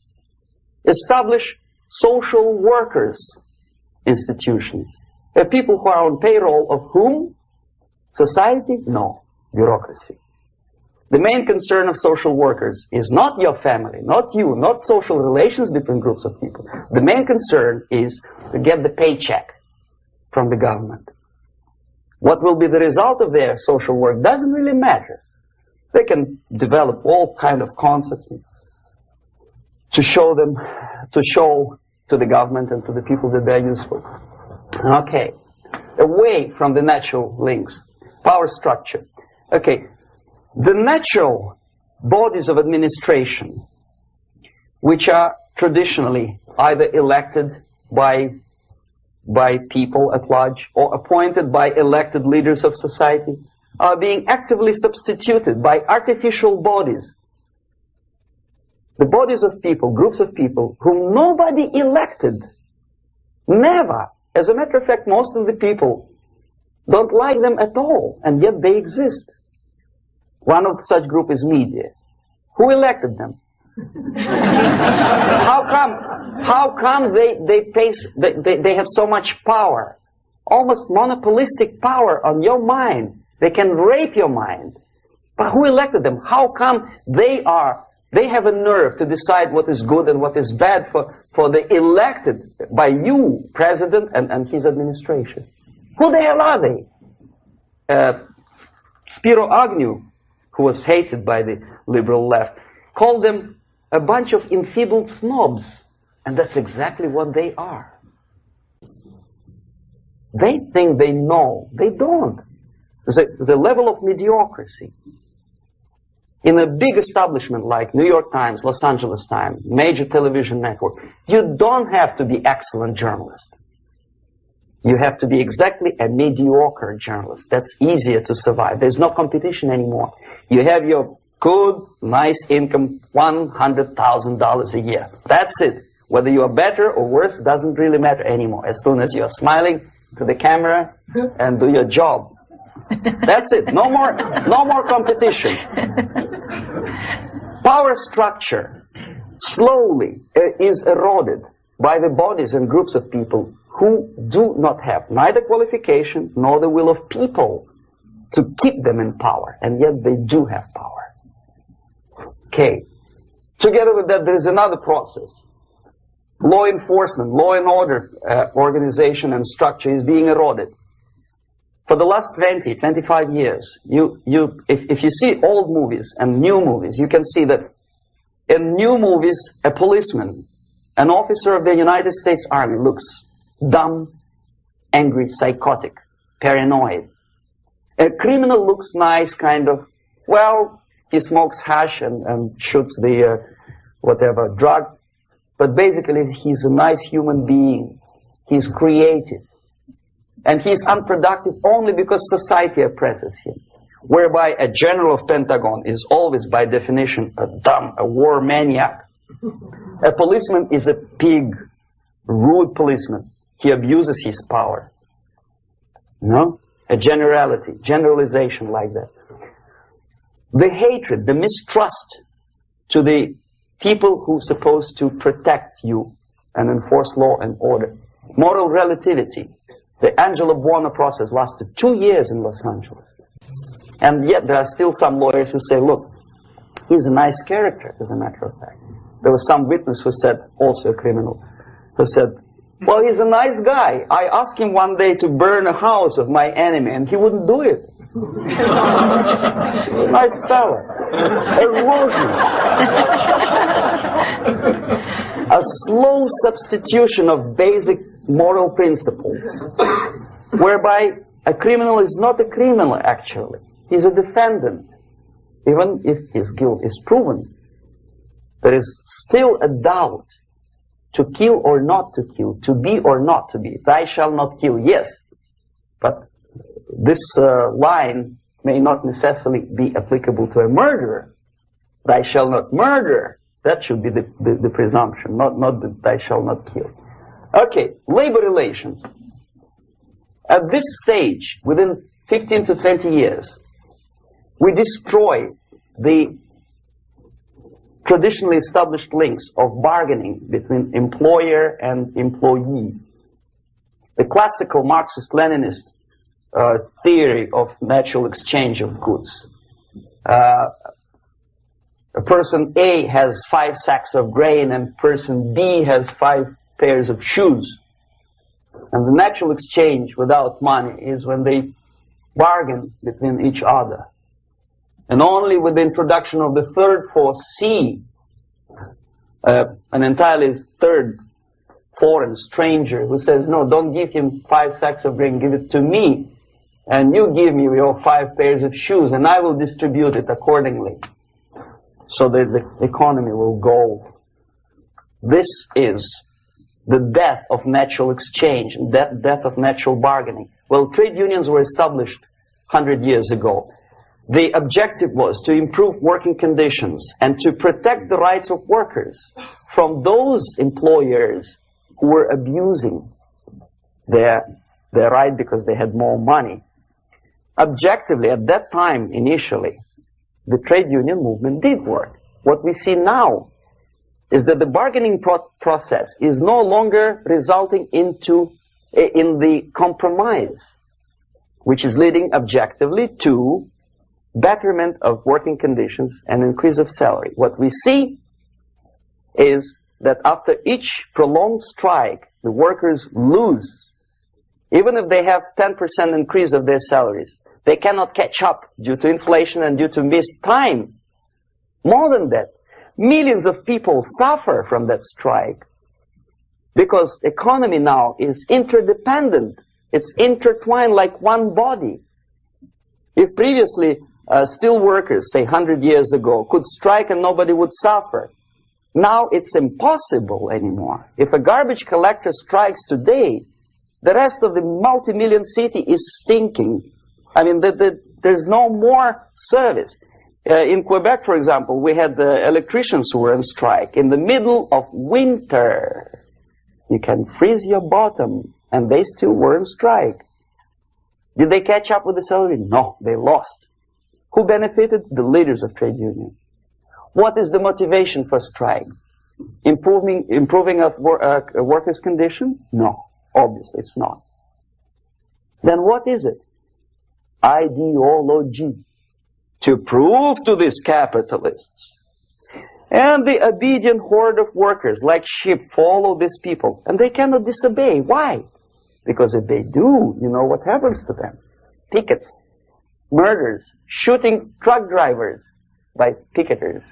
establish social workers institutions. People who are on payroll of whom? Society? No. Bureaucracy. The main concern of social workers is not your family, not you, not social relations between groups of people. The main concern is to get the paycheck from the government. What will be the result of their social work doesn't really matter. They can develop all kind of concepts to show to the government and to the people that they're useful. Okay. Away from the natural links. Power structure. Okay. The natural bodies of administration, which are traditionally either elected by people at large or appointed by elected leaders of society, are being actively substituted by artificial bodies. The bodies of people, groups of people, whom nobody elected, never As a matter of fact, most of the people don't like them at all, and yet they exist. One of such group is media. Who elected them? How come they have so much power? Almost monopolistic power on your mind. They can rape your mind. But who elected them? How come they have a nerve to decide what is good and what is bad for the elected by you, president, and his administration? Who the hell are they? Spiro Agnew, who was hated by the liberal left, called them a bunch of enfeebled snobs. And that's exactly what they are. They think they know. They don't. The level of mediocrity in a big establishment like New York Times, Los Angeles Times, major television network, you don't have to be excellent journalist. You have to be exactly a mediocre journalist. That's easier to survive. There's no competition anymore. You have your good, nice income, $100,000 a year. That's it. Whether you are better or worse doesn't really matter anymore. As soon as you're smiling to the camera and do your job. That's it. No more competition. Power structure slowly is eroded by the bodies and groups of people who do not have neither qualification nor the will of people to keep them in power, and yet they do have power. Okay. Together with that, there is another process. Law enforcement, law and order organization and structure is being eroded. For the last 20, 25 years, if you see old movies and new movies, you can see that in new movies, a policeman, an officer of the United States Army looks dumb, angry, psychotic, paranoid. A criminal looks nice, kind of, well, he smokes hash and shoots the whatever drug, but basically he's a nice human being. He's creative. And he's unproductive only because society oppresses him. Whereby a general of Pentagon is always, by definition, a war maniac. A policeman is a pig, rude policeman. He abuses his power. No? A generalization like that. The hatred, the mistrust to the people who are supposed to protect you and enforce law and order. Moral relativity. The Angelo Buono process lasted 2 years in Los Angeles. And yet there are still some lawyers who say, look, he's a nice character, as a matter of fact. There was some witness who said, also a criminal, who said, well, he's a nice guy. I asked him one day to burn a house of my enemy, and he wouldn't do it. He's a nice fella. Erosion. A slow substitution of basic moral principles, whereby a criminal is not a criminal, actually. He's a defendant. Even if his guilt is proven, there is still a doubt to kill or not to kill, to be or not to be. Thou shalt not kill, yes. But this line may not necessarily be applicable to a murderer. Thou shalt not murder. That should be the presumption, not that thou shalt not kill. Okay, labor relations. At this stage, within 15 to 20 years, we destroy the traditionally established links of bargaining between employer and employee. The classical Marxist-Leninist theory of natural exchange of goods. A person A has 5 sacks of grain and person B has 5 pairs of shoes. And the natural exchange without money is when they bargain between each other. And only with the introduction of the third force, C, an entirely third foreign stranger who says, no, don't give him 5 sacks of grain, give it to me. And you give me your 5 pairs of shoes and I will distribute it accordingly. So that the economy will go. This is the death of natural exchange, death of natural bargaining. Well, trade unions were established 100 years ago. The objective was to improve working conditions and to protect the rights of workers from those employers who were abusing They're right because they had more money. Objectively, at that time, initially, the trade union movement did work. What we see now is that the bargaining process is no longer resulting in the compromise, which is leading objectively to betterment of working conditions and increase of salary. What we see is that after each prolonged strike, the workers lose. Even if they have 10% increase of their salaries, they cannot catch up due to inflation and due to missed time. More than that, millions of people suffer from that strike because economy now is interdependent. It's intertwined like one body. If previously steel workers, say 100 years ago, could strike and nobody would suffer, now it's impossible anymore. If a garbage collector strikes today, the rest of the multi-million city is stinking. I mean, there's no more service. In Quebec, for example, we had the electricians who were on strike in the middle of winter. You can freeze your bottom, and they still were on strike. Did they catch up with the salary? No, they lost. Who benefited? The leaders of trade unions. What is the motivation for strike? Improving of a workers' condition? No, obviously it's not. Then what is it? Ideology. To prove to these capitalists. And the obedient horde of workers, like sheep, follow these people. And they cannot disobey. Why? Because if they do, you know what happens to them? Pickets, murders, shooting truck drivers by picketers.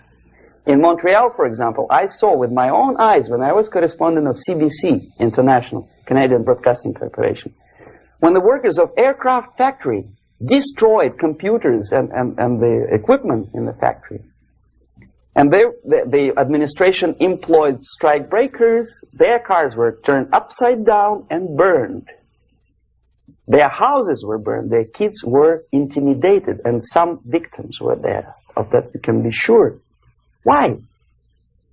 In Montreal, for example, I saw with my own eyes when I was correspondent of CBC International, Canadian Broadcasting Corporation, when the workers of aircraft factory destroyed computers and the equipment in the factory. And the administration employed strike breakers. Their cars were turned upside down and burned. Their houses were burned. Their kids were intimidated. And some victims were there. Of that we can be sure. Why?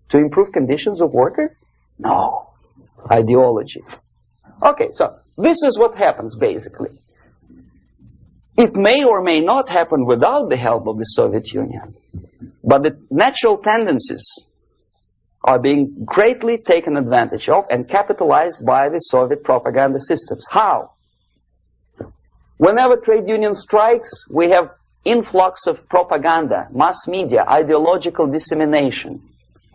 To improve conditions of workers? No. Ideology. Okay, so this is what happens basically. It may or may not happen without the help of the Soviet Union. But the natural tendencies are being greatly taken advantage of and capitalized by the Soviet propaganda systems. How? Whenever trade union strikes, we have influx of propaganda, mass media, ideological dissemination.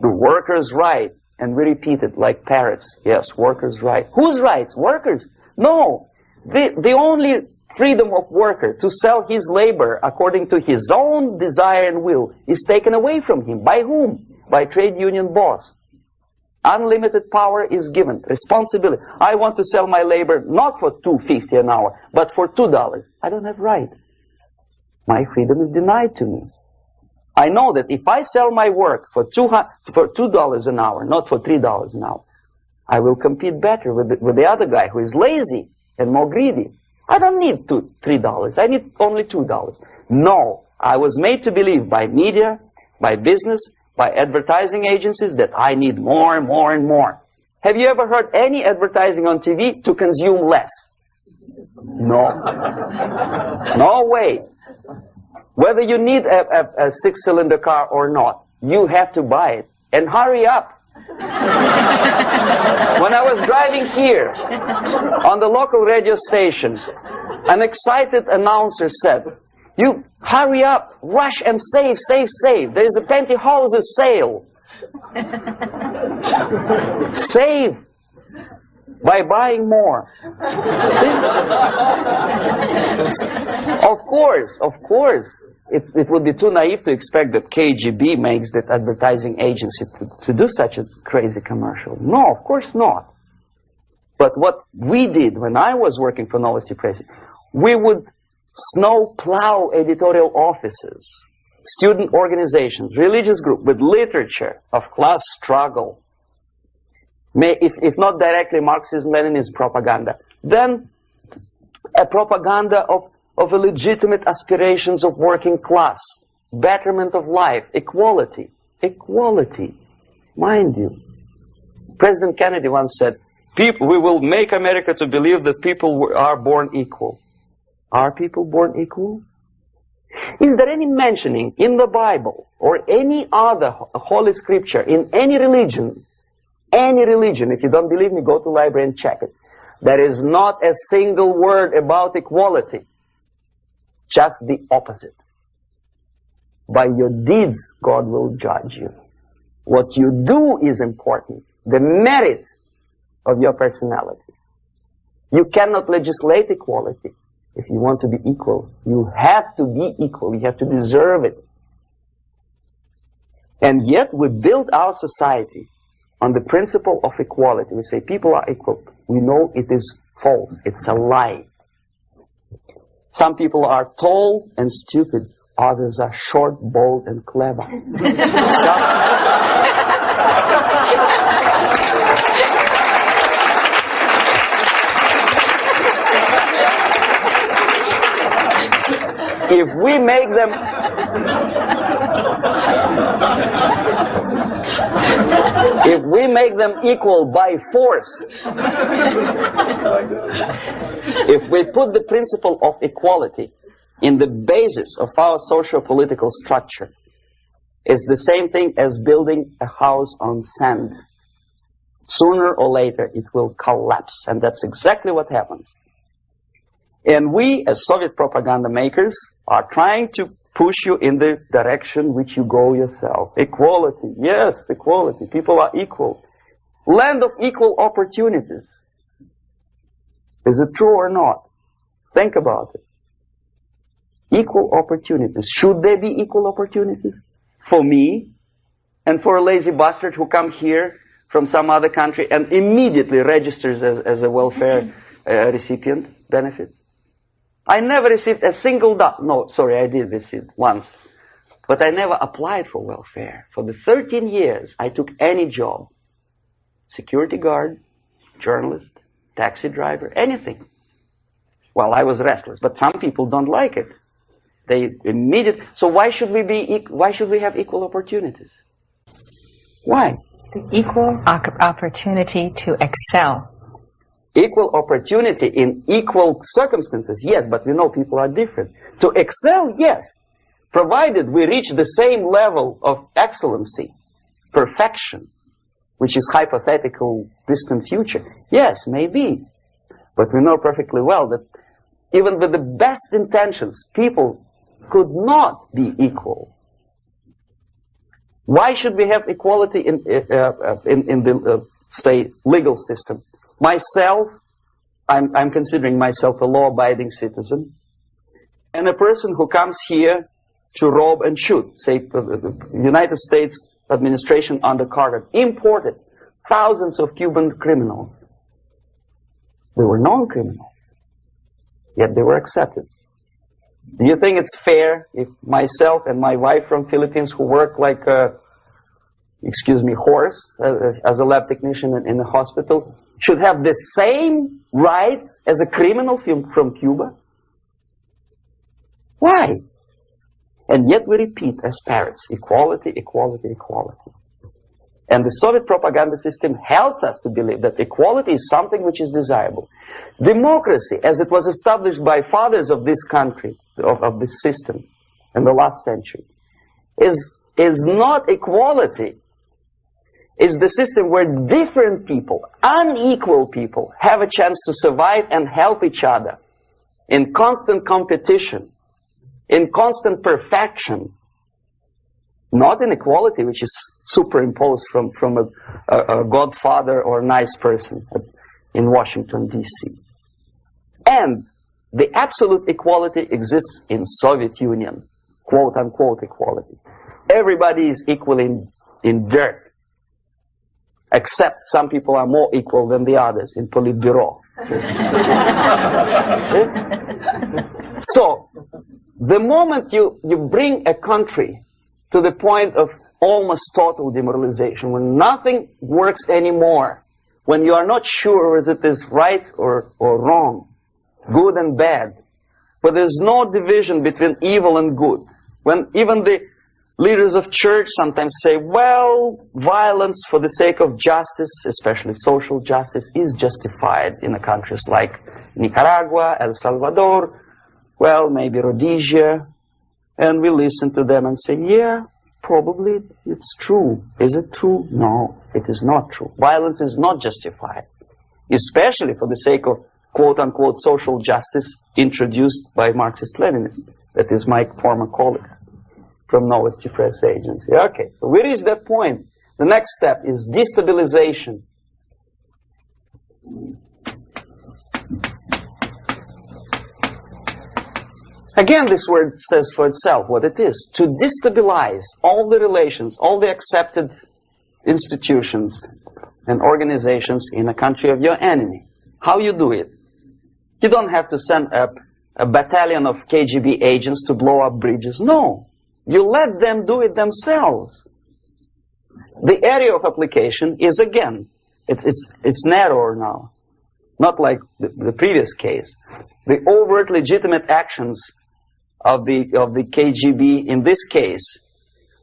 The workers' right, and we repeat it like parrots. Yes, workers' right. Whose rights? Workers? No. The only freedom of worker to sell his labor according to his own desire and will is taken away from him. By whom? By trade union boss. Unlimited power is given. Responsibility. I want to sell my labor not for $2.50 an hour, but for $2. I don't have right. My freedom is denied to me. I know that if I sell my work for $2 an hour, not for $3 an hour, I will compete better with the other guy who is lazy and more greedy. I don't need $3. I need only $2. No, I was made to believe by media, by business, by advertising agencies that I need more and more and more. Have you ever heard any advertising on TV to consume less? No. No way. Whether you need a six-cylinder car or not, you have to buy it. And hurry up. When I was driving here, on the local radio station, an excited announcer said, "You hurry up, rush and save, save, save. There is a pantyhose sale." Save by buying more. See? Of course. It would be too naive to expect that KGB makes that advertising agency to do such a crazy commercial. No, of course not. But what we did when I was working for Novosti Press, we would snow plow editorial offices, student organizations, religious groups with literature of class struggle. If not directly Marxism-Leninism propaganda, then a propaganda of a legitimate aspirations of working class, betterment of life, equality. Equality. Mind you. President Kennedy once said, we will make America to believe that people are born equal. Are people born equal? Is there any mentioning in the Bible or any other holy scripture in any religion, if you don't believe me, go to the library and check it. There is not a single word about equality, just the opposite. By your deeds, God will judge you. What you do is important, the merit of your personality. You cannot legislate equality. If you want to be equal, you have to be equal. You have to deserve it. And yet we build our society on the principle of equality. We say people are equal. We know it is false. It's a lie. Some people are tall and stupid. Others are short, bold, and clever. If we make them equal by force, if we put the principle of equality in the basis of our socio-political structure, it's the same thing as building a house on sand. Sooner or later it will collapse, and that's exactly what happens. And we, as Soviet propaganda makers, are trying to push you in the direction which you go yourself. Equality, yes, equality. People are equal. Land of equal opportunities. Is it true or not? Think about it. Equal opportunities. Should there be equal opportunities? For me and for a lazy bastard who come here from some other country and immediately registers as a welfare recipient benefits? I never received a single no, sorry, I did receive once. But I never applied for welfare. For the 13 years, I took any job. Security guard, journalist, taxi driver, anything. Well, I was restless, but some people don't like it. They immediately. So why should we have equal opportunities? Why? The equal opportunity to excel. Equal opportunity in equal circumstances, yes, but we know people are different. To excel, yes, provided we reach the same level of excellency, perfection, which is hypothetical, distant future. Yes, maybe. But we know perfectly well that even with the best intentions, people could not be equal. Why should we have equality in the, say, legal system? Myself, I'm considering myself a law-abiding citizen, and a person who comes here to rob and shoot, say, the United States administration under Carter imported thousands of Cuban criminals. They were non-criminals, yet they were accepted. Do you think it's fair if myself and my wife from Philippines, who work like a, horse as a lab technician in the hospital, should have the same rights as a criminal from Cuba? Why? And yet we repeat as parrots, equality, equality, equality. And the Soviet propaganda system helps us to believe that equality is something which is desirable. Democracy, as it was established by fathers of this country, of this system in the last century, is not equality. Is the system where different people, unequal people, have a chance to survive and help each other in constant competition, in constant perfection, not in equality, which is superimposed from a godfather or a nice person in Washington, D.C. And the absolute equality exists in Soviet Union, quote-unquote equality. Everybody is equal in dirt. Except some people are more equal than the others in Politburo. So, the moment you bring a country to the point of almost total demoralization, when nothing works anymore, when you are not sure whether it is right or wrong, good and bad, but there's no division between evil and good, when even the Leaders of church sometimes say, well, violence for the sake of justice, especially social justice, is justified in countries like Nicaragua, El Salvador, well, maybe Rhodesia. And we listen to them and say, yeah, probably it's true. Is it true? No, it is not true. Violence is not justified, especially for the sake of quote-unquote social justice introduced by Marxist-Leninists. That is my former colleague from Novosti Press Agency. Okay, so we reach that point. The next step is destabilization. Again, this word says for itself what it is. To destabilize all the relations, all the accepted institutions and organizations in a country of your enemy. How you do it? You don't have to send a battalion of KGB agents to blow up bridges. No. You let them do it themselves. The area of application is, again, it's narrower now. Not like the previous case. The overt legitimate actions of the KGB in this case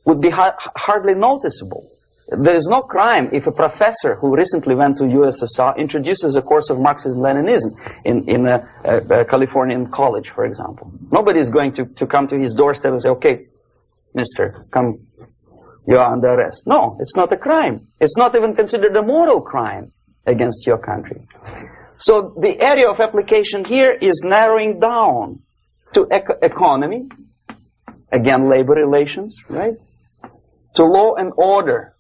would be hardly noticeable. There is no crime if a professor who recently went to USSR introduces a course of Marxism-Leninism in a Californian college, for example. Nobody is going to come to his doorstep and say, okay, mister, come, you are under arrest. No, it's not a crime. It's not even considered a moral crime against your country. So the area of application here is narrowing down to economy, again, labor relations, right? To law and order,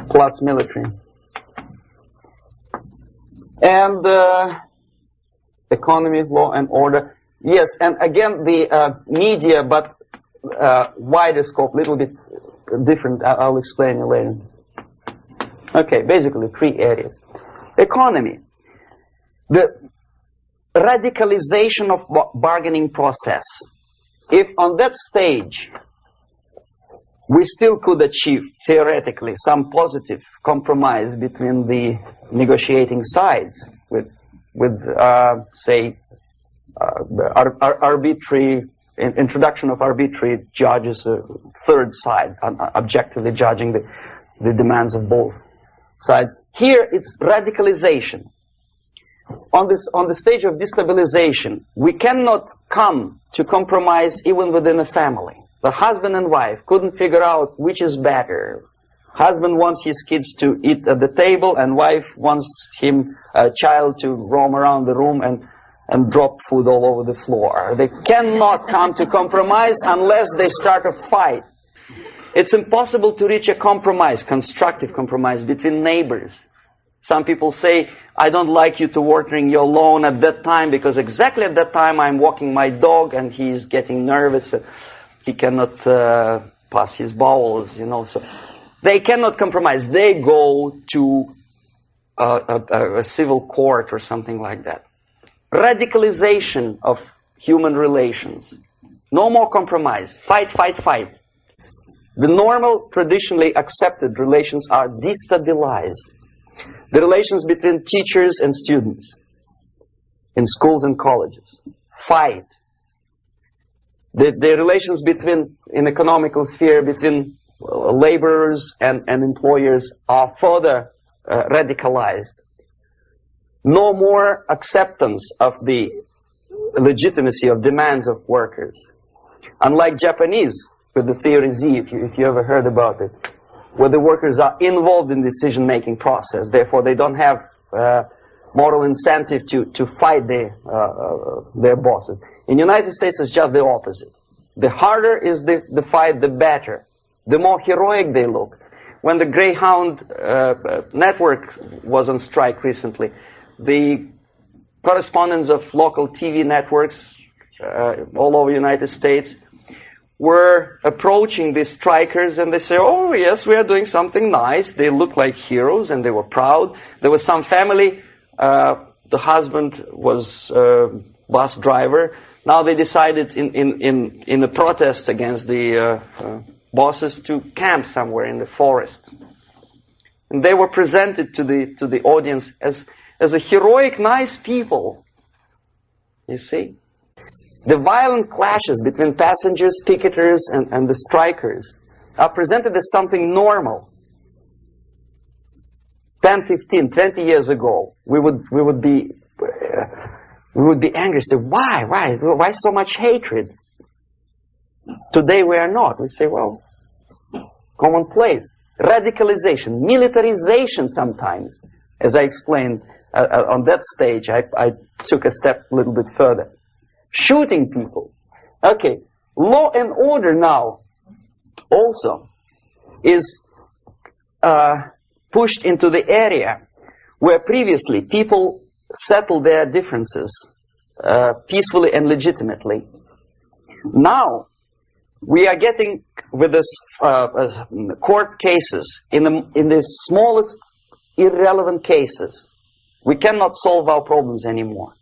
plus military. And economy, law and order. Yes, and again, the media, but wider scope, little bit different. I'll explain you later. Okay, basically 3 areas. Economy. The radicalization of bargaining process. If on that stage we still could achieve, theoretically, some positive compromise between the negotiating sides with say, arbitrary, introduction of arbitrary judges, a third side, objectively judging the demands of both sides. Here it's radicalization. On the stage of destabilization, we cannot come to compromise even within a family. The husband and wife couldn't figure out which is better. Husband wants his kids to eat at the table, and wife wants a child to roam around the room and drop food all over the floor. They cannot come to compromise unless they start a fight. It's impossible to reach a compromise, constructive compromise, between neighbors. Some people say, I don't like you to watering your lawn at that time because exactly at that time I'm walking my dog and he's getting nervous. He cannot pass his bowels, you know. So they cannot compromise. They go to a civil court or something like that. Radicalization of human relations. No more compromise. Fight, fight, fight. The normal, traditionally accepted relations are destabilized. The relations between teachers and students in schools and colleges. Fight. The relations in economical sphere between laborers and employers are further radicalized. No more acceptance of the legitimacy of demands of workers. Unlike Japanese, with the theory Z, if you ever heard about it, where the workers are involved in the decision-making process, therefore they don't have moral incentive to fight their bosses. In the United States, it's just the opposite. The harder is the fight, the better. The more heroic they look. When the Greyhound network was on strike recently, the correspondents of local TV networks all over the United States were approaching these strikers, and they say, oh yes, we are doing something nice. They look like heroes and they were proud. There was some family, the husband was a bus driver. Now they decided in a protest against the bosses to camp somewhere in the forest. And they were presented to the audience as a heroic, nice people. You see? the violent clashes between passengers, picketers, and the strikers are presented as something normal. 10, 15, 20 years ago, we would be angry, say, why so much hatred? Today we are not. We say, well, commonplace. Radicalization, militarization sometimes. As I explained on that stage, I took a step a little bit further. Shooting people. Okay, law and order now also is pushed into the area where previously people settled their differences peacefully and legitimately. Now we are getting with this court cases in the smallest irrelevant cases. We cannot solve our problems anymore.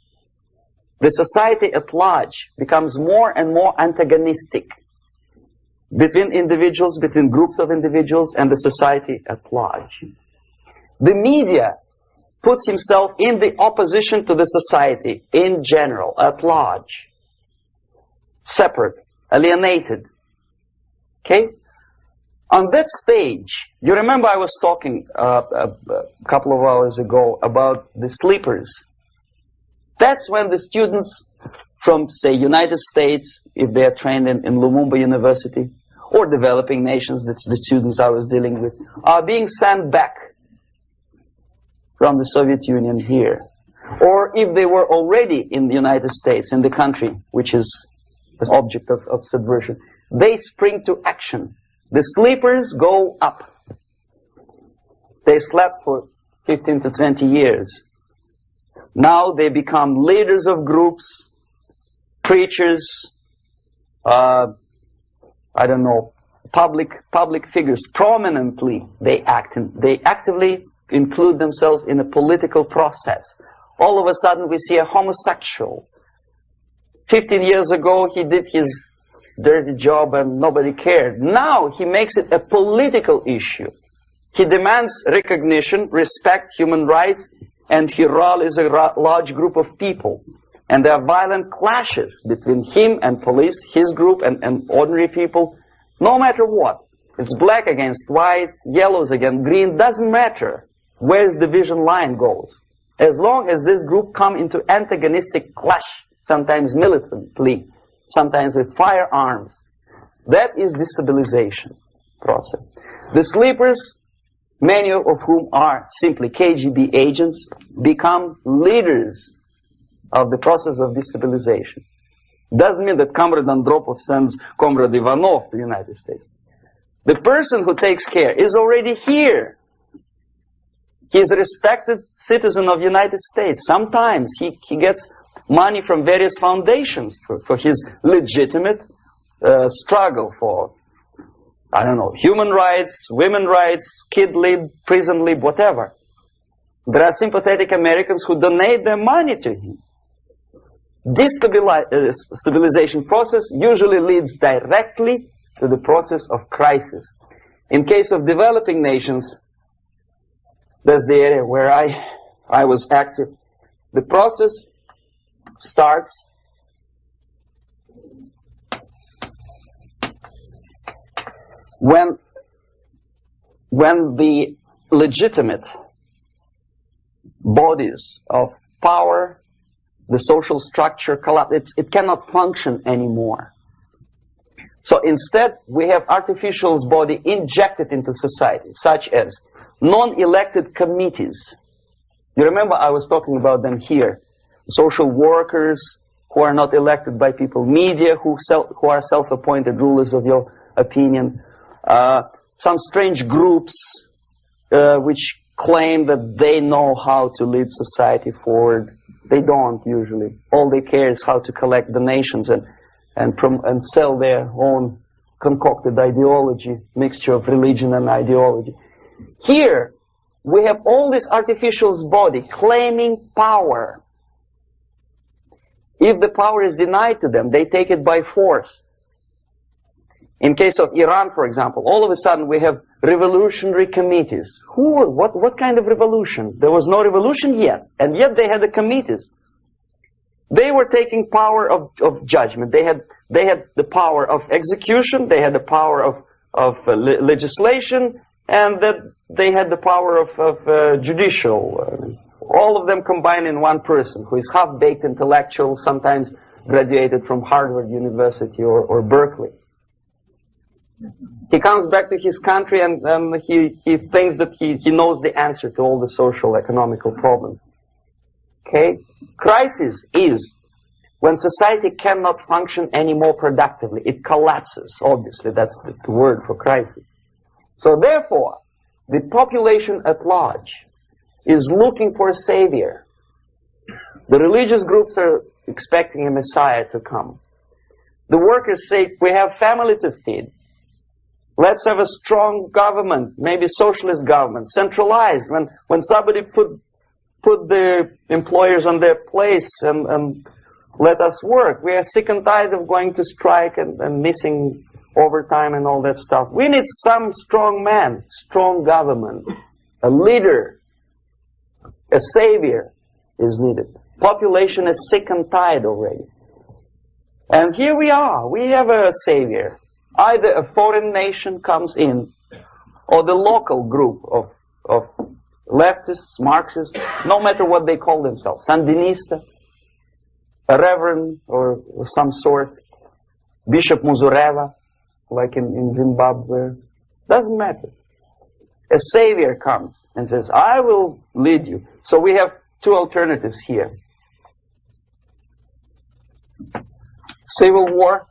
The society at large becomes more and more antagonistic between individuals, between groups of individuals, and the society at large. The media puts himself in the opposition to the society in general, at large. Separate, alienated. Okay? On that stage, you remember I was talking a couple of hours ago about the sleepers. That's when the students from, say, United States, if they are trained in Lumumba University, or developing nations, that's the students I was dealing with, are being sent back from the Soviet Union here. Or if they were already in the United States, in the country which is the object of subversion, they spring to action. The sleepers go up. They slept for 15 to 20 years. Now they become leaders of groups, preachers, I don't know, public figures. Prominently they actively include themselves in a political process. All of a sudden we see a homosexual. 15 years ago he did his dirty job and nobody cared. Now he makes it a political issue. He demands recognition, respect, human rights, and he rallies a large group of people. And there are violent clashes between him and police, his group and ordinary people, no matter what. It's black against white, yellows against green, doesn't matter where the division line goes. As long as this group come into antagonistic clash, sometimes militantly, sometimes with firearms, that is destabilization process. The sleepers, many of whom are simply KGB agents, become leaders of the process of destabilization. Doesn't mean that Comrade Andropov sends Comrade Ivanov to the United States. The person who takes care is already here. He is a respected citizen of the United States. Sometimes he gets money from various foundations for his legitimate struggle for, I don't know, human rights, women's rights, kid lib, prison lib, whatever. There are sympathetic Americans who donate their money to him. This stabilization process usually leads directly to the process of crisis. In case of developing nations, that's the area where I was active. The process starts when the legitimate bodies of power, the social structure collapse. It cannot function anymore. So instead, we have artificial body injected into society, such as non-elected committees. You remember I was talking about them here. Social workers who are not elected by people, media who are self-appointed rulers of your opinion, some strange groups which claim that they know how to lead society forward. They don't usually. All they care is how to collect donations and sell their own concocted ideology, mixture of religion and ideology. Here, we have all this artificial body claiming power. If the power is denied to them, they take it by force. In case of Iran, for example, all of a sudden we have revolutionary committees. What kind of revolution? There was no revolution yet, and yet they had the committees. They were taking power of judgment. They had the power of execution, they had the power of legislation, and that they had the power of judicial. All of them combined in one person, who is half-baked intellectual, sometimes graduated from Harvard University or Berkeley. He comes back to his country and he thinks that he knows the answer to all the social, economical problems. Okay? Crisis is when society cannot function any more productively. It collapses, obviously. That's the word for crisis. So therefore, the population at large is looking for a savior. The religious groups are expecting a messiah to come. The workers say, we have family to feed. Let's have a strong government, maybe socialist government, centralized. When somebody put the employers on their place and let us work. We are sick and tired of going to strike and missing overtime and all that stuff. We need some strong man, strong government, a leader, a savior is needed. Population is sick and tired already. And here we are. We have a savior. Either a foreign nation comes in, or the local group of leftists, Marxists, no matter what they call themselves, Sandinista, a reverend or some sort, Bishop Muzureva, like in Zimbabwe, doesn't matter. A savior comes and says, I will lead you. So we have two alternatives here. Civil war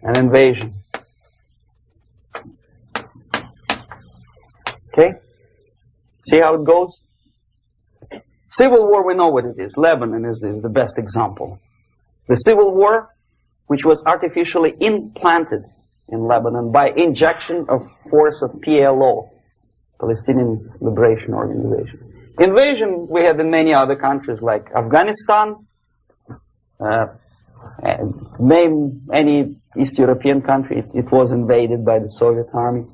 and invasion. Okay? See how it goes? Civil war, we know what it is. Lebanon is the best example. The civil war, which was artificially implanted in Lebanon by injection of force of PLO, Palestinian Liberation Organization. Invasion we had in many other countries like Afghanistan, name any East European country, it was invaded by the Soviet army.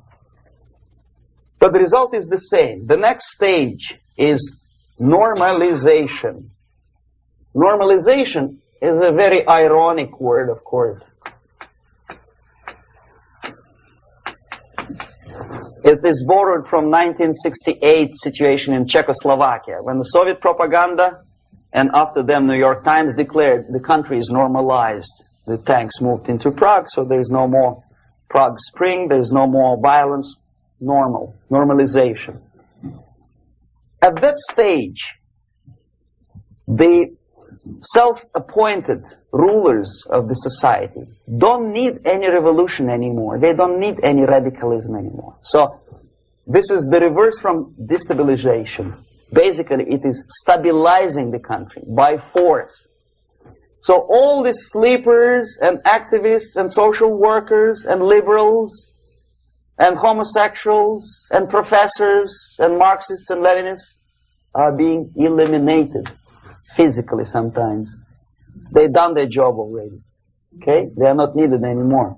But the result is the same. The next stage is normalization. Normalization is a very ironic word, of course. It is borrowed from 1968 situation in Czechoslovakia, when the Soviet propaganda and after them New York Times declared the country is normalized. The tanks moved into Prague, so there is no more Prague Spring, there is no more violence. Normalization. At that stage, the self-appointed rulers of the society don't need any revolution anymore. They don't need any radicalism anymore. So this is the reverse from destabilization. Basically, it is stabilizing the country by force. So all the sleepers and activists and social workers and liberals and homosexuals and professors and Marxists and Leninists are being eliminated physically sometimes. They've done their job already. Okay? They are not needed anymore.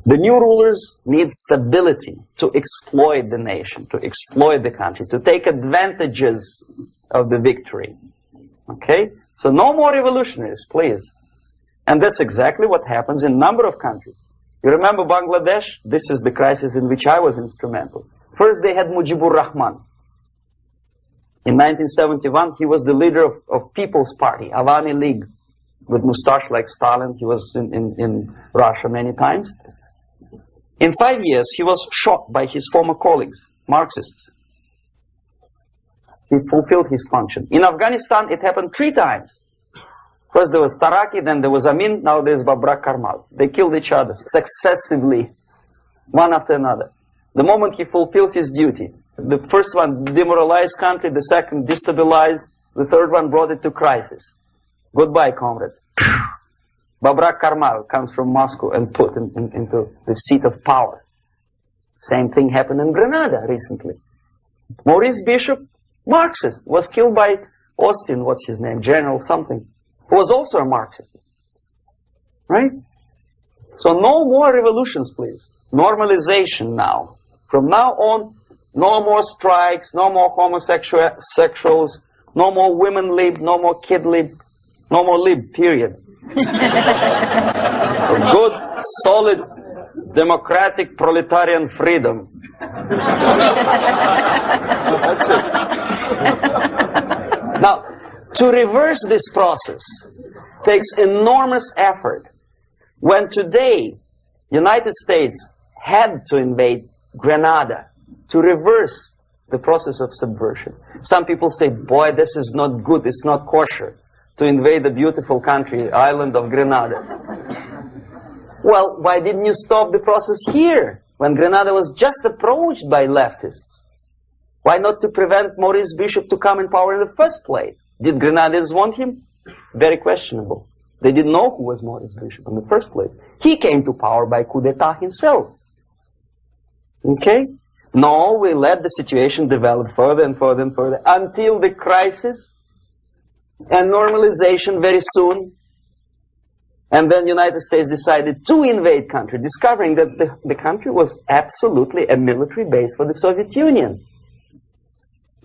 The new rulers need stability to exploit the nation, to exploit the country, to take advantages of the victory. Okay? So no more revolutionaries, please. And that's exactly what happens in a number of countries. You remember Bangladesh? This is the crisis in which I was instrumental. First they had Mujibur Rahman. In 1971, he was the leader of People's Party, Awami League, with mustache like Stalin. He was in Russia many times. In 5 years, he was shot by his former colleagues, Marxists. He fulfilled his function. In Afghanistan, it happened 3 times. First there was Taraki, then there was Amin, now there's Babrak Karmal. They killed each other successively, one after another. The moment he fulfills his duty, the first one demoralized country, the second destabilized, the third one brought it to crisis. Goodbye, comrades. Babrak Karmal comes from Moscow and put into the seat of power. Same thing happened in Grenada recently. Maurice Bishop, Marxist, was killed by Austin, what's his name, General something, who was also a Marxist. Right? So no more revolutions, please. Normalization now. From now on, no more strikes, no more homosexuals, No more women lib, no more kid lib, no more lib, period. A good, solid, democratic, proletarian freedom. That's it. Now, to reverse this process takes enormous effort. When today, United States had to invade Grenada to reverse the process of subversion. Some people say, boy, this is not good, it's not kosher to invade the beautiful country, island of Grenada. Well, why didn't you stop the process here, when Grenada was just approached by leftists? Why not to prevent Maurice Bishop to come in power in the first place? Did Grenadians want him? Very questionable. They didn't know who was Maurice Bishop in the first place. He came to power by coup d'etat himself. Okay? No, we let the situation develop further and further and further until the crisis and normalization very soon. And then the United States decided to invade country, discovering that the country was absolutely a military base for the Soviet Union.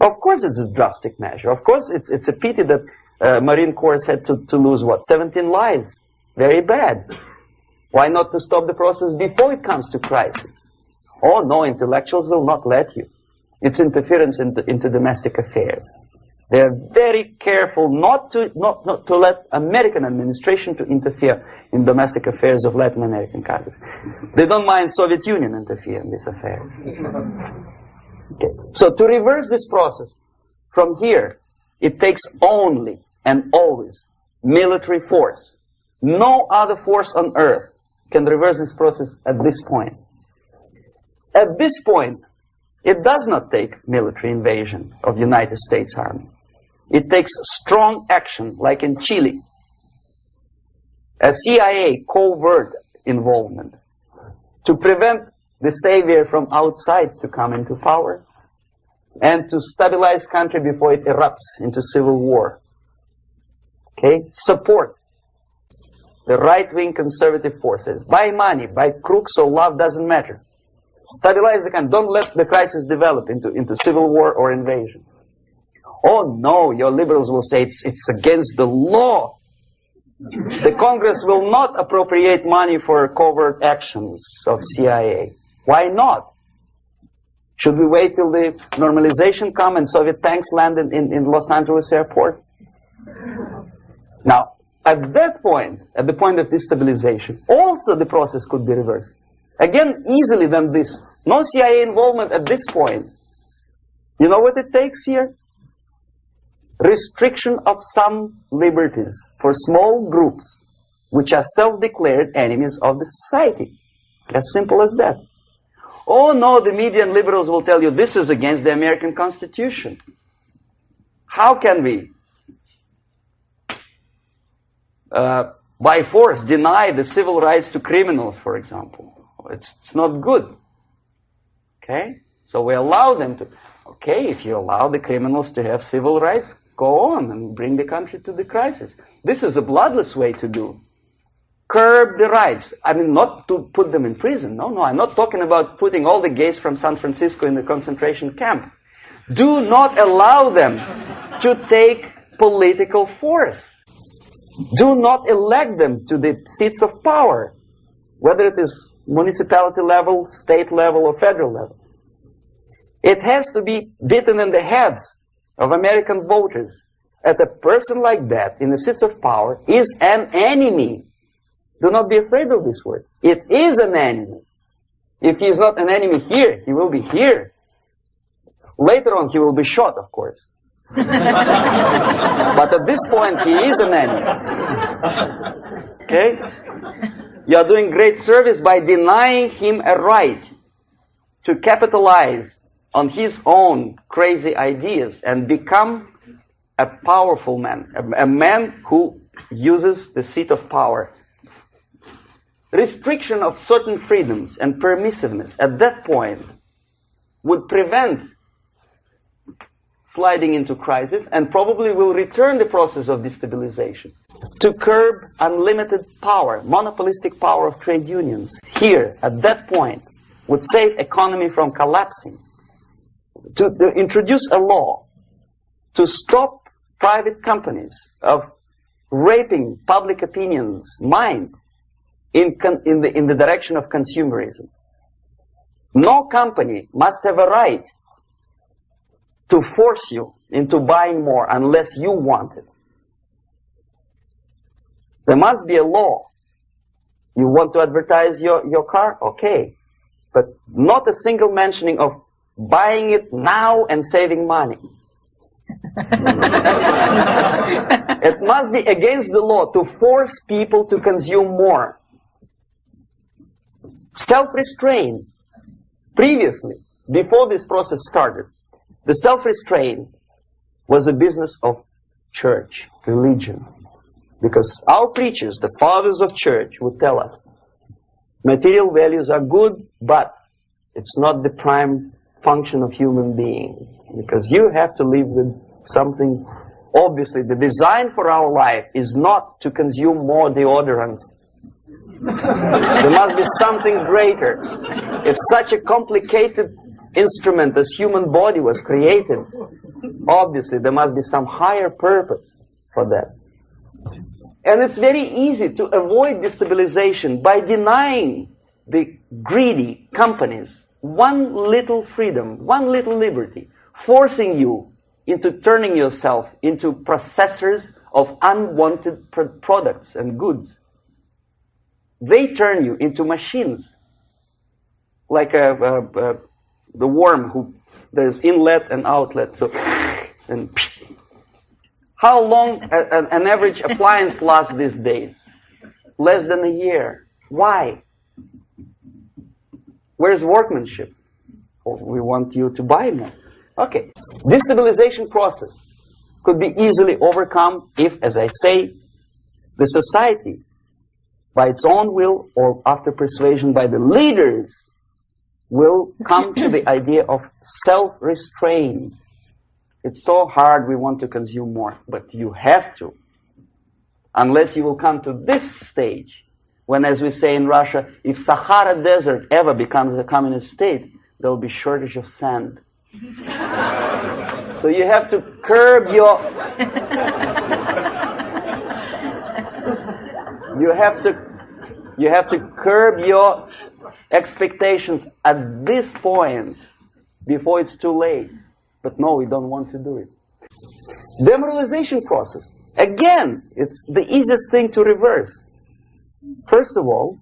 Of course it's a drastic measure. Of course it's a pity that Marine Corps had to lose, what, 17 lives. Very bad. Why not to stop the process before it comes to crisis? Oh no, intellectuals will not let you. It's interference into domestic affairs. They're very careful not to let American administration to interfere in domestic affairs of Latin American countries. They don't mind Soviet Union interfere in these affairs. Okay. So to reverse this process, from here, it takes only and always military force. No other force on earth can reverse this process at this point. At this point, it does not take military invasion of the United States Army. It takes strong action, like in Chile. A CIA covert involvement to prevent the savior from outside to come into power and to stabilize country before it erupts into civil war. Okay? Support the right-wing conservative forces. By money, by crooks or love, doesn't matter. Stabilize the country. Don't let the crisis develop into civil war or invasion. Oh no, your liberals will say it's against the law. The Congress will not appropriate money for covert actions of CIA. Why not? Should we wait till the normalization come and Soviet tanks land in Los Angeles airport? Now, at that point, at the point of destabilization, also the process could be reversed. Again, easily than this. No CIA involvement at this point. You know what it takes here? Restriction of some liberties for small groups which are self-declared enemies of the society. As simple as that. Oh no, the media and liberals will tell you this is against the American Constitution. How can we, by force, deny the civil rights to criminals, for example? It's not good. Okay? So we allow them to. Okay, if you allow the criminals to have civil rights, go on and bring the country to the crisis. This is a bloodless way to do. Curb the rights. I mean, not to put them in prison. No, I'm not talking about putting all the gays from San Francisco in the concentration camp. Do not allow them to take political force. Do not elect them to the seats of power, whether it is municipality level, state level, or federal level. It has to be beaten in the heads of American voters that a person like that in the seats of power is an enemy. Do not be afraid of this word. It is an enemy. If he is not an enemy here, he will be here. Later on, he will be shot, of course. But at this point, he is an enemy. Okay? You are doing great service by denying him a right to capitalize on his own crazy ideas and become a powerful man, a man who uses the seat of power. Restriction of certain freedoms and permissiveness at that point would prevent sliding into crisis and probably will return the process of destabilization. To curb unlimited power, monopolistic power of trade unions, here, at that point, would save economy from collapsing. To introduce a law to stop private companies of raping public opinion's mind in the direction of consumerism. No company must have a right to force you into buying more unless you want it. There must be a law. You want to advertise your car? Okay. But not a single mentioning of buying it now and saving money. It must be against the law to force people to consume more. Self-restraint. Previously, before this process started, the self-restraint was a business of church, religion. Because our preachers, the fathers of church, would tell us, material values are good, but it's not the prime function of human being. Because you have to live with something. Obviously, the design for our life is not to consume more deodorants. There must be something greater. If such a complicated instrument as human body was created, obviously there must be some higher purpose for that. And it's very easy to avoid destabilization by denying the greedy companies one little freedom, one little liberty, forcing you into turning yourself into processors of unwanted products and goods. They turn you into machines, like the worm who there's inlet and outlet. So, and how long an average appliance lasts these days? Less than a year. Why? Where's workmanship? Oh, we want you to buy more. Okay. This stabilization process could be easily overcome if, as I say, the society, by its own will or after persuasion by the leaders, will come to the idea of self-restraint. It's so hard, we want to consume more, but you have to. Unless you will come to this stage, when, as we say in Russia, if Sahara Desert ever becomes a communist state, there will be shortage of sand. So you have to curb your... You have to curb your expectations at this point before it's too late. But no, we don't want to do it. Demoralization process. Again, it's the easiest thing to reverse. First of all,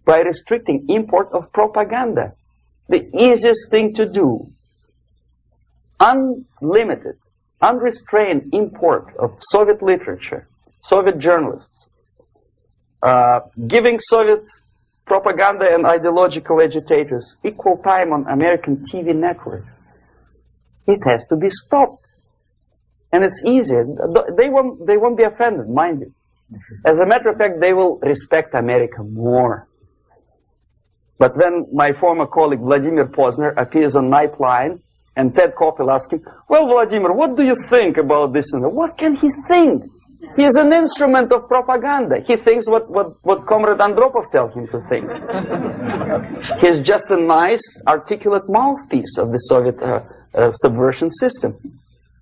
by restricting import of propaganda. The easiest thing to do. Unlimited, unrestrained import of Soviet literature, Soviet journalists, giving Soviet propaganda and ideological agitators equal time on American TV network. It has to be stopped. And it's easier. They won't be offended, mind you. As a matter of fact, they will respect America more. But when my former colleague Vladimir Posner appears on Nightline and Ted Koppel asks him, well, Vladimir, what do you think about this? And what can he think? He is an instrument of propaganda. He thinks what Comrade Andropov tells him to think. He's just a nice, articulate mouthpiece of the Soviet subversion system.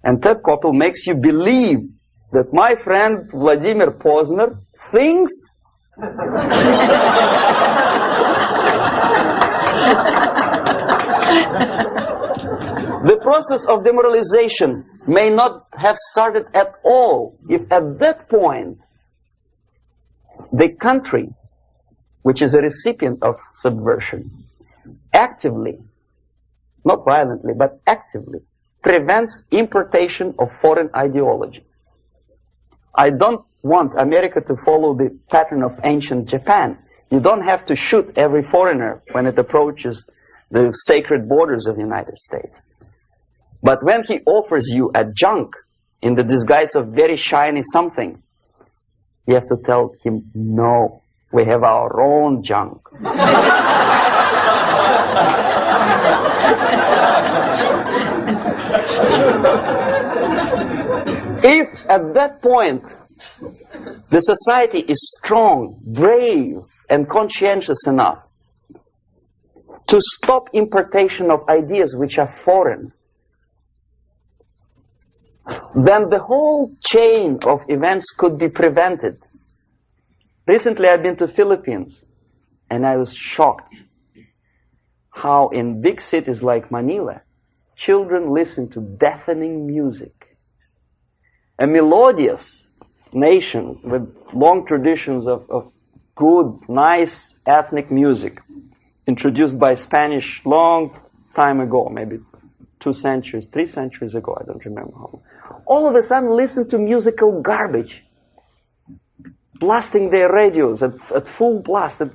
And Ted Koppel makes you believe that my friend Vladimir Posner thinks the process of demoralization may not have started at all if at that point the country, which is a recipient of subversion, actively, not violently, but actively, prevents importation of foreign ideology. I don't want America to follow the pattern of ancient Japan. You don't have to shoot every foreigner when it approaches the sacred borders of the United States. But when he offers you a junk in the disguise of very shiny something, you have to tell him, no, we have our own junk. If at that point the society is strong, brave, and conscientious enough to stop importation of ideas which are foreign, then the whole chain of events could be prevented. Recently I've been to Philippines, and I was shocked how in big cities like Manila, children listen to deafening music. A melodious nation with long traditions of good, nice ethnic music, introduced by Spanish long time ago, maybe 2 centuries, 3 centuries ago, I don't remember how long. All of a sudden listen to musical garbage, blasting their radios at full blast, at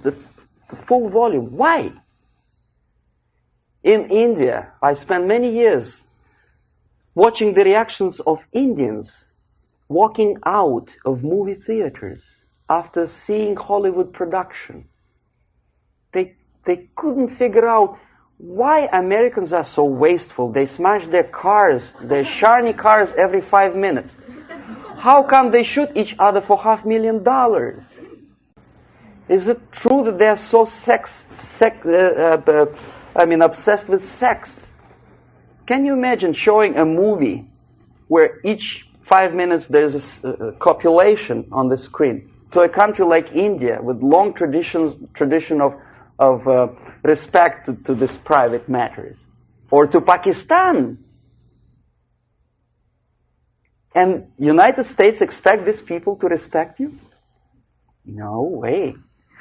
full volume. Why? In India, I spent many years watching the reactions of Indians walking out of movie theaters after seeing Hollywood production. They couldn't figure out why Americans are so wasteful. They smash their cars, their shiny cars, every 5 minutes. How come they shoot each other for $500,000? Is it true that they are so obsessed with sex? Can you imagine showing a movie where each 5 minutes there's a copulation on the screen to a country like India with long tradition of respect to these private matters, or to Pakistan? And United States expect these people to respect you? No way.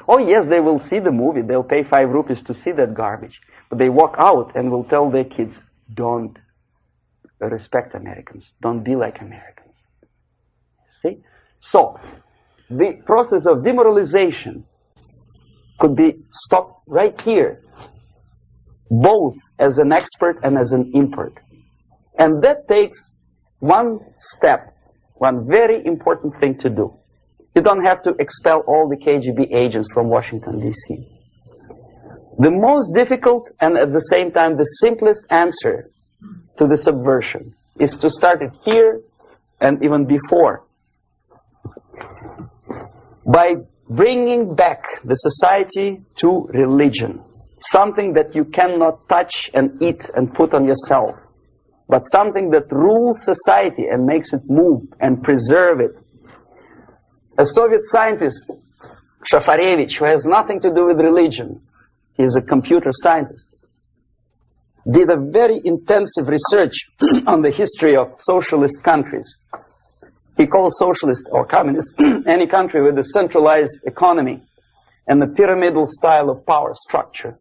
Oh yes, they will see the movie, they'll pay 5 rupees to see that garbage, but they walk out and will tell their kids, don't respect Americans, don't be like Americans. See? So, the process of demoralization could be stopped right here, both as an expert and as an import. And that takes one step, one very important thing to do. You don't have to expel all the KGB agents from Washington, D.C. The most difficult and at the same time the simplest answer to the subversion is to start it here and even before, by bringing back the society to religion, something that you cannot touch and eat and put on yourself, but something that rules society and makes it move and preserve it. A Soviet scientist, Shafarevich, who has nothing to do with religion, he is a computer scientist, did a very intensive research on the history of socialist countries. He calls socialist or communist any country with a centralized economy and a pyramidal style of power structure.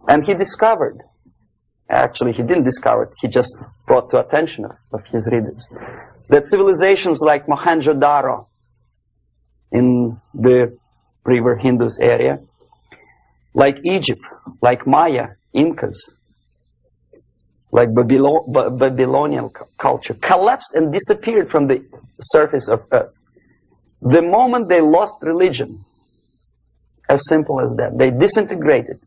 And he discovered, actually he didn't discover it, he just brought to attention of his readers, that civilizations like Mohenjo-Daro in the river Indus area, like Egypt, like Maya, Incas, like Babylonian culture, collapsed and disappeared from the surface of Earth. The moment they lost religion, as simple as that, they disintegrated.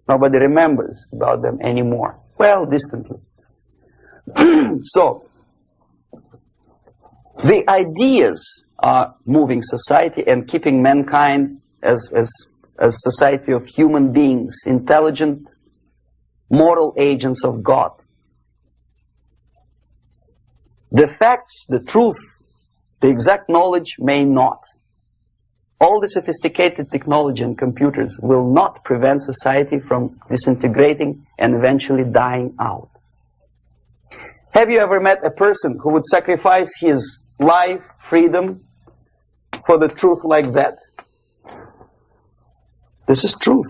Nobody remembers about them anymore. Well, distantly. So, the ideas are moving society and keeping mankind as a society of human beings, intelligent, moral agents of God. The facts, the truth, the exact knowledge may not. All the sophisticated technology and computers will not prevent society from disintegrating and eventually dying out. Have you ever met a person who would sacrifice his life, freedom, for the truth like that? This is truth.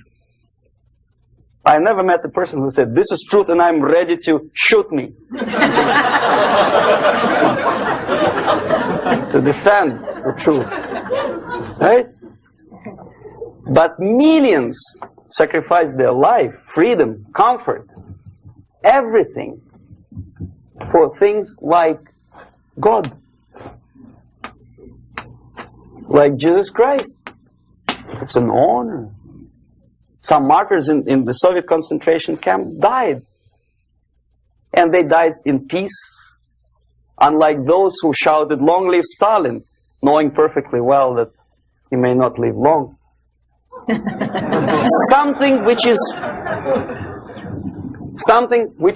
I never met a person who said, this is truth and I'm ready to shoot me. To defend the truth. Right? But millions sacrifice their life, freedom, comfort, everything for things like God. Like Jesus Christ. It's an honor. Some martyrs in the Soviet concentration camp died. And they died in peace. Unlike those who shouted, long live Stalin, knowing perfectly well that he may not live long. Something which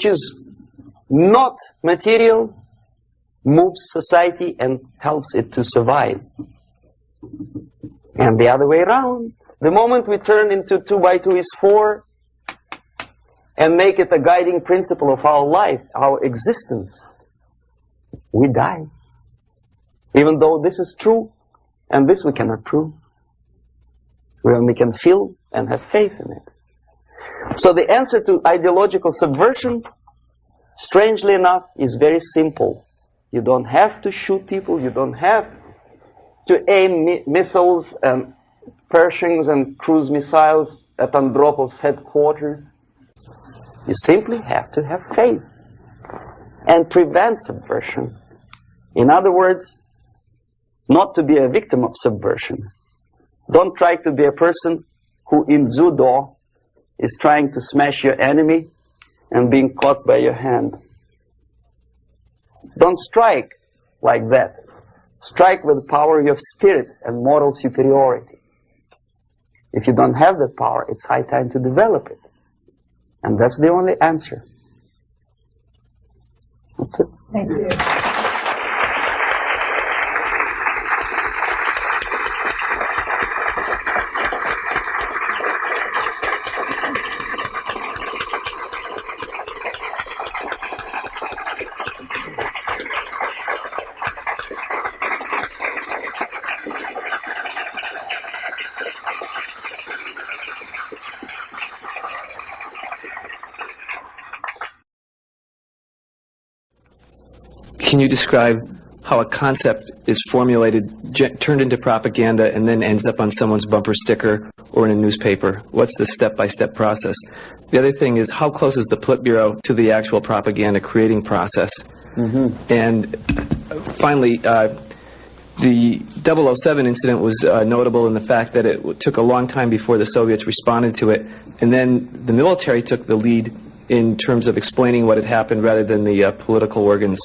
is not material, moves society and helps it to survive. And the other way around, the moment we turn into 2 by 2 is 4 and make it a guiding principle of our life, our existence, we die. Even though this is true, and this we cannot prove. We only can feel and have faith in it. So the answer to ideological subversion, strangely enough, is very simple. You don't have to shoot people, you don't have to aim missiles and Pershings and cruise missiles at Andropov's headquarters. You simply have to have faith and prevent subversion. In other words, not to be a victim of subversion. Don't try to be a person who in judo is trying to smash your enemy and being caught by your hand. Don't strike like that. Strike with the power of spirit and moral superiority. If you don't have that power, it's high time to develop it. And that's the only answer. That's it. Thank you. Can you describe how a concept is formulated, turned into propaganda, and then ends up on someone's bumper sticker or in a newspaper? What's the step-by-step process? The other thing is, how close is the Politburo to the actual propaganda creating process? And finally, the 007 incident was notable in the fact that it took a long time before the Soviets responded to it, and then the military took the lead in terms of explaining what had happened rather than the political organs.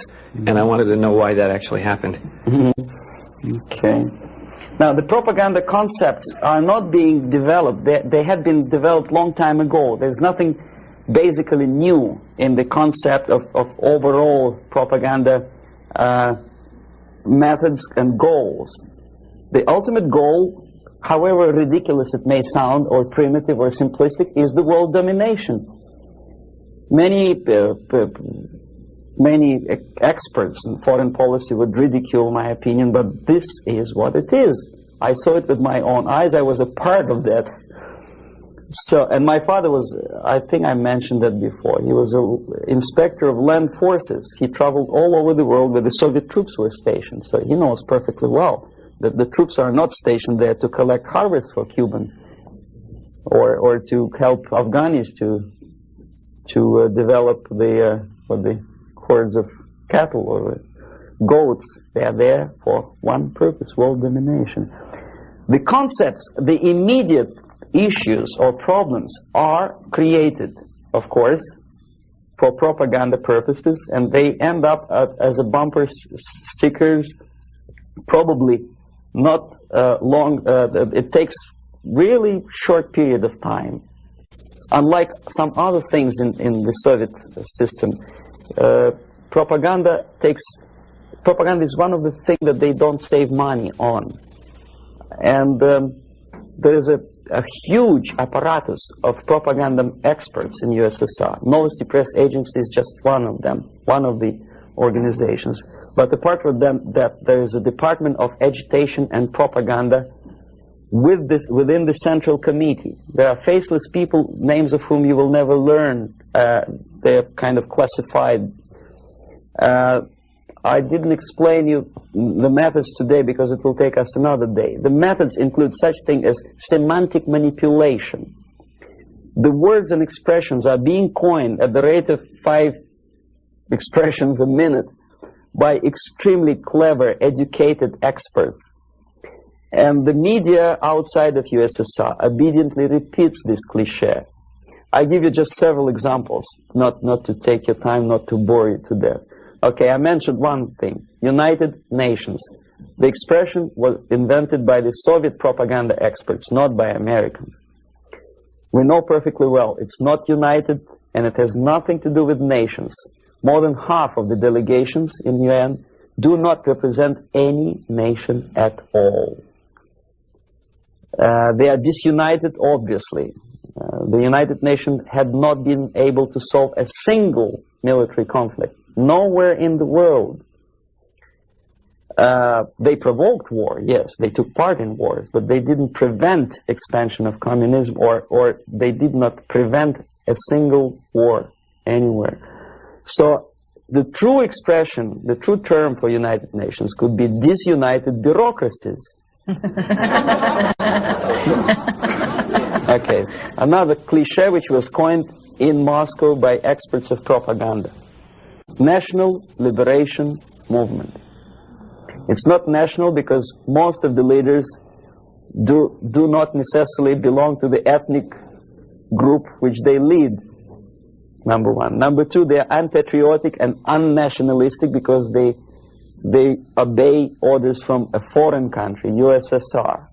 And I wanted to know why that actually happened. Okay. Now, the propaganda concepts are not being developed. They had been developed long time ago. There's nothing basically new in the concept of overall propaganda methods and goals. The ultimate goal, however ridiculous it may sound, or primitive or simplistic, is the world domination. Many experts in foreign policy would ridicule my opinion, but this is what it is. I saw it with my own eyes. I was a part of that. So, and my father was, I think I mentioned that before, he was an inspector of land forces. He traveled all over the world where the Soviet troops were stationed. So he knows perfectly well that the troops are not stationed there to collect harvests for Cubans or to help Afghanis to develop the hordes of cattle or goats. They are there for one purpose: world domination. The concepts, the immediate issues or problems are created, of course, for propaganda purposes, and they end up as a bumper stickers, probably not long. It takes really short period of time. Unlike some other things in the Soviet system, propaganda is one of the things that they don't save money on. And there is a huge apparatus of propaganda experts in USSR. Novosti Press Agency is just one of them, one of the organizations. But apart from them, that there is a Department of Agitation and Propaganda within the Central Committee. There are faceless people, names of whom you will never learn. They're kind of classified. I didn't explain you the methods today because it will take us another day. The methods include such thing as semantic manipulation. The words and expressions are being coined at the rate of 5 expressions a minute by extremely clever, educated experts. And the media outside of USSR obediently repeats this cliché. I give you just several examples, not to take your time, not to bore you to death. Okay, I mentioned one thing, United Nations. The expression was invented by the Soviet propaganda experts, not by Americans. We know perfectly well it's not united, and it has nothing to do with nations. More than half of the delegations in UN do not represent any nation at all. They are disunited, obviously. The United Nations had not been able to solve a single military conflict. Nowhere in the world. They provoked war, yes, they took part in wars, but they didn't prevent expansion of communism, or they did not prevent a single war anywhere. So the true expression, the true term for United Nations could be disunited bureaucracies. Okay, another cliche which was coined in Moscow by experts of propaganda. National Liberation Movement. It's not national because most of the leaders do not necessarily belong to the ethnic group which they lead, number one. Number two, they are unpatriotic and unnationalistic because they obey orders from a foreign country, USSR.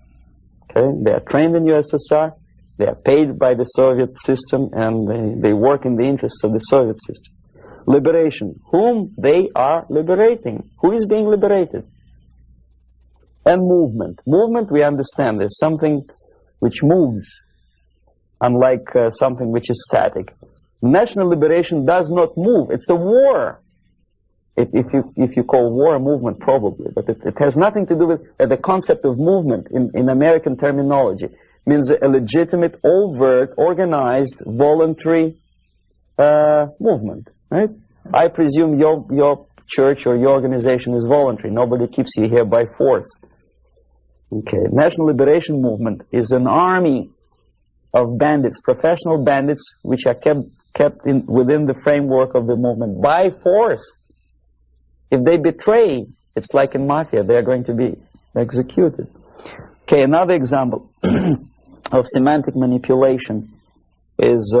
Okay? They are trained in USSR, they are paid by the Soviet system, and they work in the interests of the Soviet system. Liberation. Whom they are liberating? Who is being liberated? And movement. Movement, we understand, is something which moves, unlike something which is static. National liberation does not move. It's a war. If you call war a movement, probably, but it has nothing to do with the concept of movement in American terminology. It means a legitimate, overt, organized, voluntary movement, right? I presume your church or your organization is voluntary. Nobody keeps you here by force. Okay, National Liberation Movement is an army of bandits, professional bandits, which are kept within the framework of the movement by force. If they betray, it's like in mafia, they are going to be executed. Okay, another example of semantic manipulation is,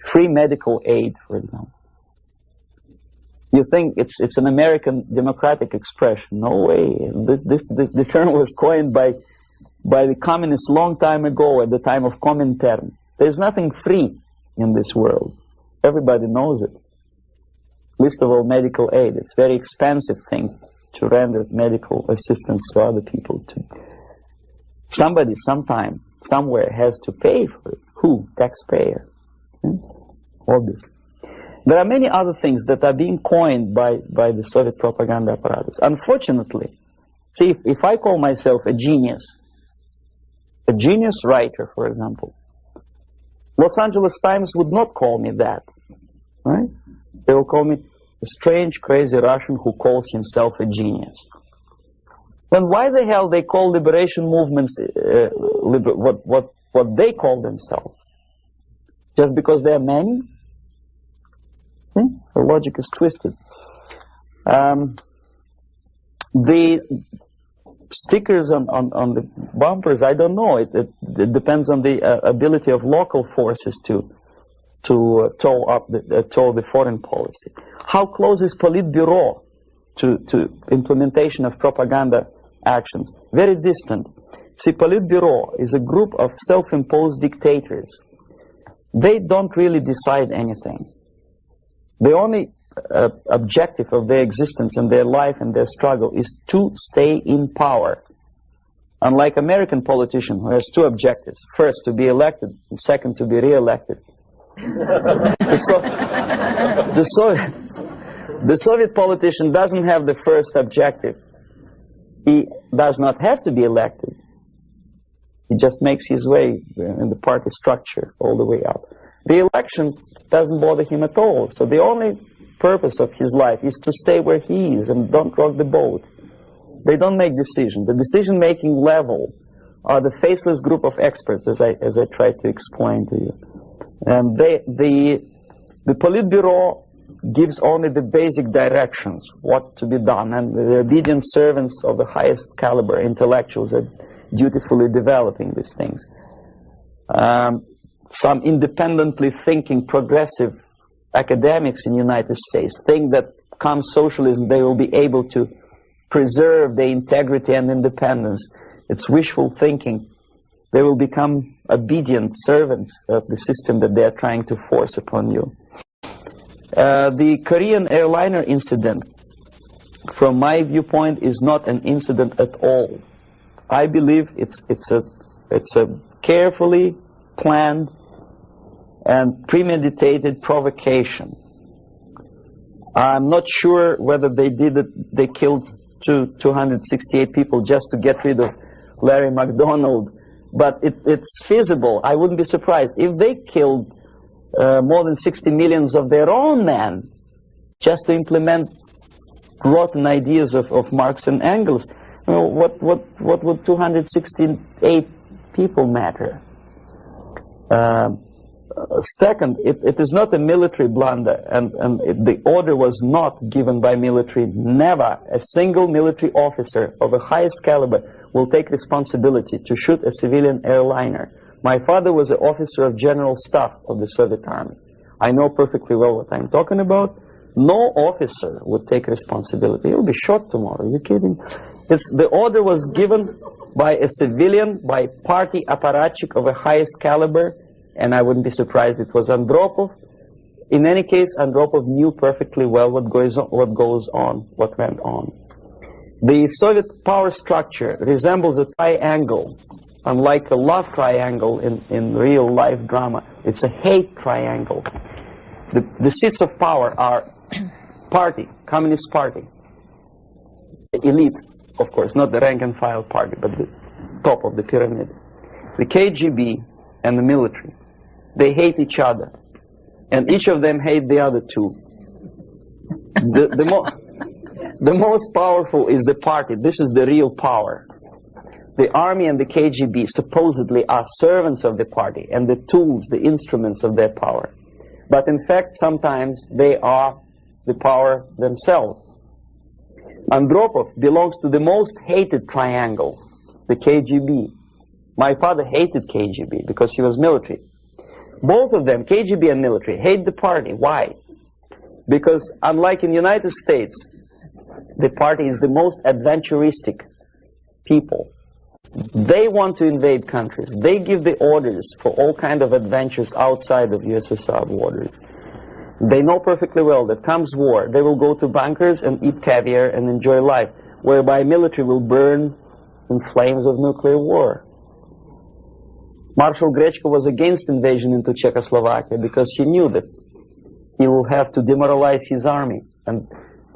free medical aid, for example. You think it's an American democratic expression. No way. The term was coined by the communists long time ago, at the time of Comintern. There's nothing free in this world. Everybody knows it. Least of all medical aid. It's a very expensive thing to render medical assistance to other people. Somebody, sometime, somewhere has to pay for it. Who? Taxpayer. Obviously. There are many other things that are being coined by the Soviet propaganda apparatus. Unfortunately, see, if I call myself a genius writer, for example, Los Angeles Times would not call me that, right? They will call me a strange, crazy Russian who calls himself a genius. Then why the hell they call liberation movements what they call themselves? Just because they are many? The logic is twisted. The stickers on the bumpers, I don't know. It depends on the ability of local forces to toe the foreign policy. How close is Politburo to implementation of propaganda actions? Very distant. See, Politburo is a group of self-imposed dictators. They don't really decide anything. The only objective of their existence and their life and their struggle is to stay in power. Unlike American politician who has two objectives. First, to be elected, and second, to be re-elected. The Soviet politician doesn't have the first objective. He does not have to be elected. He just makes his way in the party structure all the way up. Re-election doesn't bother him at all. So the only purpose of his life is to stay where he is and don't rock the boat. They don't make decisions. The decision-making level are the faceless group of experts, as I tried to explain to you. And the Politburo gives only the basic directions, what to be done, and the obedient servants of the highest caliber intellectuals are dutifully developing these things. Some independently thinking progressive academics in the United States think that come socialism they will be able to preserve their integrity and independence. It's wishful thinking. They will become obedient servants of the system that they are trying to force upon you. The Korean airliner incident, from my viewpoint, is not an incident at all. I believe it's a carefully planned and premeditated provocation. I'm not sure whether they did it. They killed 268 people just to get rid of Larry McDonald, but it's feasible. I wouldn't be surprised if they killed more than 60 millions of their own men just to implement rotten ideas of Marx and Engels. You know, what would 268 people matter? Second, it is not a military blunder, and the order was not given by military. Never a single military officer of the highest caliber will take responsibility to shoot a civilian airliner. My father was an officer of general staff of the Soviet Army. I know perfectly well what I'm talking about. No officer would take responsibility. He'll be shot tomorrow. Are you kidding? The order was given by a civilian, by party apparatchik of the highest caliber, and I wouldn't be surprised it was Andropov. In any case, Andropov knew perfectly well what went on. The Soviet power structure resembles a triangle. Unlike a love triangle in real life drama, it's a hate triangle. The seats of power are party, Communist Party, the elite, of course, not the rank and file party, but the top of the pyramid. The KGB and the military, they hate each other, and each of them hate the other two. The most powerful is the party. This is the real power. The army and the KGB supposedly are servants of the party and the tools, the instruments of their power. But in fact, sometimes they are the power themselves. Andropov belongs to the most hated triangle, the KGB. My father hated KGB because he was military. Both of them, KGB and military, hate the party. Why? Because unlike in the United States, the party is the most adventuristic people. They want to invade countries. They give the orders for all kinds of adventures outside of USSR borders. They know perfectly well that comes war, they will go to bunkers and eat caviar and enjoy life, whereby military will burn in flames of nuclear war. Marshal Grechko was against invasion into Czechoslovakia because he knew that he will have to demoralize his army. And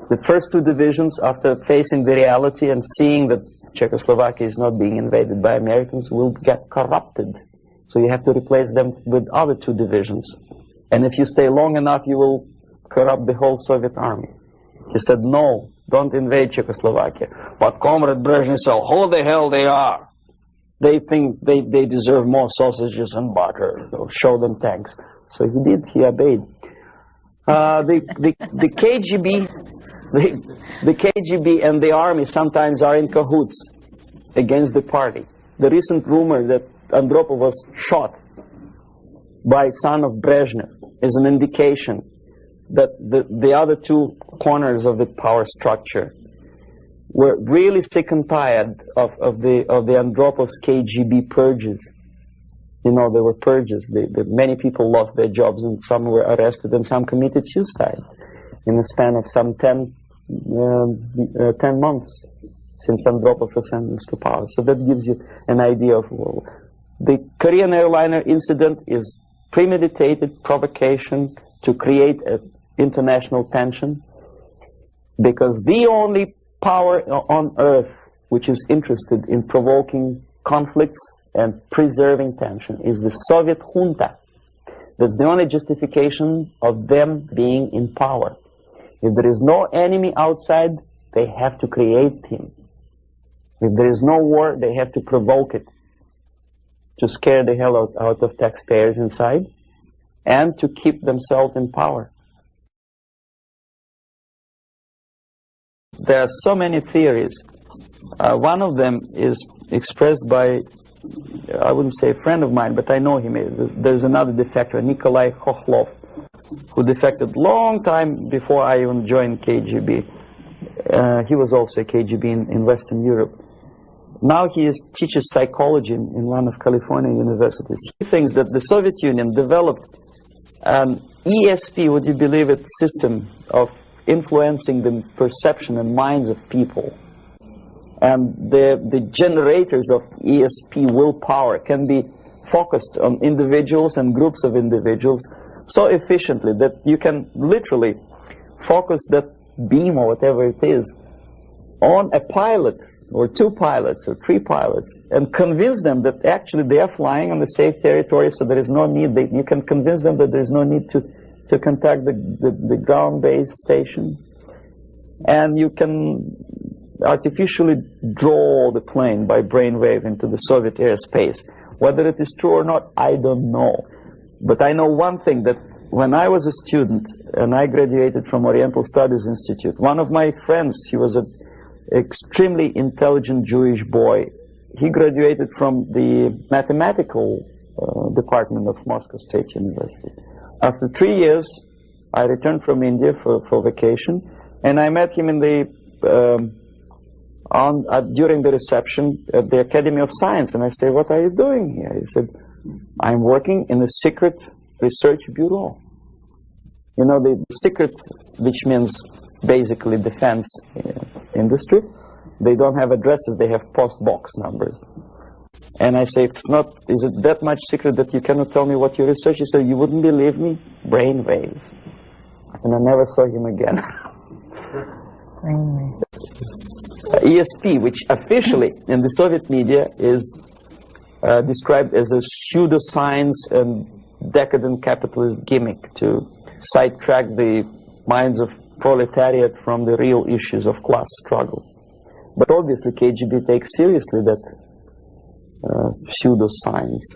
the first two divisions, after facing the reality and seeing that Czechoslovakia is not being invaded by Americans, will get corrupted. So you have to replace them with other two divisions. And if you stay long enough, you will corrupt the whole Soviet army. He said, no, don't invade Czechoslovakia. But Comrade Brezhnev said, who the hell they are? They think they deserve more sausages and butter. So show them tanks. So he did, he obeyed. The KGB and the army sometimes are in cahoots against the party. The recent rumor that Andropov was shot by son of Brezhnev is an indication that the other two corners of the power structure were really sick and tired of the Andropov's KGB purges. You know, there were purges. Many people lost their jobs, and some were arrested, and some committed suicide in the span of some 10 months since Andropov was sentenced to power. So that gives you an idea of the Korean airliner incident is premeditated provocation to create international tension, because the only power on earth which is interested in provoking conflicts and preserving tension is the Soviet junta. That's the only justification of them being in power. If there is no enemy outside, they have to create him. If there is no war, they have to provoke it, to scare the hell out of taxpayers inside, and to keep themselves in power. There are so many theories. One of them is expressed by, I wouldn't say a friend of mine, but I know him. There's another defector, Nikolai Khokhlov, who defected long time before I even joined KGB. He was also a KGB in Western Europe. Now he teaches psychology in one of California universities. He thinks that the Soviet Union developed an ESP, would you believe it, system of influencing the perception and minds of people, and the generators of ESP willpower can be focused on individuals and groups of individuals so efficiently that you can literally focus that beam or whatever it is on a pilot or two pilots or three pilots and convince them that actually they are flying on the safe territory, so there is no need, you can convince them that there is no need to contact the ground-based station, and you can artificially draw the plane by brainwave into the Soviet airspace. Whether it is true or not, I don't know. But I know one thing, that when I was a student and I graduated from Oriental Studies Institute, one of my friends, he was an extremely intelligent Jewish boy. He graduated from the mathematical department of Moscow State University. After 3 years, I returned from India for vacation, and I met him in the during the reception at the Academy of Science, and I said, "What are you doing here?" He said, "I'm working in the secret research bureau." You know, the secret, which means basically defense industry, they don't have addresses, they have post box numbers. And I say, "It's not, is it that much secret that you cannot tell me what you research?" He said, "You wouldn't believe me, brain waves." And I never saw him again. ESP, which officially in the Soviet media is described as a pseudoscience and decadent capitalist gimmick to sidetrack the minds of proletariat from the real issues of class struggle. But obviously KGB takes seriously that pseudoscience.